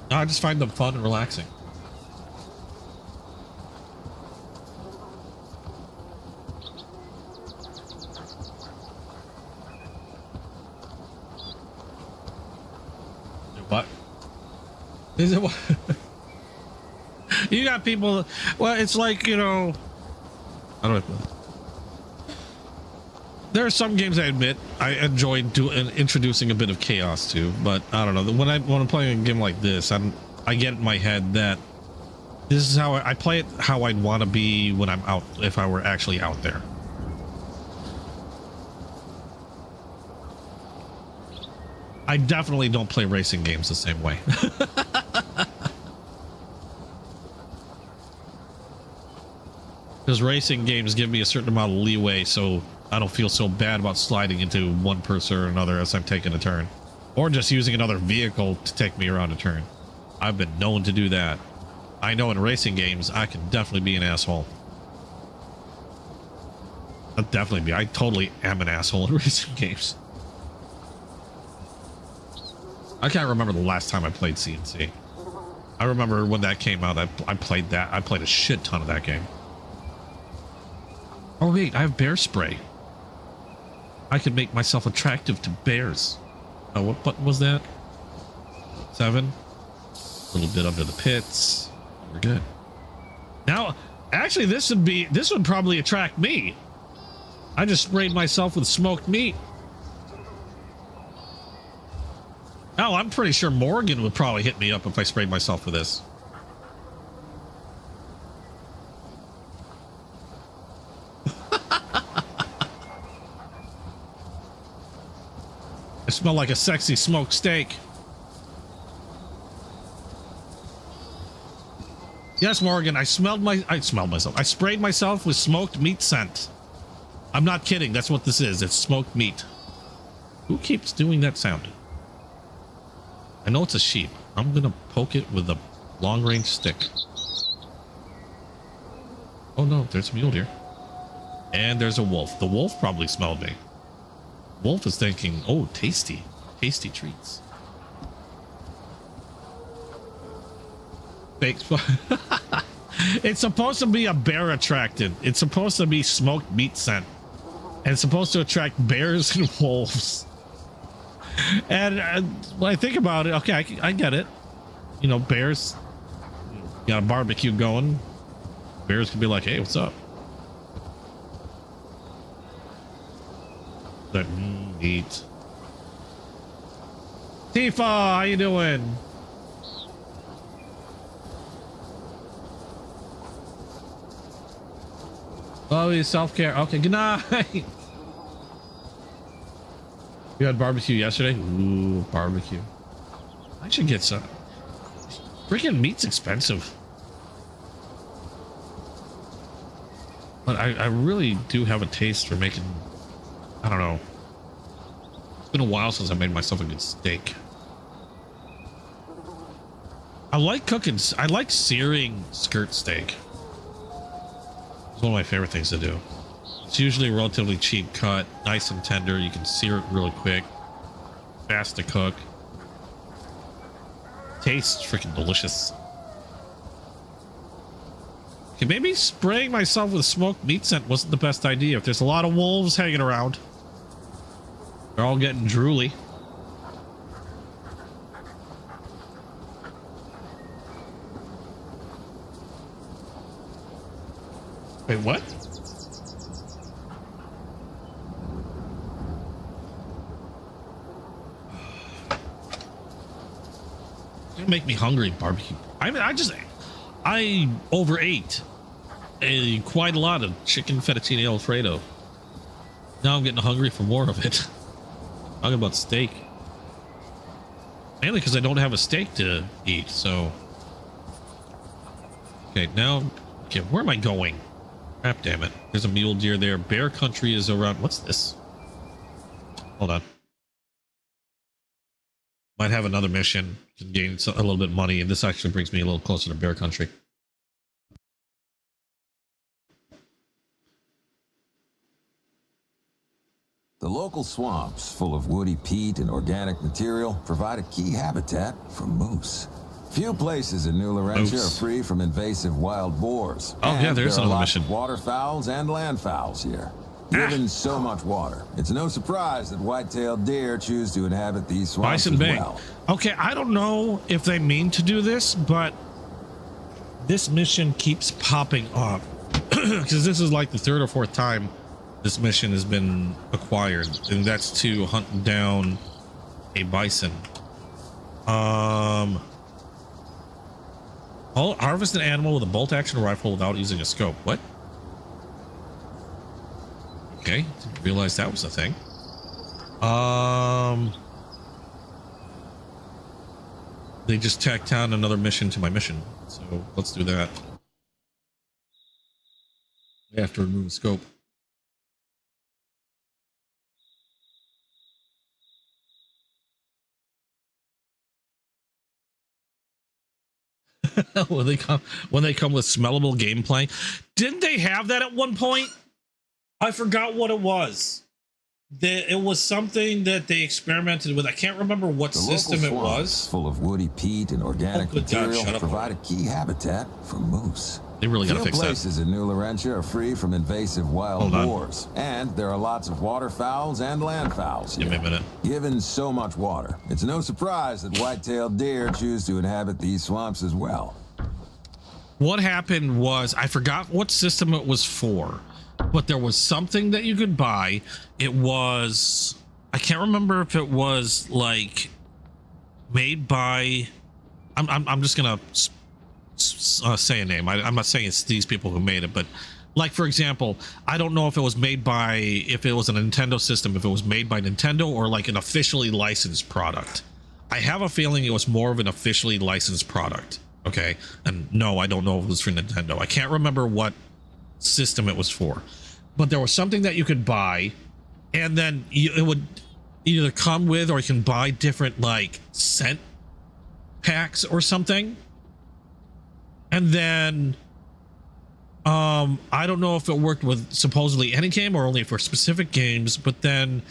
just find them fun and relaxing. What? Is it what? You got people, well, it's like, you know, how do I put it? There are some games I admit I enjoy introducing a bit of chaos to, but I don't know, when I'm playing a game like this, I get in my head that this is how I play it, how I'd want to be when I'm out, if I were actually out there. I definitely don't play racing games the same way. Because racing games give me a certain amount of leeway, so I don't feel so bad about sliding into one person or another as I'm taking a turn. Or just using another vehicle to take me around a turn. I've been known to do that. I know in racing games, I can definitely be an asshole. I'll definitely be. I totally am an asshole in racing games. I can't remember the last time I played CNC. I remember when that came out, I played that. I played a shit ton of that game. Oh wait, I have bear spray. I could make myself attractive to bears. Oh, what button was that? 7. A little bit under the pits. We're good. Now, actually, this would probably attract me. I just sprayed myself with smoked meat. Oh, I'm pretty sure Morgan would probably hit me up if I sprayed myself with this. I smell like a sexy smoked steak. Yes, Morgan, I smelled myself. I sprayed myself with smoked meat scent. I'm not kidding. That's what this is. It's smoked meat. Who keeps doing that sound? I know it's a sheep. I'm gonna poke it with a long-range stick. Oh no, there's a mule deer. And there's a wolf. The wolf probably smelled me. Wolf is thinking, oh, tasty. Tasty treats. Fake. It's supposed to be a bear attracted. It's supposed to be smoked meat scent. And it's supposed to attract bears and wolves. And when I think about it, okay, I get it. You know, bears got a barbecue going. Bears can be like, hey, what's up? That meat. Tifa, how you doing? Oh, self-care. Okay, good night. You had barbecue yesterday? Ooh, barbecue. I should get some. Freaking meat's expensive. But I really do have a taste for making, I don't know. It's been a while since I made myself a good steak. I like cooking. I like searing skirt steak. It's one of my favorite things to do. It's usually a relatively cheap cut, nice and tender. You can sear it really quick, fast to cook. Tastes freaking delicious. Okay, maybe spraying myself with smoked meat scent wasn't the best idea. If there's a lot of wolves hanging around, they're all getting drooly. Wait, what? It's gonna make me hungry, barbecue. I overate quite a lot of chicken fettuccine alfredo. Now I'm getting hungry for more of it. Talking about steak. Mainly because I don't have a steak to eat, so. Okay, now, okay, where am I going? Crap, damn it. There's a mule deer there. Bear country is around. What's this? Hold on. Might have another mission to gain a little bit of money, and this actually brings me a little closer to bear country. The local swamps, full of woody peat and organic material, provide a key habitat for moose. Few places in New Laurentia are free from invasive wild boars. Oh, yeah, there's another mission. Waterfowls and landfowls here. Given so much water, it's no surprise that white-tailed deer choose to inhabit these swamps Bison as Bay. well. Okay, I don't know if they mean to do this, but this mission keeps popping up because this is like the 3rd or 4th time this mission has been acquired, and that's to hunt down a bison. Harvest an animal with a bolt-action rifle without using a scope. What? Okay, didn't realize that was a thing. They just tacked on another mission to my mission, so let's do that. I have to remove the scope. when they come with smellable gameplay. Didn't they have that at one point? I forgot what it was. It was something that they experimented with. I can't remember what system it was. Full of woody peat and organic material provide a key habitat for moose. They really got to fix that. Places in New Laurentia are free from invasive wild boars, and there are lots of waterfowls and landfowls. Give me a minute. Given so much water, it's no surprise that white-tailed deer choose to inhabit these swamps as well. What happened was, I forgot what system it was for, but there was something that you could buy. It was, I can't remember if it was like made by, I'm just gonna say a name. I'm not saying it's these people who made it, but like, for example, I don't know if it was made by, if it was a Nintendo system, if it was made by Nintendo or like an officially licensed product. I have a feeling it was more of an officially licensed product. Okay. And no, I don't know if it was for Nintendo. I can't remember what system it was for, but there was something that you could buy, and then it would either come with, or you can buy different like scent packs or something. And then I don't know if it worked with supposedly any game or only for specific games, but then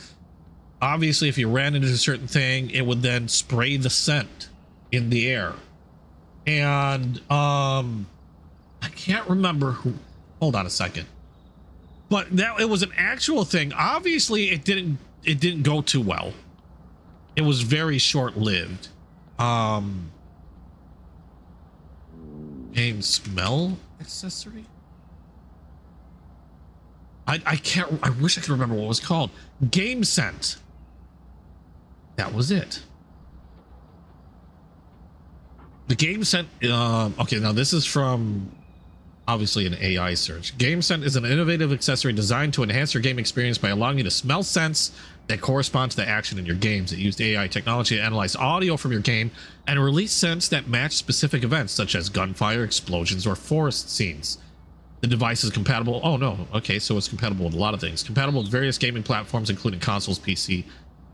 obviously if you ran into a certain thing, it would then spray the scent in the air. And I can't remember who, hold on a second, but that it was an actual thing. Obviously it didn't go too well. It was very short-lived. Game smell accessory. I can't, I wish I could remember what it was called. Game scent. That was it. The game scent, okay, now this is from obviously an AI search. Game scent is an innovative accessory designed to enhance your game experience by allowing you to smell scents that correspond to the action in your games. It used AI technology to analyze audio from your game and release scents that match specific events such as gunfire, explosions, or forest scenes. The device is compatible. Oh no, okay, so it's compatible with a lot of things. Compatible with various gaming platforms, including consoles, PC,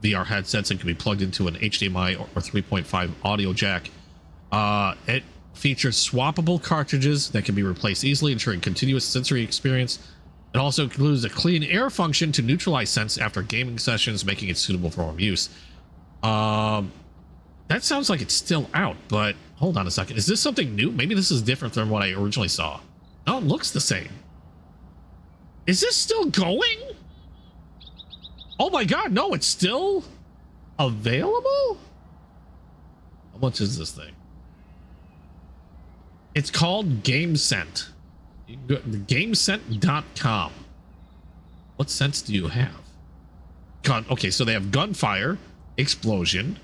VR headsets, and can be plugged into an HDMI or 3.5 audio jack. It features swappable cartridges that can be replaced easily, ensuring continuous sensory experience. It also includes a clean air function to neutralize scents after gaming sessions, making it suitable for home use. That sounds like it's still out, but hold on a second. Is this something new? Maybe this is different than what I originally saw. No, it looks the same. Is this still going? Oh my god, no, it's still available? How much is this thing? It's called GameScent. You can go to GameScent.com. What scents do you have? Okay, so they have gunfire, explosion,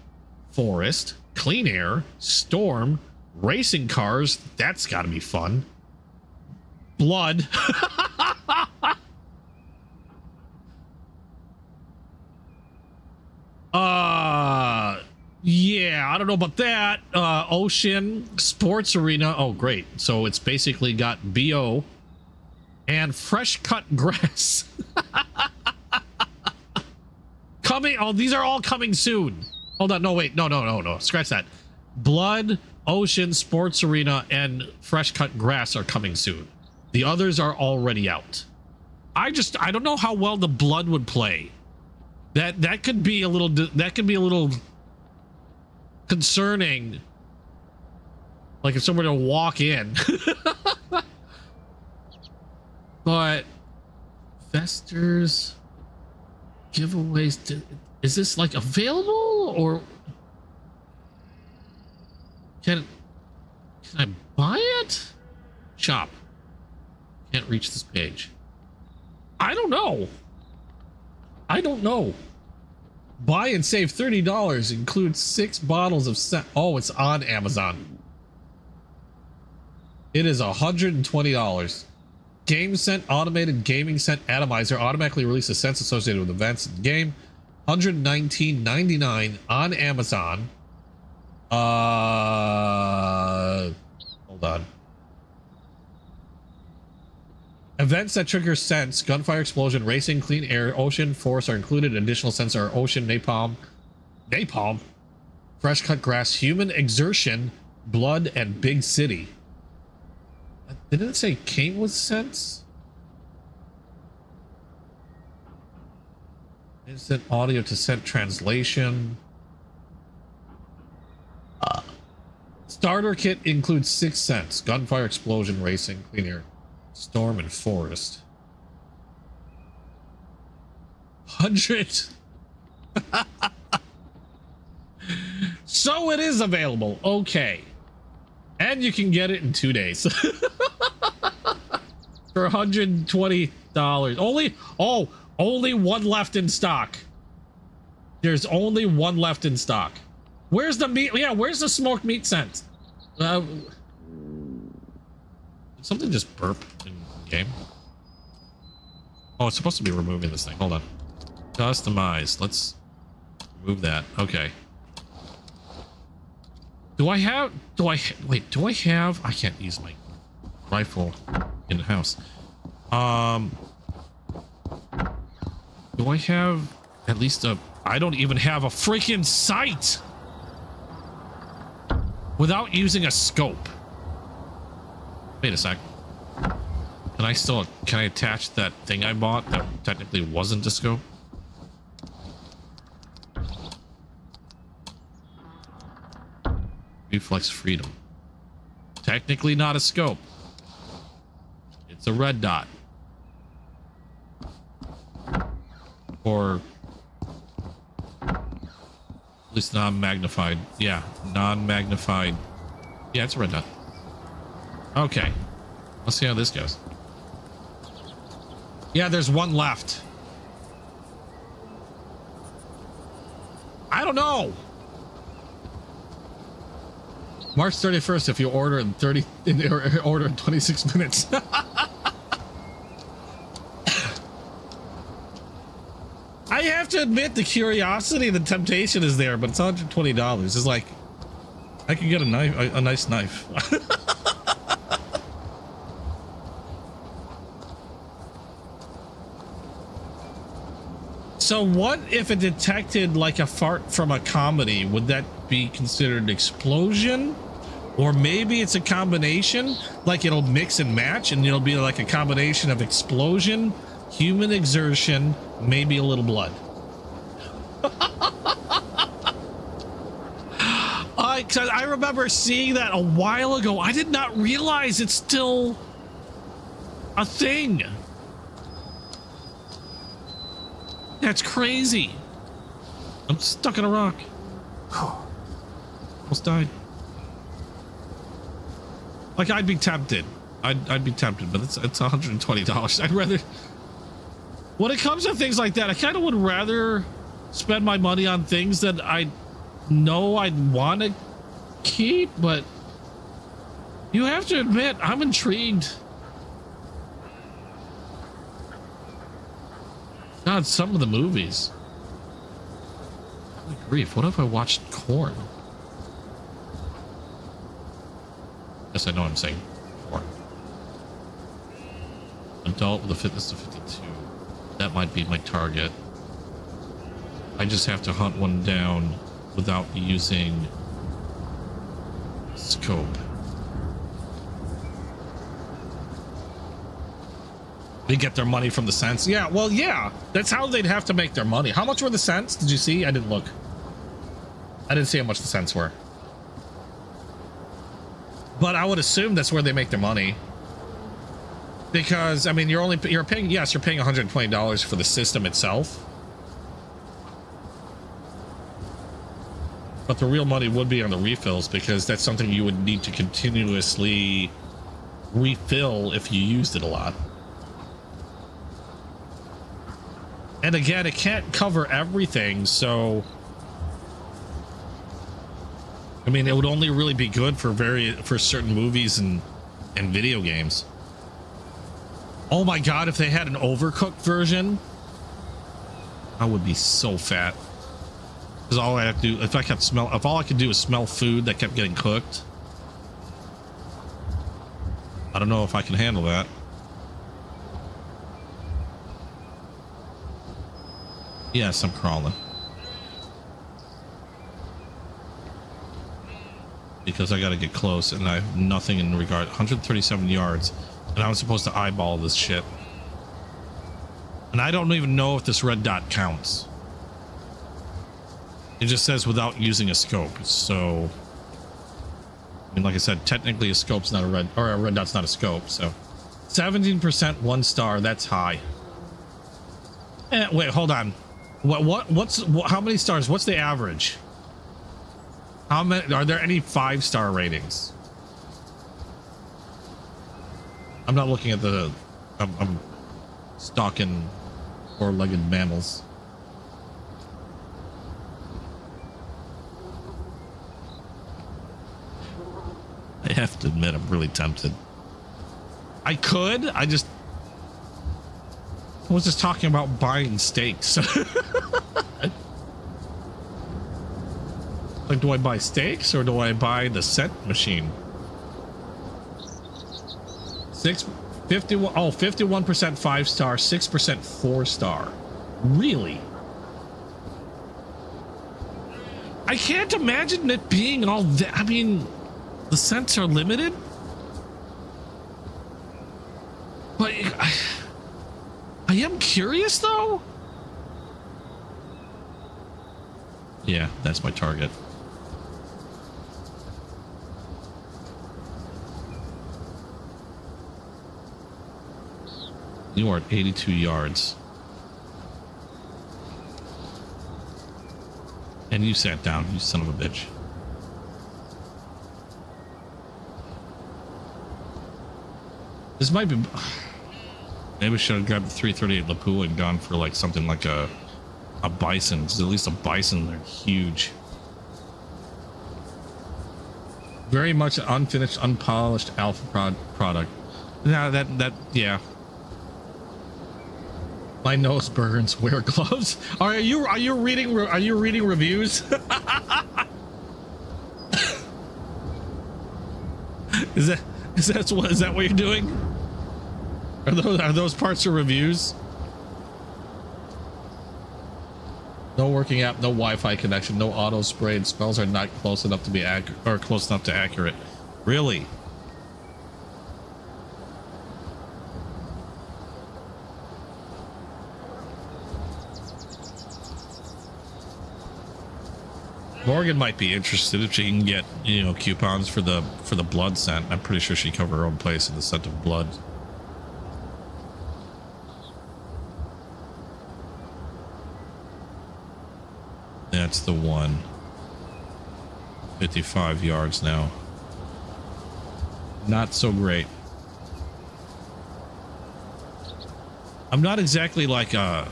forest, clean air, storm, racing cars. That's got to be fun. Blood. Yeah, I don't know about that. Ocean, sports arena. Oh, great. So it's basically got BO and fresh cut grass. Coming. Oh, these are all coming soon. Hold on. No, wait. No. Scratch that. Blood, ocean, sports arena, and fresh cut grass are coming soon. The others are already out. I don't know how well the blood would play. That could be a little concerning, like if someone were to walk in. But Festers giveaways, is this like available, or can I buy it? Shop. Can't reach this page. I don't know. Buy and save $30. Includes 6 bottles of scent. Oh, it's on Amazon. It is $120. Game Scent automated gaming scent atomizer automatically releases scents associated with events in the game. $119.99 on Amazon. Hold on. Events that trigger scents: gunfire, explosion, racing, clean air, ocean, forest are included. Additional scents are ocean, napalm, fresh cut grass, human exertion, Blood and Big City. Didn't it say Kate was sent? Instant audio to send translation. Starter kit includes 6 cents. Gunfire, explosion, racing, clean air, storm, and forest. 100. So it is available. Okay. And you can get it in 2 days. For $120. Only one left in stock. There's only one left in stock. Where's the meat? Yeah, where's the smoked meat scent? Did something just burp in game? Oh, it's supposed to be removing this thing. Hold on. Customize. Let's remove that. Okay. Wait, do I have, I can't use my rifle in the house. Do I have at least I don't even have a freaking sight without using a scope. Wait a sec. Can I attach that thing I bought that technically wasn't a scope? Reflex freedom. Technically not a scope. It's a red dot. Or at least non-magnified. Yeah, non-magnified. Yeah, it's a red dot. Okay. Let's see how this goes. Yeah, there's one left. I don't know. March 31st if you order in 26 minutes. I have to admit the curiosity and the temptation is there, but it's $120. It's like I could get a knife, a nice knife. So what if it detected like a fart from a comedy? Would that be considered an explosion? Or maybe it's a combination, like it'll mix and match and it'll be like a combination of explosion, human exertion, maybe a little blood. I remember seeing that a while ago. I did not realize it's still a thing. That's crazy. I'm stuck in a rock. Almost died. Like, I'd be tempted. I'd be tempted, but it's $120. I'd rather... When it comes to things like that, I kind of would rather spend my money on things that I know I'd want to keep, but you have to admit, I'm intrigued. God, some of the movies. Holy grief, what if I watched Corn? Yes, I know I'm saying Corn. Adult with a fitness of 52. That might be my target. I just have to hunt one down without using scope. They get their money from the cents. Yeah, well, yeah, that's how they'd have to make their money. How much were the cents? Did you see? I didn't look. I didn't see how much the cents were. But I would assume that's where they make their money. Because, I mean, you're paying, yes, you're paying $120 for the system itself. But the real money would be on the refills, because that's something you would need to continuously refill if you used it a lot. And again, it can't cover everything, so I mean, it would only really be good for certain movies and video games. Oh my god, if they had an overcooked version, I would be so fat. Because all I have to do, if all I could do is smell food that kept getting cooked, I don't know if I can handle that. Yes, I'm crawling. because I got to get close and I have nothing in regard. 137 yards, and I'm supposed to eyeball this shit. And I don't even know if this red dot counts. It just says without using a scope. So, I mean, like I said, technically a scope's not a red, or a red dot's not a scope. So, 17%, 1 star. That's high. Wait, hold on. How many stars? What's the average? How many? Are there any 5-star ratings? I'm not looking at the. I'm stalking 4-legged mammals. I have to admit, I'm really tempted. I could. I was just talking about buying steaks. Like, do I buy steaks or do I buy the scent machine? 51%, 5-star, 6% 4-star. Really? I can't imagine it being all that. I mean, the scents are limited. But I am curious though. Yeah, that's my target. You are at 82 yards. And you sat down, you son of a bitch. This might be... Maybe I should have grabbed the 338 Lapua and gone for like something like a bison. Because at least a bison, they're huge. Very much unfinished, unpolished alpha product. Now yeah. My nose burns. Wear gloves. Are you reading reviews? Is that what you're doing? Are those parts of reviews? No working app, no Wi-Fi connection, no auto spray. Smells are not close enough to be accurate. Really? Morgan might be interested if she can get, coupons for the blood scent. I'm pretty sure she can cover her own place in the scent of blood. That's the one. 55 yards now. Not so great. I'm not exactly like a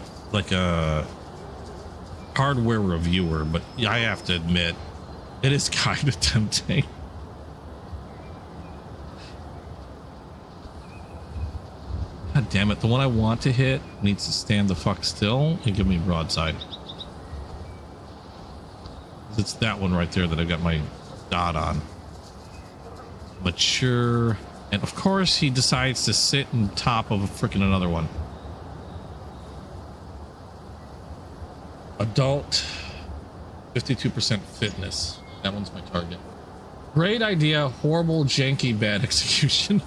hardware reviewer, but I have to admit it is kind of tempting. God damn it, the one I want to hit needs to stand the fuck still and give me broadside. It's that one right there that I got my dot on. Mature, and of course he decides to sit on top of a freaking another one. Adult, 52% fitness. That one's my target. Great idea. Horrible, janky, bad execution.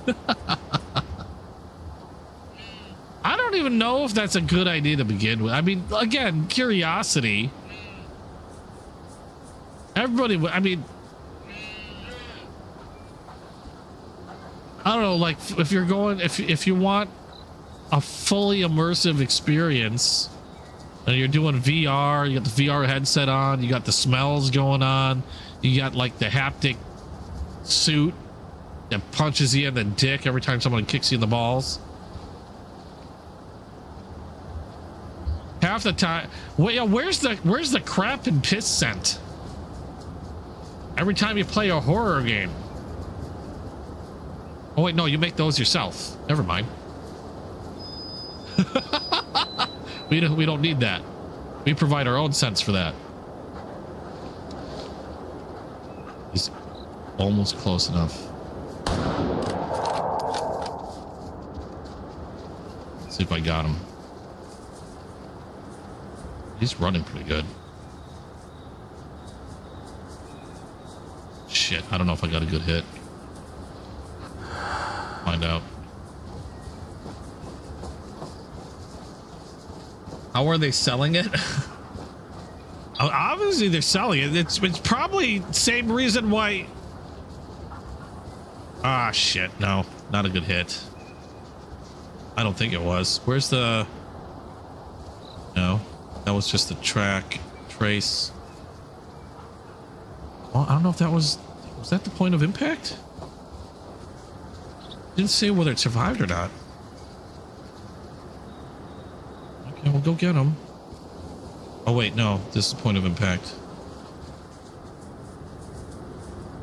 I don't even know if that's a good idea to begin with. I mean, again, curiosity. Everybody, I mean, I don't know, like if you're going, if you want a fully immersive experience and you're doing VR, you got the VR headset on, you got the smells going on, you got like the haptic suit that punches you in the dick every time someone kicks you in the balls. Half the time, where's the crap and piss scent? Every time you play a horror game. Oh wait, no, you make those yourself. Never mind. We don't need that. We provide our own scents for that. He's almost close enough. Let's see if I got him. He's running pretty good. shit. I don't know if I got a good hit. Find out. How are they selling it? Obviously they're selling it. It's probably the same reason why. Ah, shit. No, not a good hit. I don't think it was. Where's the... No, that was just the trace. Well, I don't know if that was that the point of impact? Didn't say whether it survived or not. Okay, we'll go get him. Oh wait, no, this is the point of impact.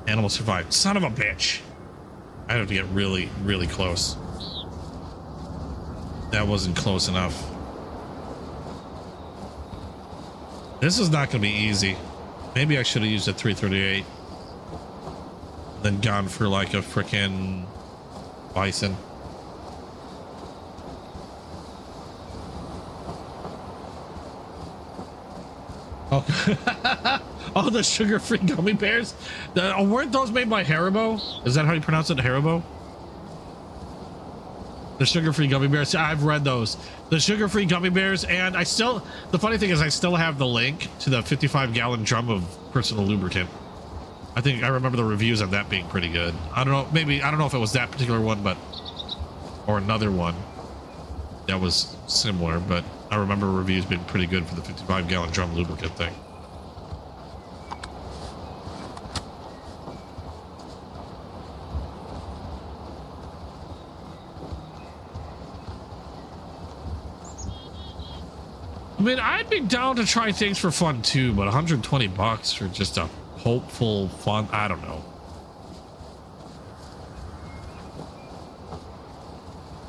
Animal survived. Son of a bitch. I have to get really, really close. That wasn't close enough. This is not going to be easy. Maybe I should have used a 338. Then gone for like a frickin' bison. Oh, oh, the sugar-free gummy bears. Weren't those made by Haribo? Is that how you pronounce it, Haribo? The sugar-free gummy bears. I've read those. The sugar-free gummy bears, and the funny thing is I still have the link to the 55-gallon drum of personal lubricant. I remember the reviews of that being pretty good. I don't know if it was that particular one, or another one that was similar, but I remember reviews being pretty good for the 55-gallon drum lubricant thing. I mean, I'd be down to try things for fun too, but $120 for just a hopeful fun, I don't know.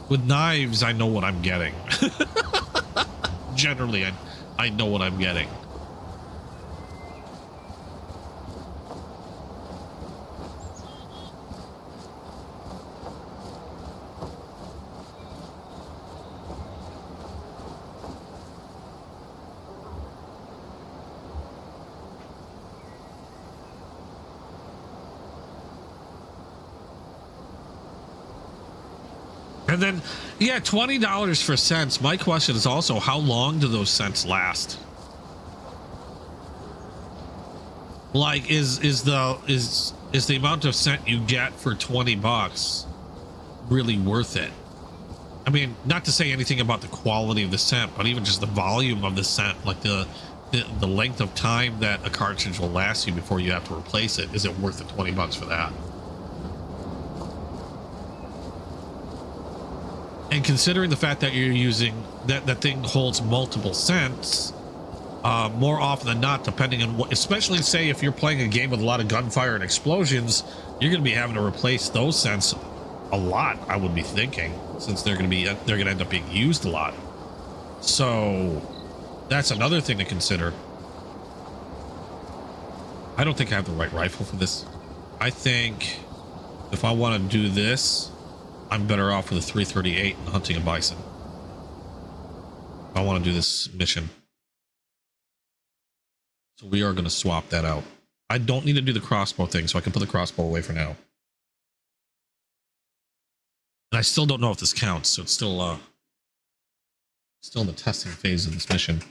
With knives, I know what I'm getting. Generally, I know what I'm getting. And then, yeah, $20 for scents. My question is also, how long do those scents last? Like, is the amount of scent you get for $20 really worth it? I mean, not to say anything about the quality of the scent, but even just the volume of the scent, like the length of time that a cartridge will last you before you have to replace it. Is it worth the $20 for that? And considering the fact that you're using that thing holds multiple scents, more often than not, depending on what, especially say if you're playing a game with a lot of gunfire and explosions, you're going to be having to replace those scents a lot, I would be thinking, since they're going to end up being used a lot. So that's another thing to consider. I don't think I have the right rifle for this. I think if I want to do this, I'm better off with a 338 and hunting a bison. I want to do this mission. So we are going to swap that out. I don't need to do the crossbow thing, so I can put the crossbow away for now. And I still don't know if this counts, so it's still in the testing phase of this mission.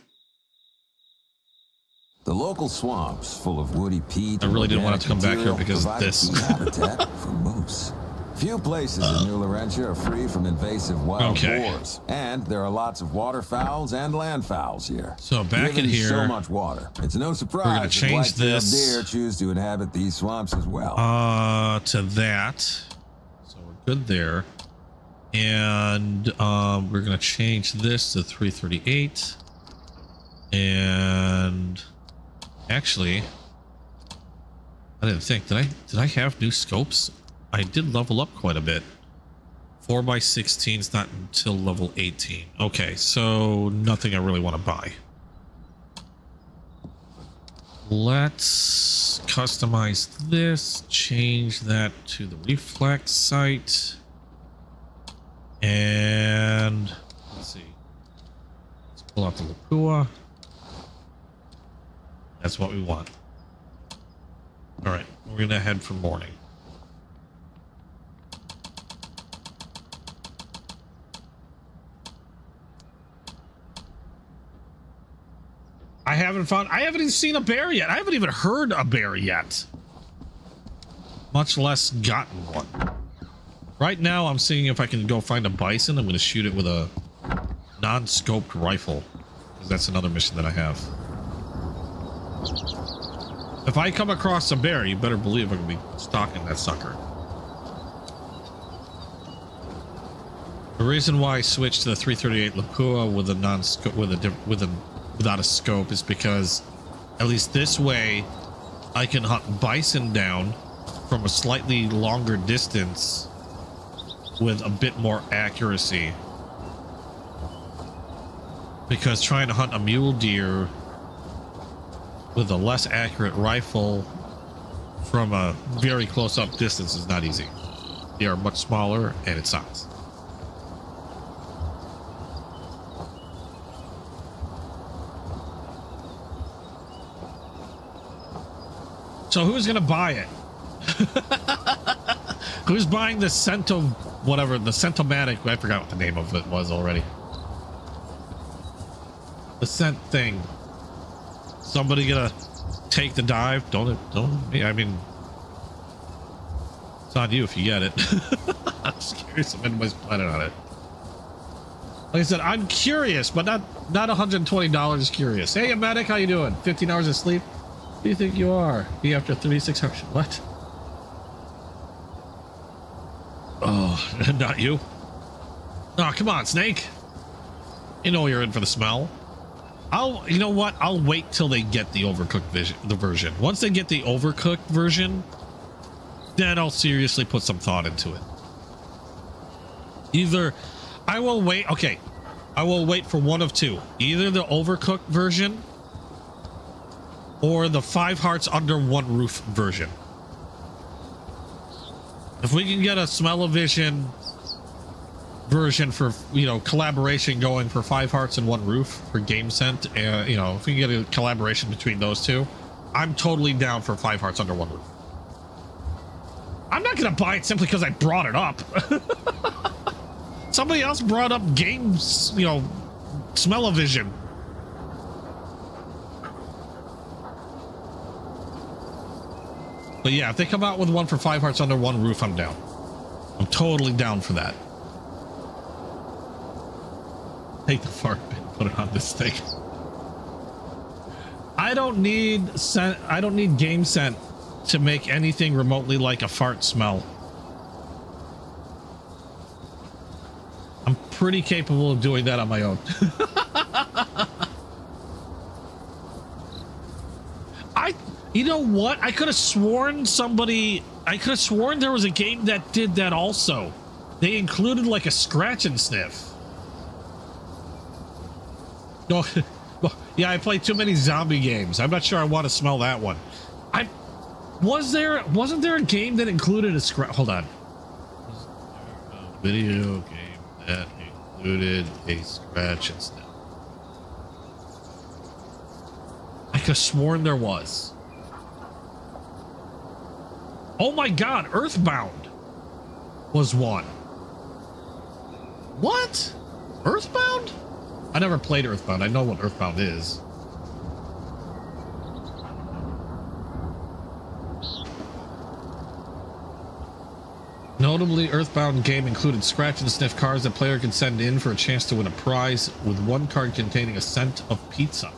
The local swamps, full of woody peat. I really didn't want it to come back here because of this. Habitat for moose. Few places in New Laurentia are free from invasive wild boars, and there are lots of waterfowls and landfowls here. So back in here, so much water. It's no surprise we're gonna change this. Deer choose to inhabit these swamps as well. To that, so we're good there, and we're gonna change this to 338, and actually, I didn't think did I have new scopes? I did level up quite a bit. 4x16 is not until level 18. Okay, so nothing I really want to buy. Let's customize this, change that to the reflex sight. And let's see. Let's pull out the Lapua. That's what we want. All right, we're gonna head for morning. I haven't even seen a bear yet. I haven't even heard a bear yet. Much less gotten one. Right now, I'm seeing if I can go find a bison. I'm going to shoot it with a non-scoped rifle. Because that's another mission that I have. If I come across a bear, you better believe I'm going to be stalking that sucker. The reason why I switched to the 338 Lapua with a non-scope, without a scope, is because at least this way I can hunt bison down from a slightly longer distance with a bit more accuracy, because trying to hunt a mule deer with a less accurate rifle from a very close up distance is not easy. They are much smaller and it sucks. So who's gonna buy it? Who's buying the Cento, whatever, the Centomatic? I forgot what the name of it was already. The Cent thing. Somebody gonna take the dive? Don't. I mean, it's on you if you get it. I'm just curious if anybody's planning on it. Like I said, I'm curious, but not $120 curious. Hey, medic, how you doing? 15 hours of sleep? Who do you think you are? Be after 36 hours. What? Oh, not you. Oh, come on, Snake. You know you're in for the smell. You know what? I'll wait till they get the overcooked version. Once they get the overcooked version, then I'll seriously put some thought into it. Either I will wait. Okay, I will wait for one of two. Either the overcooked version or the 5 hearts under one roof version. If we can get a smell-o-vision version for, you know, collaboration going for 5 hearts and 1 roof for game scent, you know, if we can get a collaboration between those two, I'm totally down for 5 hearts under 1 roof. I'm not gonna buy it simply because I brought it up. Somebody else brought up games, you know, smell-o-vision. But yeah, if they come out with one for 5 hearts under 1 roof, I'm down. I'm totally down for that. Take the fart bin, put it on this thing. I don't need game scent to make anything remotely like a fart smell. I'm pretty capable of doing that on my own. You know what? I could have sworn there was a game that did that also. They included like a scratch and sniff. No, yeah, I play too many zombie games. I'm not sure I want to smell that one. Wasn't there a game that included a scratch? Hold on. Video game that included a scratch and sniff. I could have sworn there was. Oh my god, Earthbound was one. What? Earthbound? I never played Earthbound. I know what Earthbound is. Notably, Earthbound game included scratch and sniff cards that player could send in for a chance to win a prize, with one card containing a scent of pizza.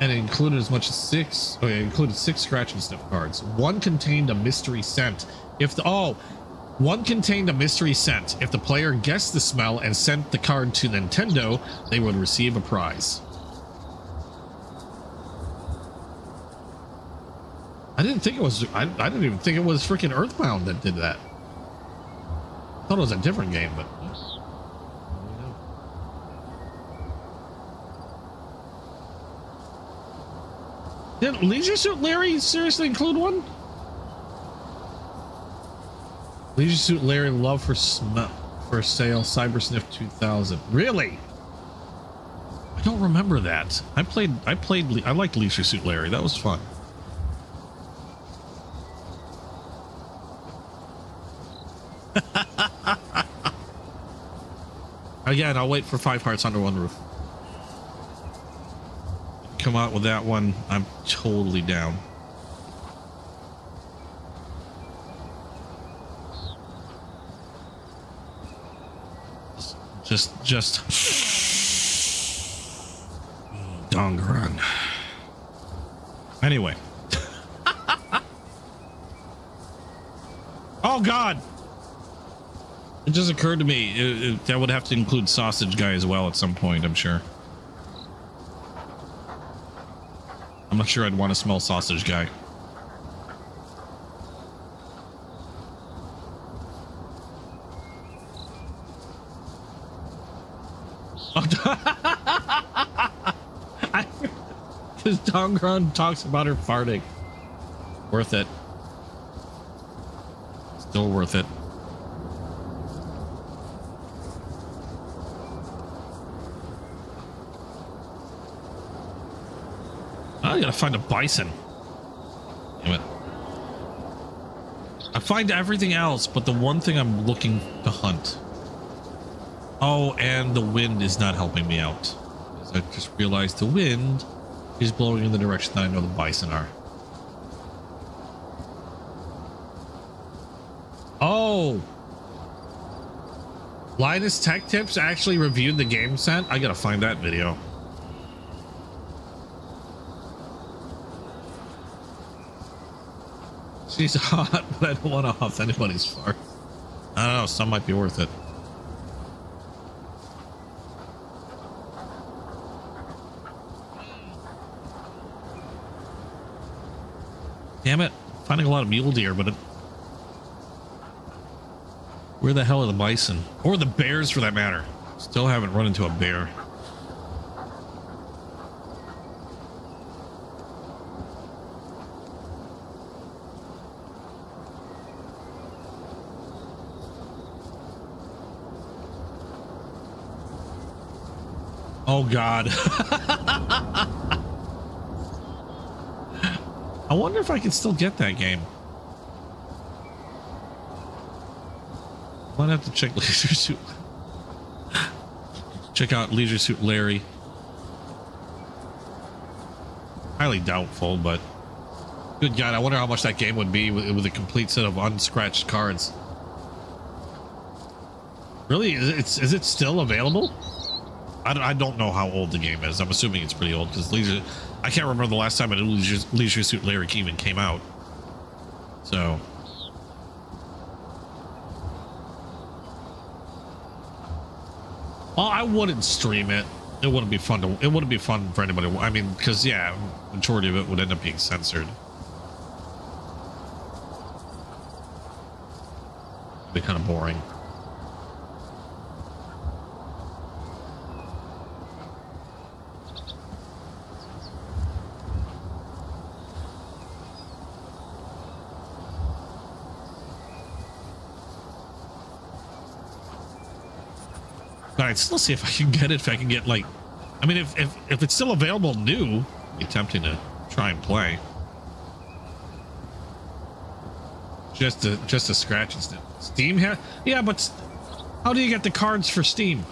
And it included as much as 6. Oh, yeah, it included 6 scratch and sniff cards. One contained a mystery scent. One contained a mystery scent. If the player guessed the smell and sent the card to Nintendo, they would receive a prize. I didn't think it was. I didn't even think it was freaking Earthbound that did that. I thought it was a different game, but. Did Leisure Suit Larry seriously include one? Leisure Suit Larry Love for Sale Cyber Sniff 2000. Really? I don't remember that. I liked Leisure Suit Larry. That was fun. Again, I'll wait for 5 Hearts Under One Roof. Come out with that one. I'm totally down. Just Danganron. Anyway. Oh God. It just occurred to me that would have to include Sausage Guy as well at some point, I'm sure. I'm not sure I'd want to smell Sausage Guy. Because Danganron talks about her farting. Worth it. Still worth it. I gotta find a bison. Damn it. I find everything else, but the one thing I'm looking to hunt. Oh, and the wind is not helping me out. I just realized the wind is blowing in the direction that I know the bison are. Oh! Linus Tech Tips actually reviewed the game set? I gotta find that video. She's hot, but I don't want to huff anybody's fart. I don't know, some might be worth it. Damn it, finding a lot of mule deer, but where the hell are the bison? Or the bears for that matter. Still haven't run into a bear. Oh God. I wonder if I can still get that game. Might have to check Leisure Suit. Check out Leisure Suit Larry. Highly doubtful, but good God, I wonder how much that game would be with a complete set of unscratched cards. Really? Is it still available? I don't know how old the game is. I'm assuming it's pretty old because I can't remember the last time a new Leisure Suit Larry even came out. So. Well, I wouldn't stream it. It wouldn't be fun to. It wouldn't be fun for anybody. I mean, because yeah, majority of it would end up being censored. It'd be kind of boring. All right, so let's see if I can get it. If I can get like, I mean, if it's still available new, it'd be tempting to try and play. Just to scratch and stuff. Steam here, yeah, but how do you get the cards for Steam?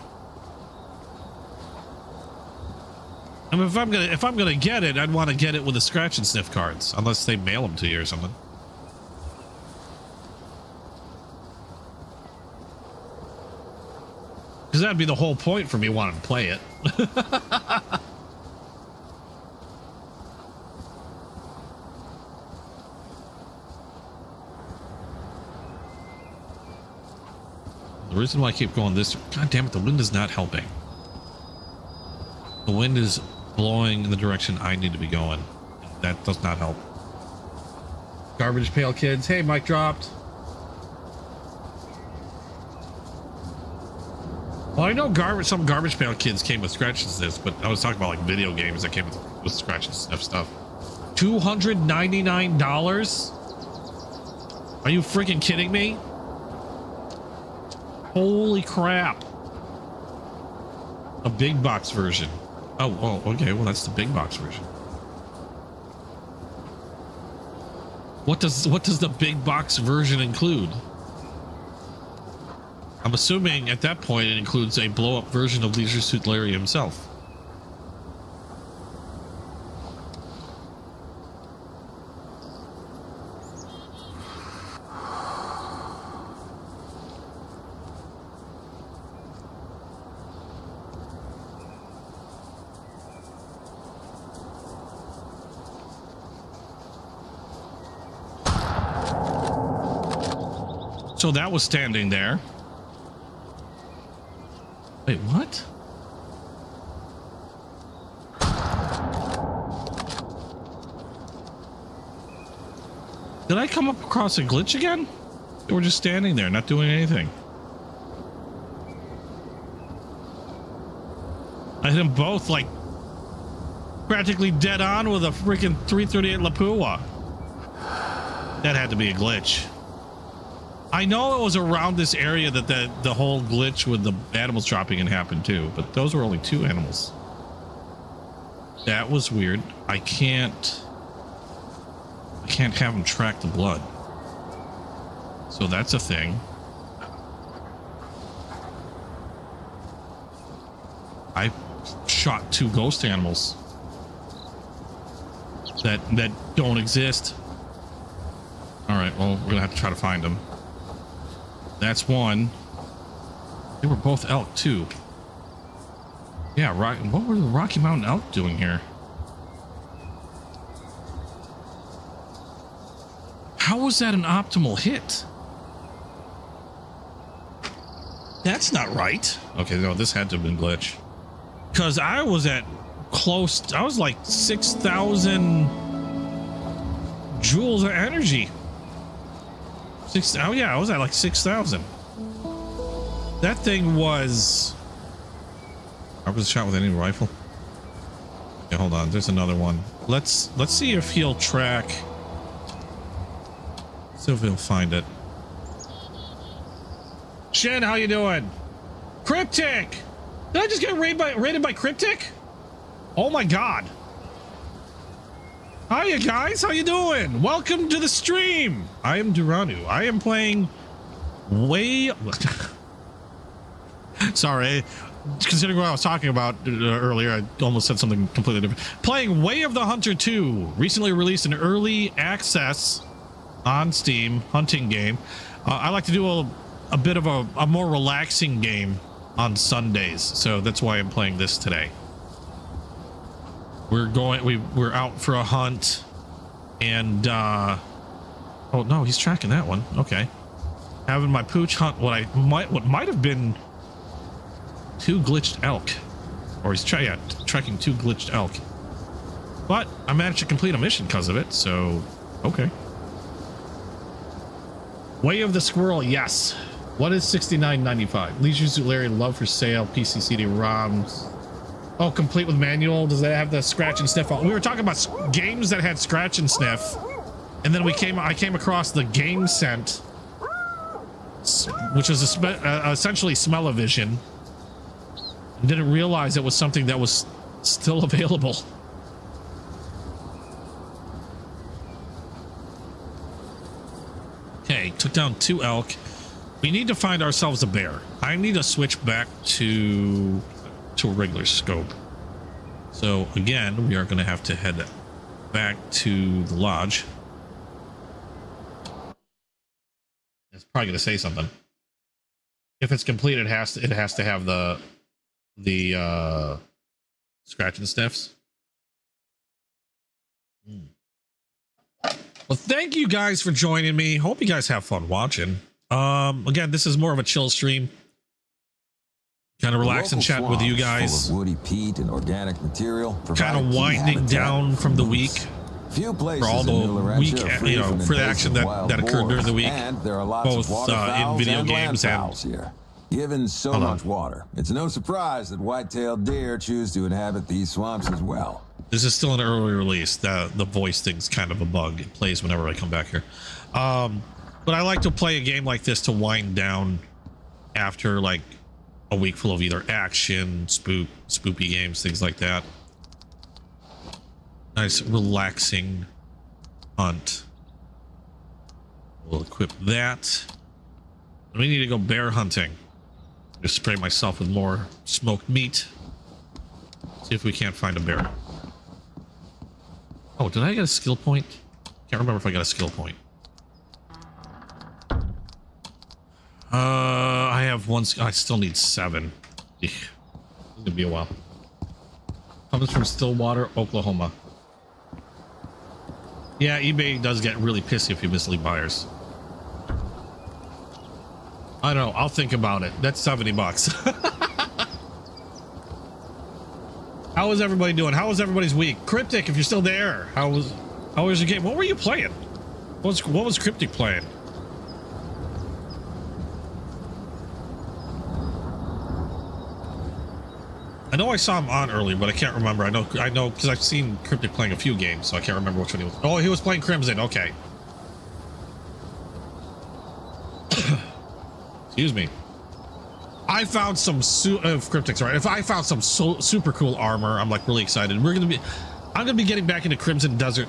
I mean, if I'm gonna get it, I'd want to get it with the scratch and sniff cards, unless they mail them to you or something. Because that'd be the whole point for me wanting to play it. The reason why I keep going this... God damn it, the wind is not helping. The wind is blowing in the direction I need to be going. That does not help. Garbage Pail Kids. Hey, mic dropped. Well, I know some Garbage Pail Kids came with scratch and sniffs, but I was talking about like video games that came with scratch and sniff stuff. $299? Are you freaking kidding me? Holy crap. A big box version. Oh, okay. Well, that's the big box version. What does the big box version include? I'm assuming at that point it includes a blow-up version of Leisure Suit Larry himself. So that was standing there. Wait, what? Did I come up across a glitch again? They were just standing there, not doing anything. I hit them both like practically dead on with a freaking 338 Lapua. That had to be a glitch. I know it was around this area that the whole glitch with the animals dropping in happened too, but those were only 2 animals. That was weird. I can't have them track the blood. So that's a thing. I shot 2 ghost animals that don't exist. All right, well, we're gonna have to try to find them. That's one. They were both elk too. Yeah, right. What were the Rocky Mountain elk doing here? How was that an optimal hit? That's not right. Okay, no, this had to have been glitch. Because I was at close, I was like 6,000 joules of energy. Oh yeah, I was at like 6,000. That thing was... I was shot with any rifle. Yeah, hold on, there's another one. Let's see if he'll track. See if he'll find it. Shen, how you doing? Cryptic! Did I just get raided by Cryptic? Oh my god. Hiya guys, how you doing? Welcome to the stream. I am Duranu. I am playing way... Sorry, considering what I was talking about earlier, I almost said something completely different. Playing Way of the Hunter 2, recently released in early access on Steam, hunting game. I like to do a bit of a more relaxing game on Sundays, so that's why I'm playing this today. We're out for a hunt, and oh no, he's tracking that one. Okay, having my pooch hunt what might have been 2 glitched elk, or he's tracking 2 glitched elk. But I managed to complete a mission because of it, so okay. Way of the Squirrel, yes. What is $69.95? Leisure Suit Larry, love for sale, PC CD ROMs. Oh, complete with manual. Does that have the scratch and sniff? We were talking about games that had scratch and sniff, and then I came across the Game Scent, which is essentially smell-o-vision. Didn't realize it was something that was still available. Okay, took down 2 elk. We need to find ourselves a bear. I need to switch back to a regular scope. So again, we are going to have to head back to the lodge. It's probably going to say something. If it's complete, it has to have the scratch and sniffs. Well, thank you guys for joining me. Hope you guys have fun watching. Again, this is more of a chill stream. Kind of relax and chat with you guys. Full of woody peat and organic material. Kind of winding down from the week. Few places For all in New the Laurentian week, are free from for the action invasive that wild occurred during the boars, week, and there are lots both of in waterfowls video and games and landfowls here. Given so much water, it's no surprise that white-tailed deer choose to inhabit these swamps as well. This is still an early release. The voice thing's kind of a bug. It plays whenever I come back here. But I like to play a game like this to wind down after like a week full of either action, spoopy games, things like that. Nice, relaxing hunt. We'll equip that. We need to go bear hunting. Just spray myself with more smoked meat. See if we can't find a bear. Oh, did I get a skill point? Can't remember if I got a skill point. I have one. I still need 7. Eek. It's gonna be a while. Comes from Stillwater, Oklahoma. Yeah, eBay does get really pissy if you mislead buyers. I don't know. I'll think about it. That's $70. How is everybody doing? How was everybody's week? Cryptic, if you're still there, how was your game? What were you playing? What was Cryptic playing? I know I saw him on earlier, but I can't remember. I know because I've seen Cryptic playing a few games, so I can't remember which one he was. Oh, he was playing Crimson. Okay. Excuse me. I found some Cryptic's right. If I found some super cool armor, I'm like really excited. I'm gonna be getting back into Crimson Desert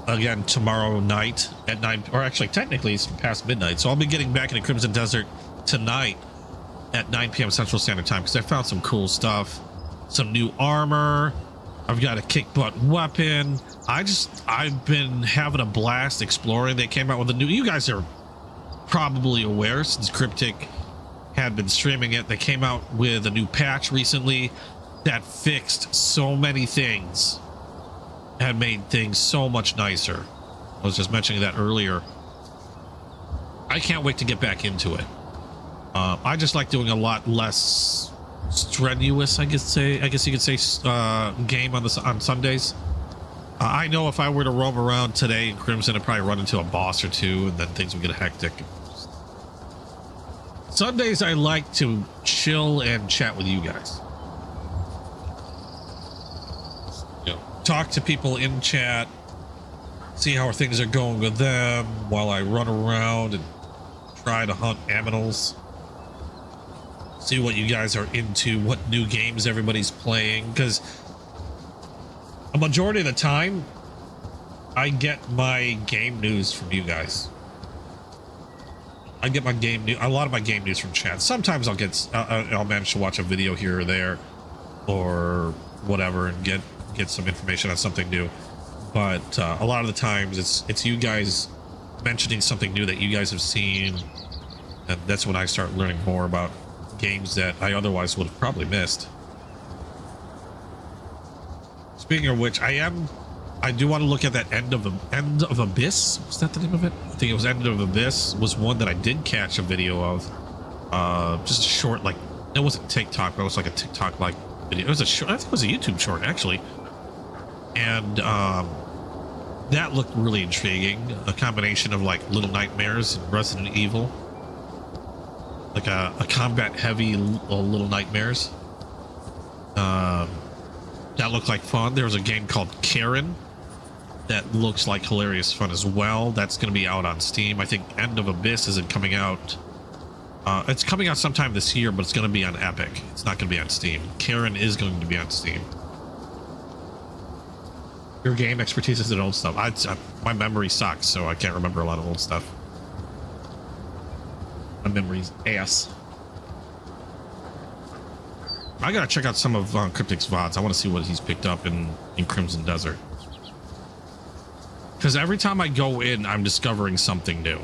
again tomorrow night at 9, or actually technically it's past midnight. So I'll be getting back into Crimson Desert tonight at 9 p.m. Central Standard Time because I found some cool stuff, some new armor. I've got a kick butt weapon. I've been having a blast exploring. They came out with a new. You guys are probably aware since Cryptic had been streaming it. They came out with a new patch recently that fixed so many things and made things so much nicer. I was just mentioning that earlier. I can't wait to get back into it. I just like doing a lot less strenuous, I guess you could say, game on Sundays. I know if I were to roam around today in Crimson, I'd probably run into a boss or two, and then things would get hectic. Sundays, I like to chill and chat with you guys. You know, talk to people in chat, see how things are going with them while I run around and try to hunt aminals. See what you guys are into, what new games everybody's playing, because a majority of the time, I get my game news from you guys. I get my game news, a lot of my game news from chat. Sometimes I'll manage to watch a video here or there, or whatever, and get some information on something new. But a lot of the times, it's you guys mentioning something new that you guys have seen, and that's when I start learning more about games that I otherwise would have probably missed. Speaking of which, I do want to look at that End of Abyss. Was that the name of it? I think it was End of Abyss. Was one that I did catch a video of. Just a short, like, it wasn't TikTok, but it was like a TikTok like video. It was a short. I think it was a YouTube short actually, and that looked really intriguing. A combination of like Little Nightmares and Resident Evil, like a combat heavy Little Nightmares. That looked like fun. There was a game called Karen that looks like hilarious fun as well. That's going to be out on Steam. I think End of Abyss isn't coming out. It's coming out sometime this year, but it's going to be on Epic. It's not going to be on Steam. Karen is going to be on Steam. Your game expertise is in old stuff. My memory sucks, so I can't remember a lot of old stuff. My memory's ass. I gotta check out some of Cryptic's VODs. I want to see what he's picked up in Crimson Desert. Because every time I go in, I'm discovering something new.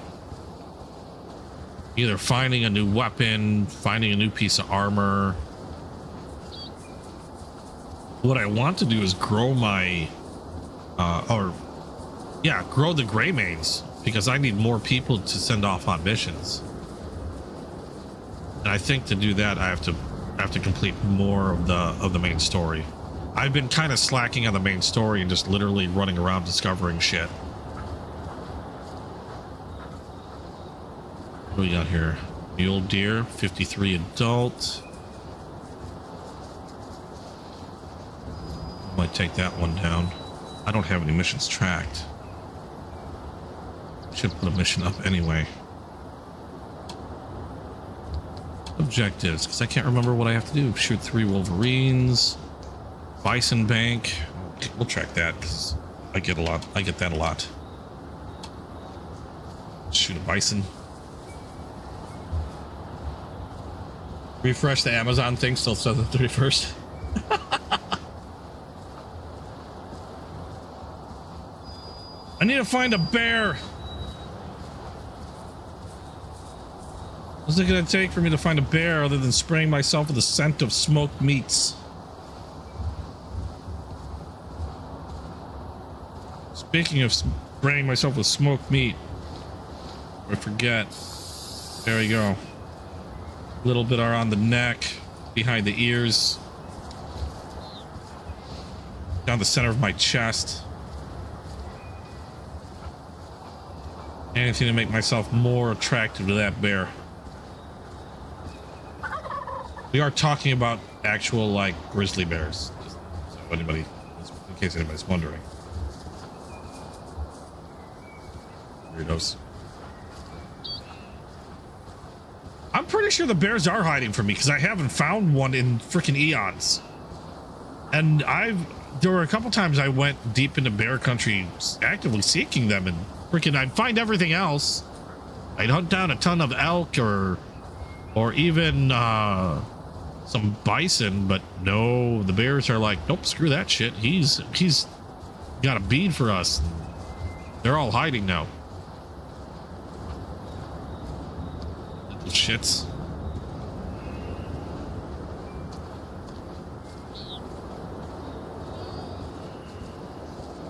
Either finding a new weapon, finding a new piece of armor. What I want to do is grow my... grow the Greymanes. Because I need more people to send off on missions. And I think to do that, I have to complete more of the main story. I've been kind of slacking on the main story and just literally running around discovering shit. What do we got here? Mule Deer, 53 adult. Might take that one down. I don't have any missions tracked. Should put a mission up anyway. objectives, because I can't remember what I have to do. Shoot 3 wolverines, bison bank. Okay, we'll track that because I get that a lot. Shoot a bison. Refresh the Amazon thing, still says the 31st. I need to find a bear. What's it gonna take for me to find a bear other than spraying myself with the scent of smoked meats? Speaking of spraying myself with smoked meat, I forget. There we go. A little bit are on the neck, behind the ears, down the center of my chest. Anything to make myself more attractive to that bear. We are talking about actual, like, grizzly bears. Just so anybody, in case anybody's wondering. Weirdos. I'm pretty sure the bears are hiding from me because I haven't found one in freaking eons. And there were a couple times I went deep into bear country actively seeking them, and freaking I'd find everything else. I'd hunt down a ton of elk or even some bison, but no, the bears are like, nope, screw that shit. He's got a bead for us. They're all hiding now. Little shits.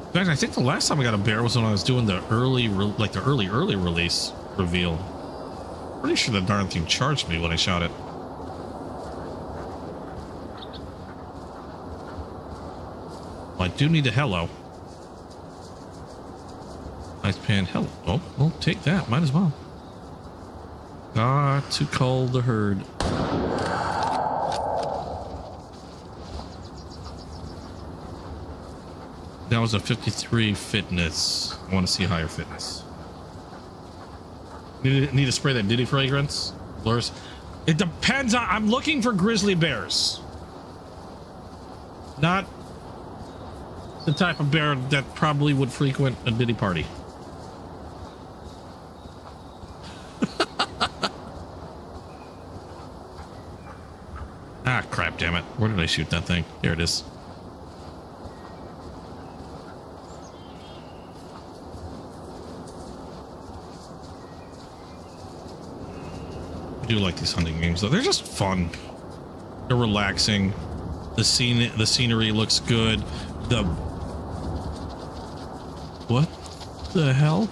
In fact, I think the last time I got a bear was when I was doing the early release reveal. Pretty sure the darn thing charged me when I shot it. Well, I do need a hello. Nice pan hello. Oh, well, take that. Might as well. Got to cull the herd. That was a 53 fitness. I want to see higher fitness. Need to spray that Diddy fragrance? Lures? It depends on... I'm looking for grizzly bears. Not the type of bear that probably would frequent a Diddy party. Ah, crap, damn it. Where did I shoot that thing? There it is. I do like these hunting games though. They're just fun. They're relaxing. The scenery looks good. What the hell?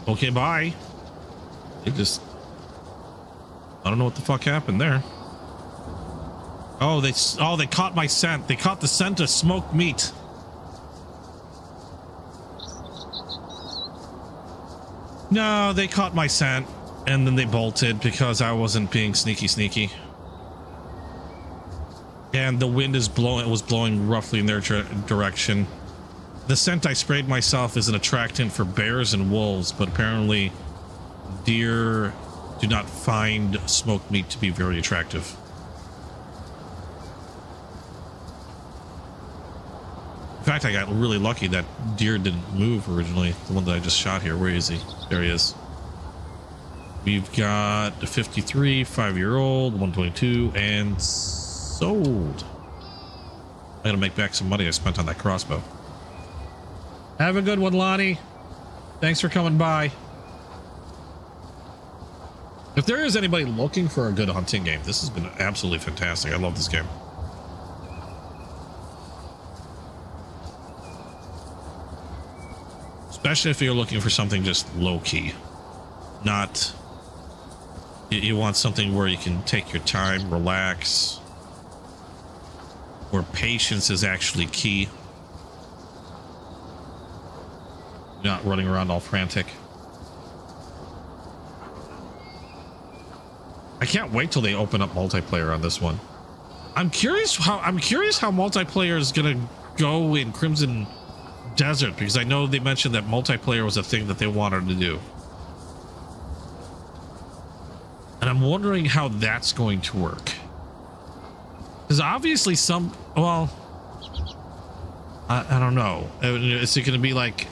Okay, bye. I don't know what the fuck happened there. Oh, they caught my scent. They caught the scent of smoked meat. No, they caught my scent, and then they bolted because I wasn't being sneaky. And the wind was blowing roughly in their direction. The scent I sprayed myself is an attractant for bears and wolves, but apparently deer do not find smoked meat to be very attractive. In fact, I got really lucky that deer didn't move originally. The one that I just shot here. Where is he? There he is. We've got the 53, 5-year-old, 122, and sold. I gotta make back some money I spent on that crossbow. Have a good one, Lonnie. Thanks for coming by. If there is anybody looking for a good hunting game, this has been absolutely fantastic. I love this game. Especially if you're looking for something just low-key. Not... You want something where you can take your time, relax. Where patience is actually key. Not running around all frantic. I can't wait till they open up multiplayer on this one. I'm curious how multiplayer is gonna go in Crimson Desert, because I know they mentioned that multiplayer was a thing that they wanted to do. And I'm wondering how that's going to work. Because obviously well, I don't know. Is it going to be like,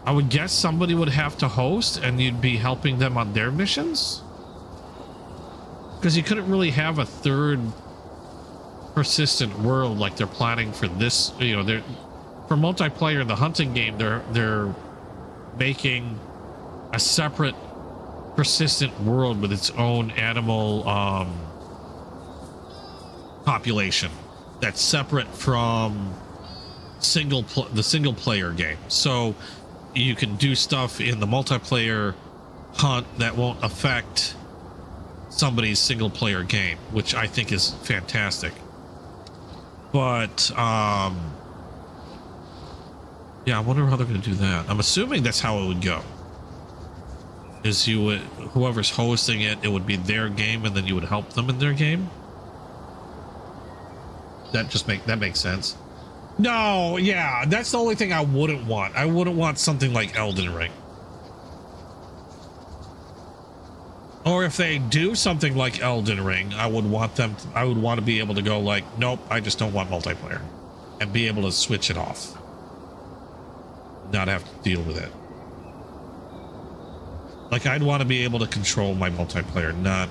I would guess somebody would have to host and you'd be helping them on their missions? Because you couldn't really have a third persistent world like they're planning for this. You know, they're for multiplayer, the hunting game, they're making a separate persistent world with its own animal population that's separate from the single player game. So you can do stuff in the multiplayer hunt that won't affect somebody's single player game, which I think is fantastic. But yeah, I wonder how they're going to do that. I'm assuming that's how it would go. Is you would, whoever's hosting it, it would be their game, and then you would help them in their game. That makes sense. No, yeah, that's the only thing I wouldn't want. I wouldn't want something like Elden Ring. Or if they do something like Elden Ring, I would want to be able to go like, nope, I just don't want multiplayer, and be able to switch it off. Not have to deal with it. Like, I'd want to be able to control my multiplayer, not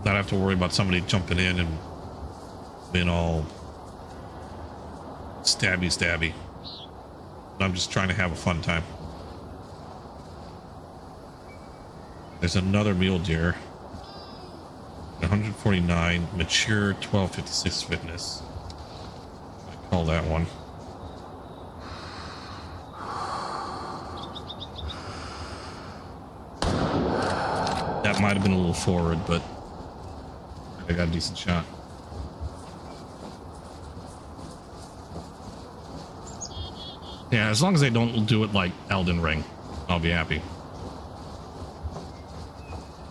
have to worry about somebody jumping in and being all stabby. I'm just trying to have a fun time. There's another mule deer. 149, mature, 1256 fitness. I call that one. That might have been a little forward, but I got a decent shot. Yeah, as long as they don't do it like Elden Ring, I'll be happy.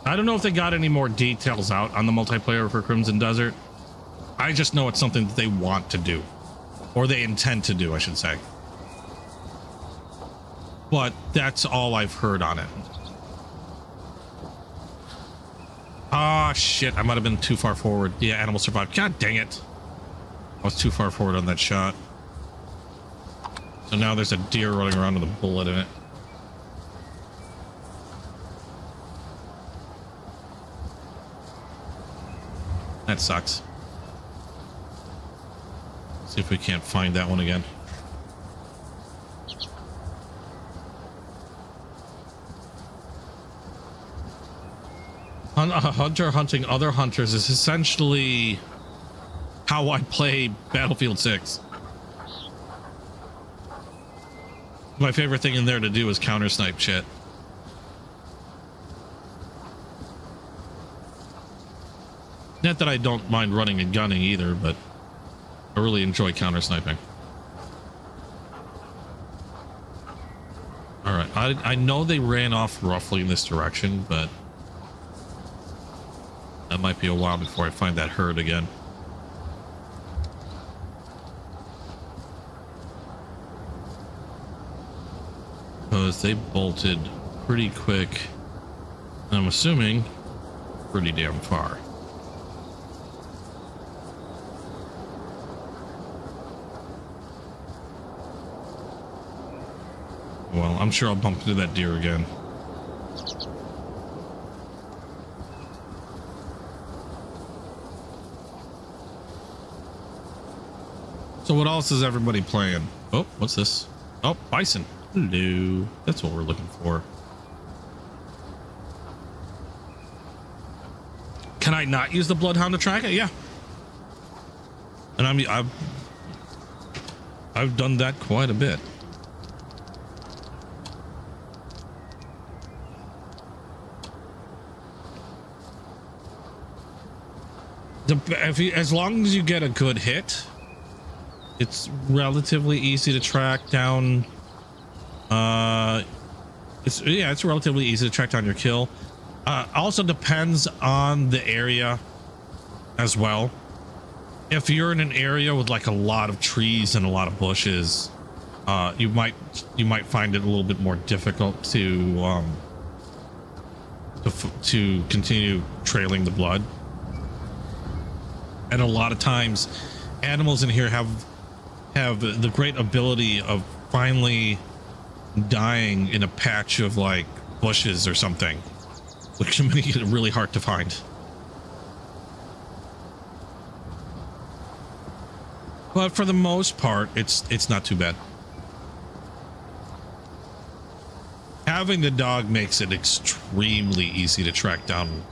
I don't know if they got any more details out on the multiplayer for Crimson Desert. I just know it's something that they want to do, or they intend to do, I should say. But that's all I've heard on it. Ah, shit, I might have been too far forward. Yeah, animal survived. God dang it. I was too far forward on that shot. So now there's a deer running around with a bullet in it. That sucks. See if we can't find that one again. A hunter hunting other hunters is essentially how I play Battlefield 6. My favorite thing in there to do is counter snipe shit. Not that I don't mind running and gunning either, but I really enjoy counter sniping. All right, I know they ran off roughly in this direction, but that might be a while before I find that herd again. Because they bolted pretty quick. I'm assuming pretty damn far. Well, I'm sure I'll bump into that deer again. So what else is everybody playing? Oh, what's this? Oh, bison. Hello. That's what we're looking for. Can I not use the bloodhound to track it? Yeah. And I mean, I've done that quite a bit. As long as you get a good hit, it's relatively easy to track down. It's relatively easy to track down your kill. Also depends on the area as well. if you're in an area with like a lot of trees and a lot of bushes, you might find it a little bit more difficult to continue trailing the blood. And a lot of times animals in here have the great ability of finally dying in a patch of like bushes or something, which can make it really hard to find. But for the most part, it's not too bad. Having the dog makes it extremely easy to track down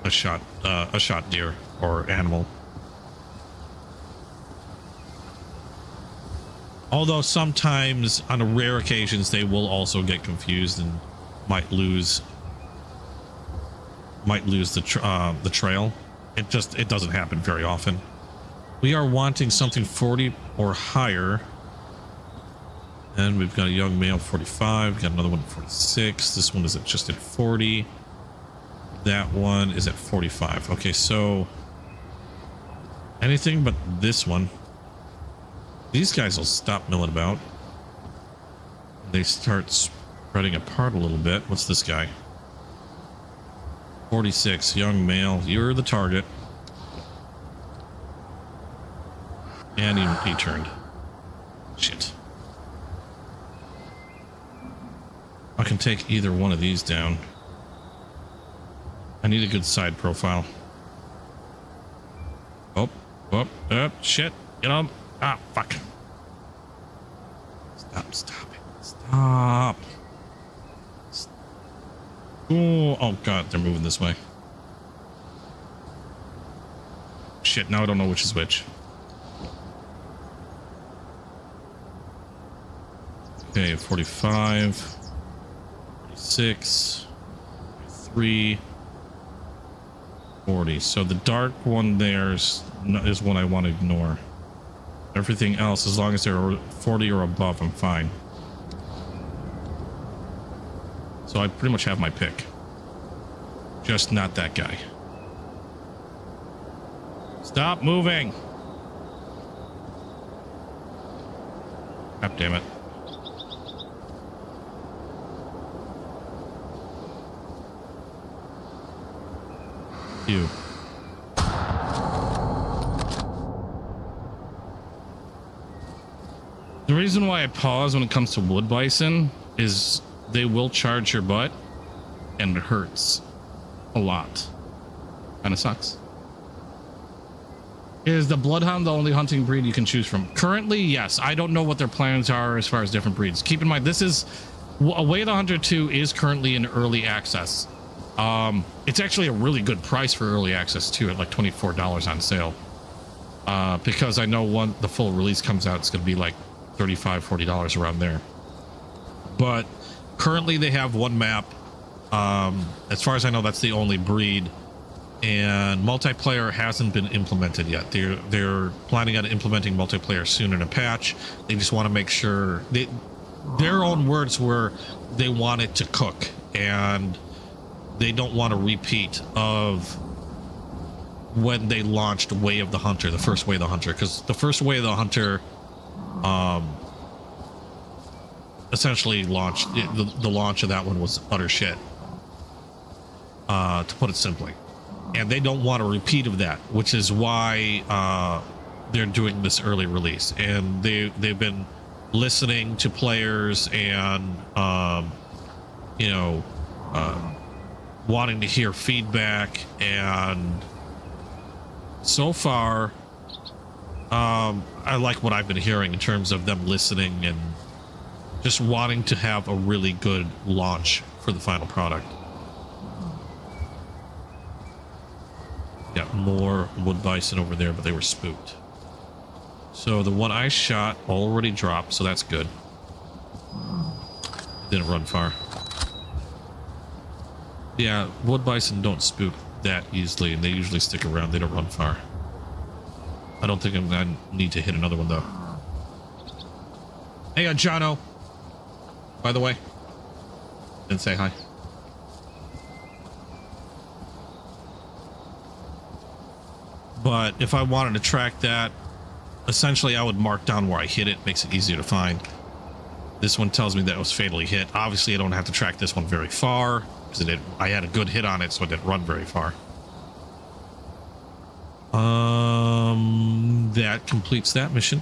a shot deer or animal. Although sometimes, on rare occasions, they will also get confused and might lose the trail. It doesn't happen very often. We are wanting something 40 or higher. And we've got a young male 45. We've got another one 46. This one is just at 40. That one is at 45. Okay, so anything but this one. These guys will stop milling about. They start spreading apart a little bit. What's this guy? 46, young male. You're the target. And he turned. Shit. I can take either one of these down. I need a good side profile. Oh, shit. Get on. Ah, fuck. Stop it. Stop. Oh, God, they're moving this way. Shit, now I don't know which is which. Okay, 45, 46, 3, 40. So the dark one there is one I want to ignore. Everything else, as long as they're 40 or above, I'm fine. So I pretty much have my pick. Just not that guy. Stop moving! God damn it. You. The reason why I pause when it comes to wood bison is they will charge your butt and it hurts a lot. Kind of sucks. Is the bloodhound the only hunting breed you can choose from? Currently, yes. I don't know what their plans are as far as different breeds. Keep in mind, this is Way of the Hunter 2 is currently in early access. It's actually a really good price for early access too, at like $24 on sale. Because I know the full release comes out, it's going to be like $35-40 around there. But currently they have one map. As far as I know, that's the only breed, and multiplayer hasn't been implemented yet. They're planning on implementing multiplayer soon in a patch. They just want to make sure their own words were they want it to cook, and they don't want a repeat of when they launched Way of the Hunter, the first Way of the Hunter, because the first Way of the Hunter essentially launched the launch of that one was utter shit, to put it simply, and they don't want a repeat of that, which is why they're doing this early release. And they've been listening to players and wanting to hear feedback, and so far I like what I've been hearing in terms of them listening and just wanting to have a really good launch for the final product. Got more wood bison over there, but they were spooked. So the one I shot already dropped, so that's good. Didn't run far. Yeah, wood bison don't spook that easily, and they usually stick around. They don't run far. I don't think I'm gonna need to hit another one though. Hey, Jono. By the way, didn't say hi. But if I wanted to track that, essentially I would mark down where I hit it. Makes it easier to find. This one tells me that it was fatally hit. Obviously, I don't have to track this one very far because I had a good hit on it, so it didn't run very far. That completes that mission.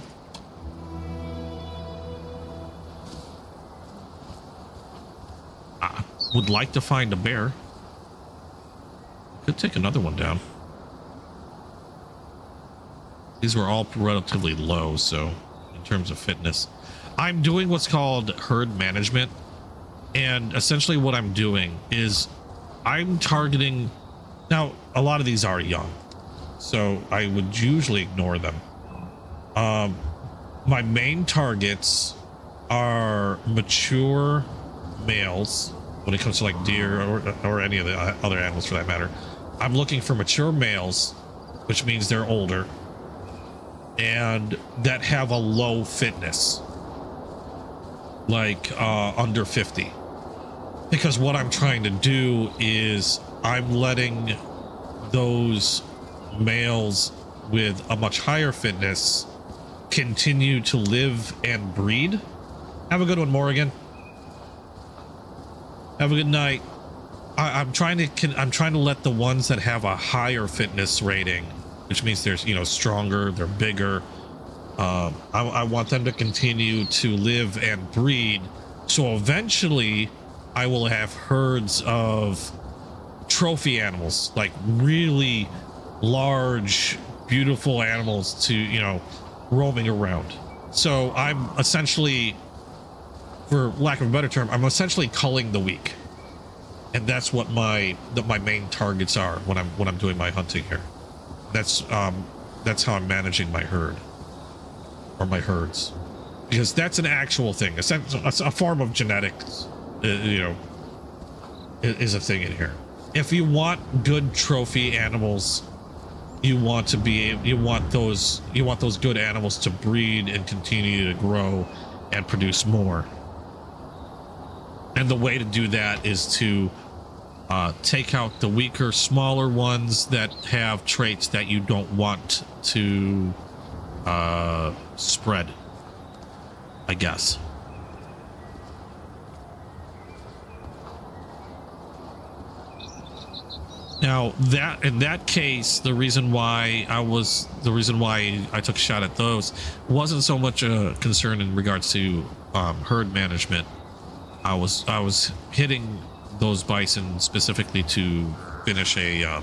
I would like to find a bear. Could take another one down. These were all relatively low, so in terms of fitness, I'm doing what's called herd management. And essentially what I'm doing is I'm targeting, now a lot of these are young, so I would usually ignore them. My main targets are mature males when it comes to like deer or any of the other animals for that matter. I'm looking for mature males, which means they're older and that have a low fitness, like under 50. Because what I'm trying to do is I'm letting those males with a much higher fitness continue to live and breed. Have a good one, Morrigan. Have a good night. I'm trying to let the ones that have a higher fitness rating, which means they're, you know, stronger, they're bigger. I want them to continue to live and breed. So eventually I will have herds of trophy animals, like really large, beautiful animals to, you know, roaming around. So I'm essentially, for lack of a better term, I'm essentially culling the weak. And that's what my main targets are when I'm doing my hunting here. That's how I'm managing my herd, or my herds, because that's an actual thing. A form of genetics, you know, is a thing in here. If you want good trophy animals, you want those good animals to breed and continue to grow and produce more. And the way to do that is to take out the weaker, smaller ones that have traits that you don't want to spread, I guess. Now, that in that case, the reason why I took a shot at those wasn't so much a concern in regards to herd management. I was hitting those bison specifically to finish a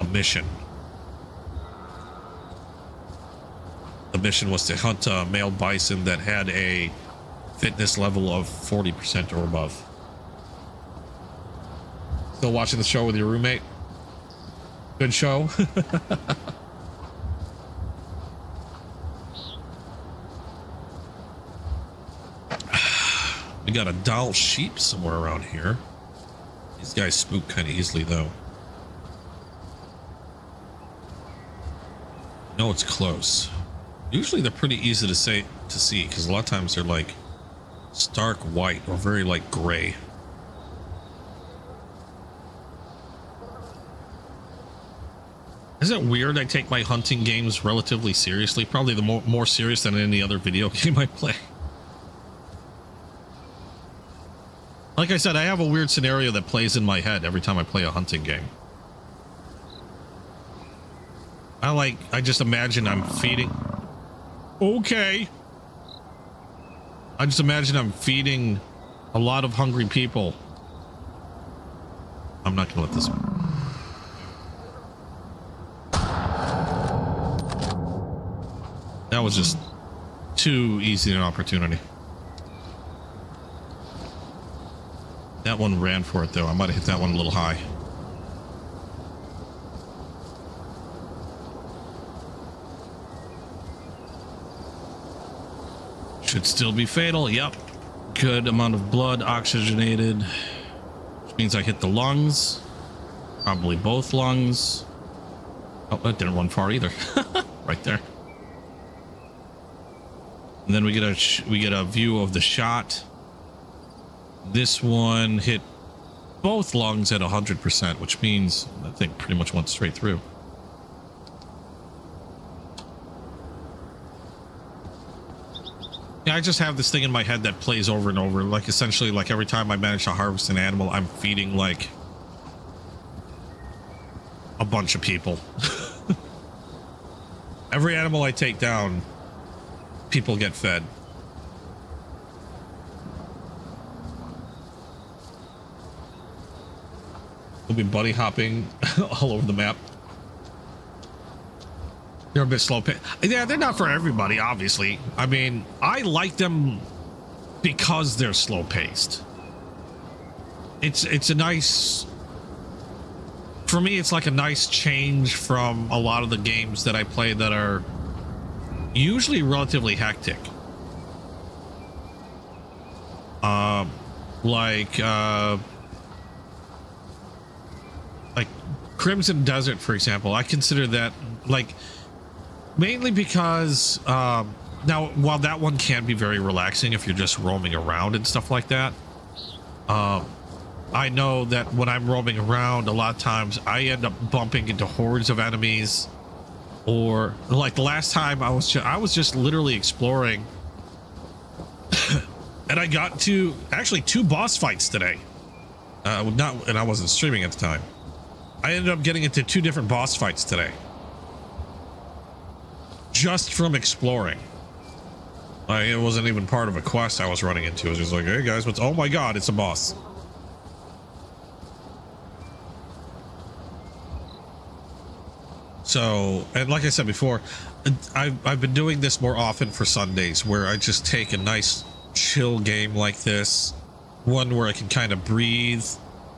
mission. The mission was to hunt a male bison that had a fitness level of 40% or above. Still watching the show with your roommate? Good show. We got a doll sheep somewhere around here. These guys spook kind of easily, though. No, it's close. Usually they're pretty easy to see, because a lot of times they're like stark white or very like gray. Isn't it weird I take my hunting games relatively seriously? Probably the more serious than any other video game I play. Like I said, I have a weird scenario that plays in my head every time I play a hunting game. I just imagine I'm feeding. Okay. I just imagine I'm feeding a lot of hungry people. I'm not gonna let this one. That was just too easy an opportunity. That one ran for it, though. I might have hit that one a little high. Should still be fatal. Yep. Good amount of blood oxygenated, which means I hit the lungs. Probably both lungs. Oh, that didn't run far either. Right there. And then we get a view of the shot. This one hit both lungs at 100%, which means that thing pretty much went straight through. I just have this thing in my head that plays over and over. Like essentially, like every time I manage to harvest an animal, I'm feeding like a bunch of people. Every animal I take down, people get fed. We'll be bunny hopping all over the map. They're a bit slow paced. Yeah, they're not for everybody, obviously. I mean, I like them because they're slow paced. It's a nice, for me, it's like a nice change from a lot of the games that I play that are usually relatively hectic. Like Crimson Desert, for example. I consider that like mainly because now while that one can be very relaxing if you're just roaming around and stuff like that, I know that when I'm roaming around, a lot of times I end up bumping into hordes of enemies, or like the last time I was just literally exploring and I got to actually 2 boss fights today. And I wasn't streaming at the time. I ended up getting into 2 different boss fights today. Just from exploring. It wasn't even part of a quest I was running into. It was just like, hey guys, oh my god, it's a boss. So, and like I said before, I've been doing this more often for Sundays, where I just take a nice chill game like this, one where I can kind of breathe,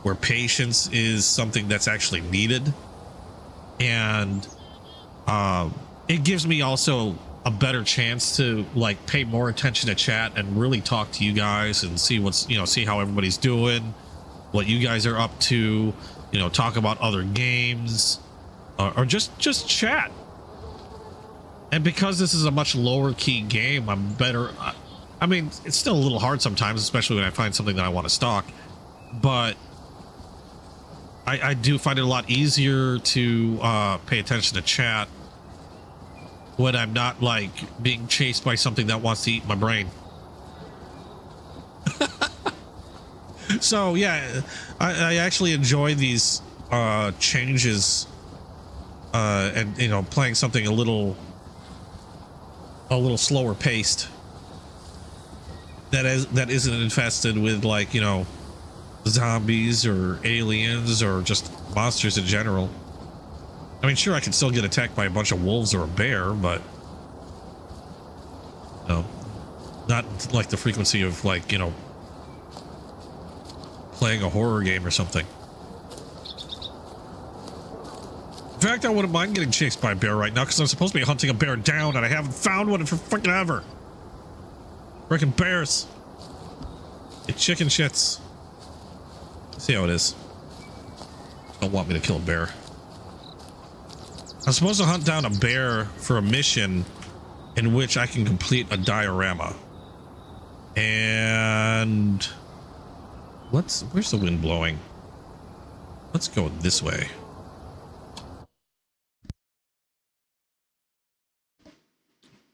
where patience is something that's actually needed, and it gives me also a better chance to like pay more attention to chat and really talk to you guys and see what's, see how everybody's doing, what you guys are up to, talk about other games, or just chat. And because this is a much lower key game, I'm better. I mean, it's still a little hard sometimes, especially when I find something that I want to stock, but I do find it a lot easier to pay attention to chat when I'm not like being chased by something that wants to eat my brain. So yeah, I actually enjoy these changes, and playing something a little slower paced that isn't infested with like zombies or aliens or just monsters in general. I mean, sure, I can still get attacked by a bunch of wolves or a bear, but no, not like the frequency of like playing a horror game or something. In fact, I wouldn't mind getting chased by a bear right now because I'm supposed to be hunting a bear down and I haven't found one for freaking ever. Freaking bears. It chicken shits. See how it is. Don't want me to kill a bear. I'm supposed to hunt down a bear for a mission in which I can complete a diorama. And where's the wind blowing? Let's go this way.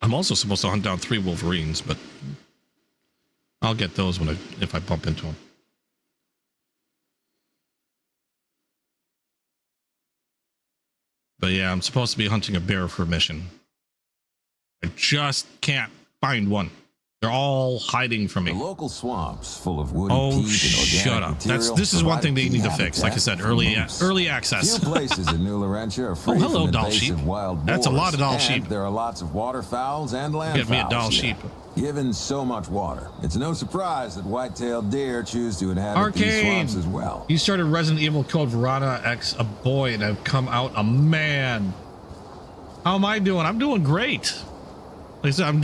I'm also supposed to hunt down 3 wolverines, but I'll get those if I bump into them. But yeah, I'm supposed to be hunting a bear for a mission. I just can't find one. They're all hiding from me. The local swamps full of woody peat and organic shut up. This is one thing they need to fix. Like I said, early access. Few places in New Laurentia are free hello, from doll invasive sheep. wild boars. That's a lot of doll sheep. There are lots of waterfowls and land Get me a fowls doll here. sheep. Given so much water, it's no surprise that white-tailed deer choose to inhabit these Arcane. swamps as well. You started Resident Evil Code Verona X a boy and I've come out a man. How am I doing? I'm doing great. Like I said, I'm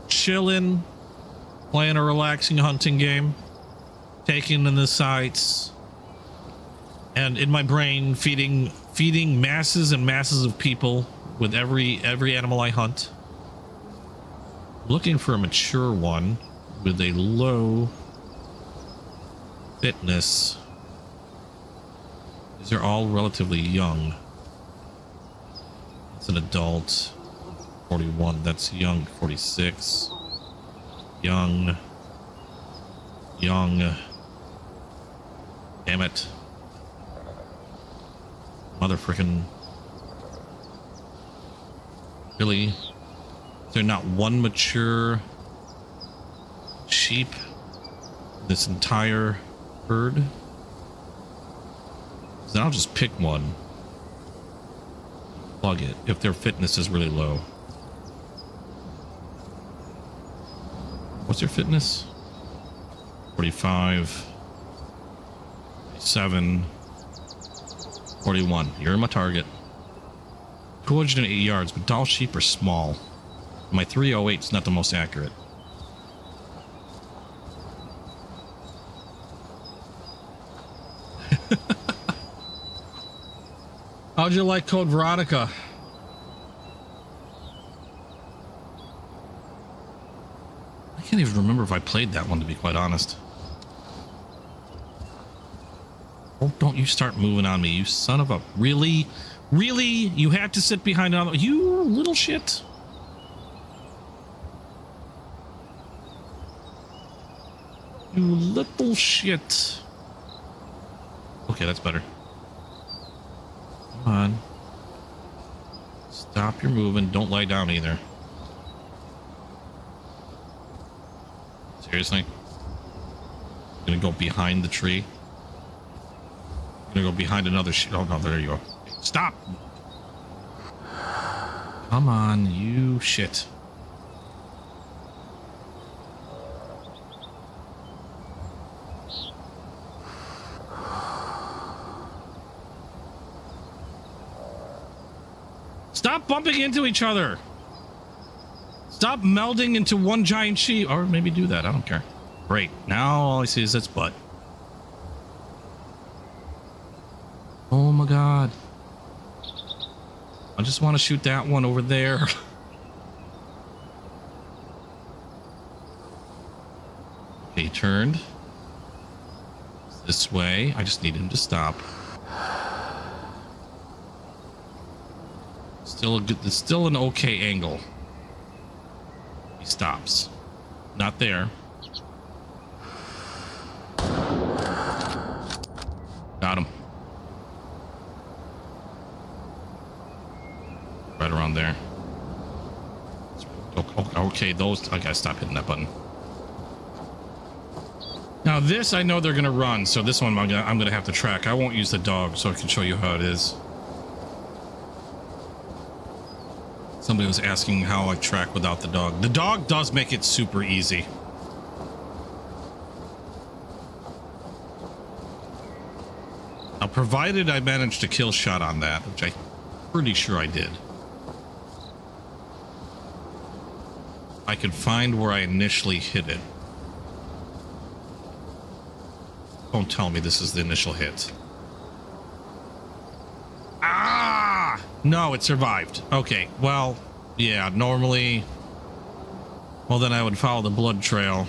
chilling, playing a relaxing hunting game, taking in the sights, and in my brain feeding masses and masses of people with every animal I hunt. Looking for a mature one with a low fitness. These are all relatively young. It's an adult, 41. That's young, 46. Young. Damn it. Mother frickin'. Really? Is there not one mature sheep in this entire herd? Then I'll just pick one. Plug it if their fitness is really low. What's your fitness? 45, 47, 41. You're my target. 208 yards, but doll sheep are small. My 308 is not the most accurate. How'd you like Code Veronica? I can't even remember if I played that one, to be quite honest. Oh, don't you start moving on me, you son of a... Really? Really? You had to sit behind another... You little shit. You little shit. Okay, that's better. Come on. Stop your moving. Don't lie down either. Seriously? Gonna go behind the tree? Gonna go behind another oh no, there you go. Stop! Come on, you shit. Stop bumping into each other. Stop melding into one giant sheep. Or maybe do that. I don't care. Great. Now all I see is its butt. Oh my god. I just want to shoot that one over there. Okay, he turned. This way. I just need him to stop. Still a good, it's still an okay angle. He stops. Not there. Got him. Right around there. Okay, those... I gotta stop hitting that button. Now this, I know they're gonna run, so this one I'm gonna have to track. I won't use the dog, so I can show you how it is. Somebody was asking how I track without the dog. The dog does make it super easy. Now, provided I managed to kill shot on that, which I'm pretty sure I did. I could find where I initially hit it. Don't tell me this is the initial hit. Ah! No, it survived. Okay, well, yeah, normally... Well, then I would follow the blood trail.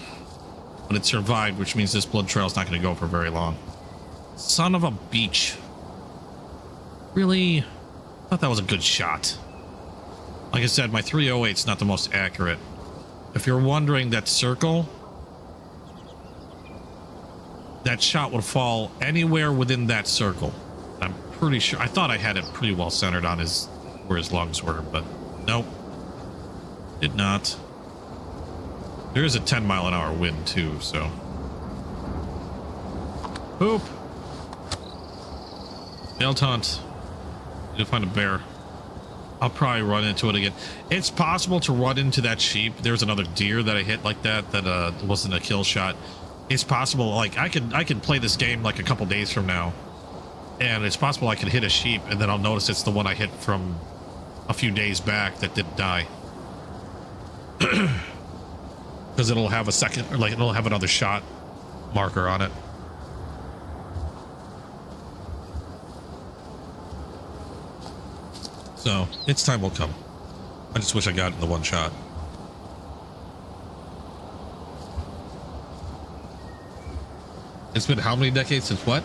But it survived, which means this blood trail is not going to go for very long. Son of a beach. Really? I thought that was a good shot. Like I said, my 308 is not the most accurate. If you're wondering, that circle... That shot would fall anywhere within that circle. I'm pretty sure. I thought I had it pretty well centered on his where his lungs were, but nope, did not. There is a 10-mile-an-hour wind too, so. Poop. Failed hunt. Need to find a bear. I'll probably run into it again. It's possible to run into that sheep. There's another deer that I hit like that wasn't a kill shot. It's possible, like, I could play this game like a couple days from now, and it's possible I could hit a sheep and then I'll notice it's the one I hit from a few days back that didn't die. Because it'll have a second, or like it'll have another shot marker on it. So its time will come. I just wish I got it in the one shot. It's been how many decades since what?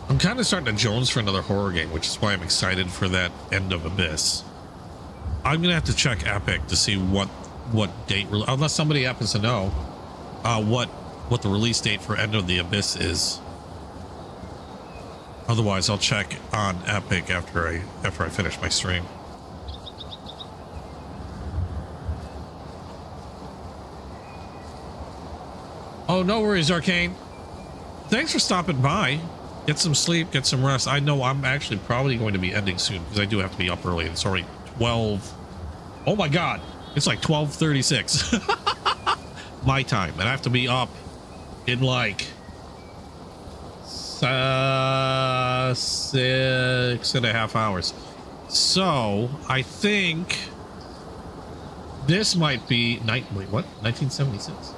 I'm kind of starting to jones for another horror game, which is why I'm excited for that End of Abyss. I'm gonna have to check Epic to see what date, unless somebody happens to know what the release date for End of the Abyss is. Otherwise, I'll check on Epic after I finish my stream. Oh, no worries, Arcane. Thanks for stopping by. Get some sleep, get some rest. I know I'm actually probably going to be ending soon because I do have to be up early. It's already 12. Oh my God. It's like 12:36 my time. And I have to be up in like 6.5 hours. So I think this might be wait, what? 1976.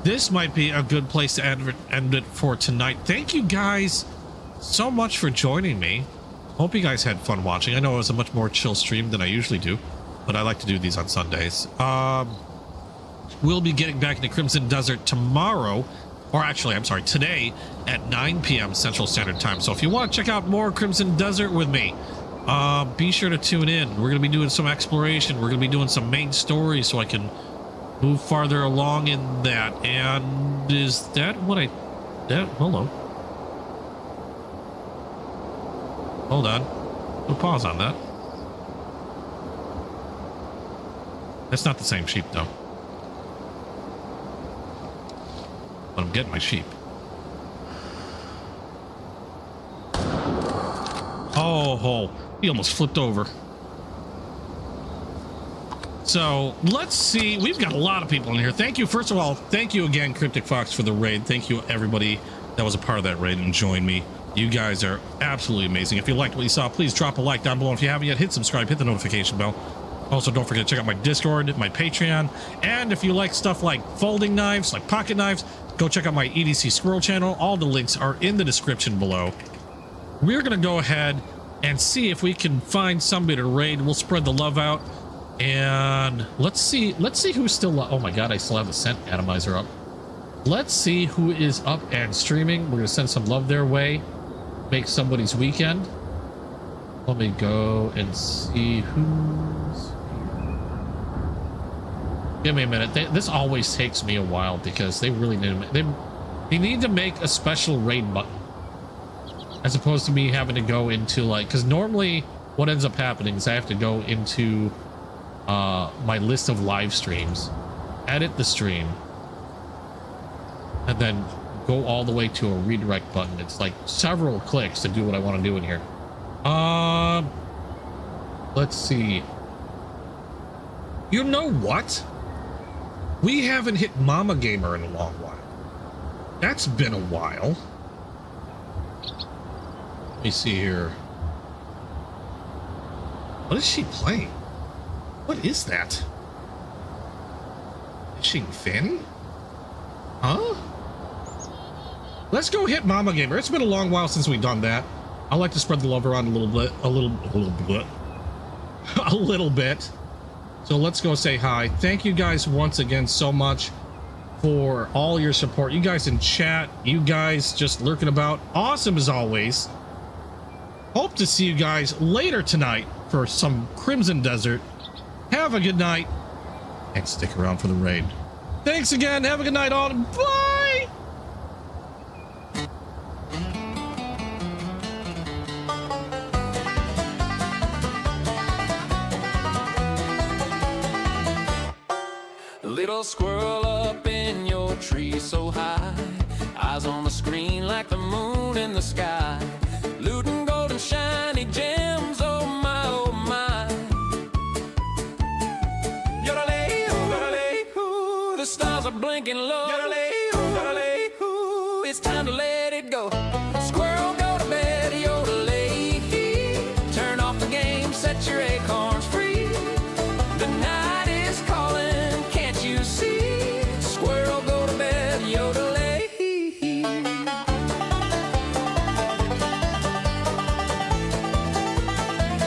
This might be a good place to end it for tonight. Thank you guys so much for joining me. Hope you guys had fun watching. I know it was a much more chill stream than I usually do, but I like to do these on Sundays. We'll be getting back into Crimson Desert tomorrow, or actually, I'm sorry, today at 9 p.m. Central Standard Time. So if you want to check out more Crimson Desert with me, be sure to tune in. We're going to be doing some exploration. We're going to be doing some main stories so I can move farther along in that. And is that what hello? Hold on. We'll pause on that. That's not the same sheep, though. But I'm getting my sheep. Oh, he almost flipped over. So let's see. We've got a lot of people in here. Thank you. First of all, thank you again, Cryptic Fox, for the raid. Thank you, everybody that was a part of that raid and joined me. You guys are absolutely amazing. If you liked what you saw, please drop a like down below. If you haven't yet, hit subscribe, hit the notification bell. Also, don't forget to check out my Discord, my Patreon, and if you like stuff like folding knives, like pocket knives, go check out my EDC Squirrel channel. All the links are in the description below. We're going to go ahead and see if we can find somebody to raid. We'll spread the love out. And let's see who's still oh my God, I still have the scent atomizer up. Let's see who is up and streaming. We're gonna send some love their way, make somebody's weekend. Let me go and see who's here. Give me a minute. This always takes me a while because they really need they need to make a special raid button as opposed to me having to go into like, because normally what ends up happening is I have to go into my list of live streams, edit the stream, and then go all the way to a redirect button. It's like several clicks to do what I want to do in here. Let's see. You know what? We haven't hit Mama Gamer in a long while. That's been a while. Let me see here. What is she playing? What is that? Is she Fanny? Huh? Let's go hit Mama Gamer. It's been a long while since we've done that. I like to spread the love around a little bit. So let's go say hi. Thank you guys once again so much for all your support. You guys in chat, you guys just lurking about. Awesome as always. Hope to see you guys later tonight for some Crimson Desert. Have a good night and stick around for the raid. Thanks again. Have a good night all. Bye. Little squirrel up in your tree so high, eyes on the screen like the moon in the sky, looting golden shiny gems, oh my, oh my. Yodelay, ooh, the stars are blinking low.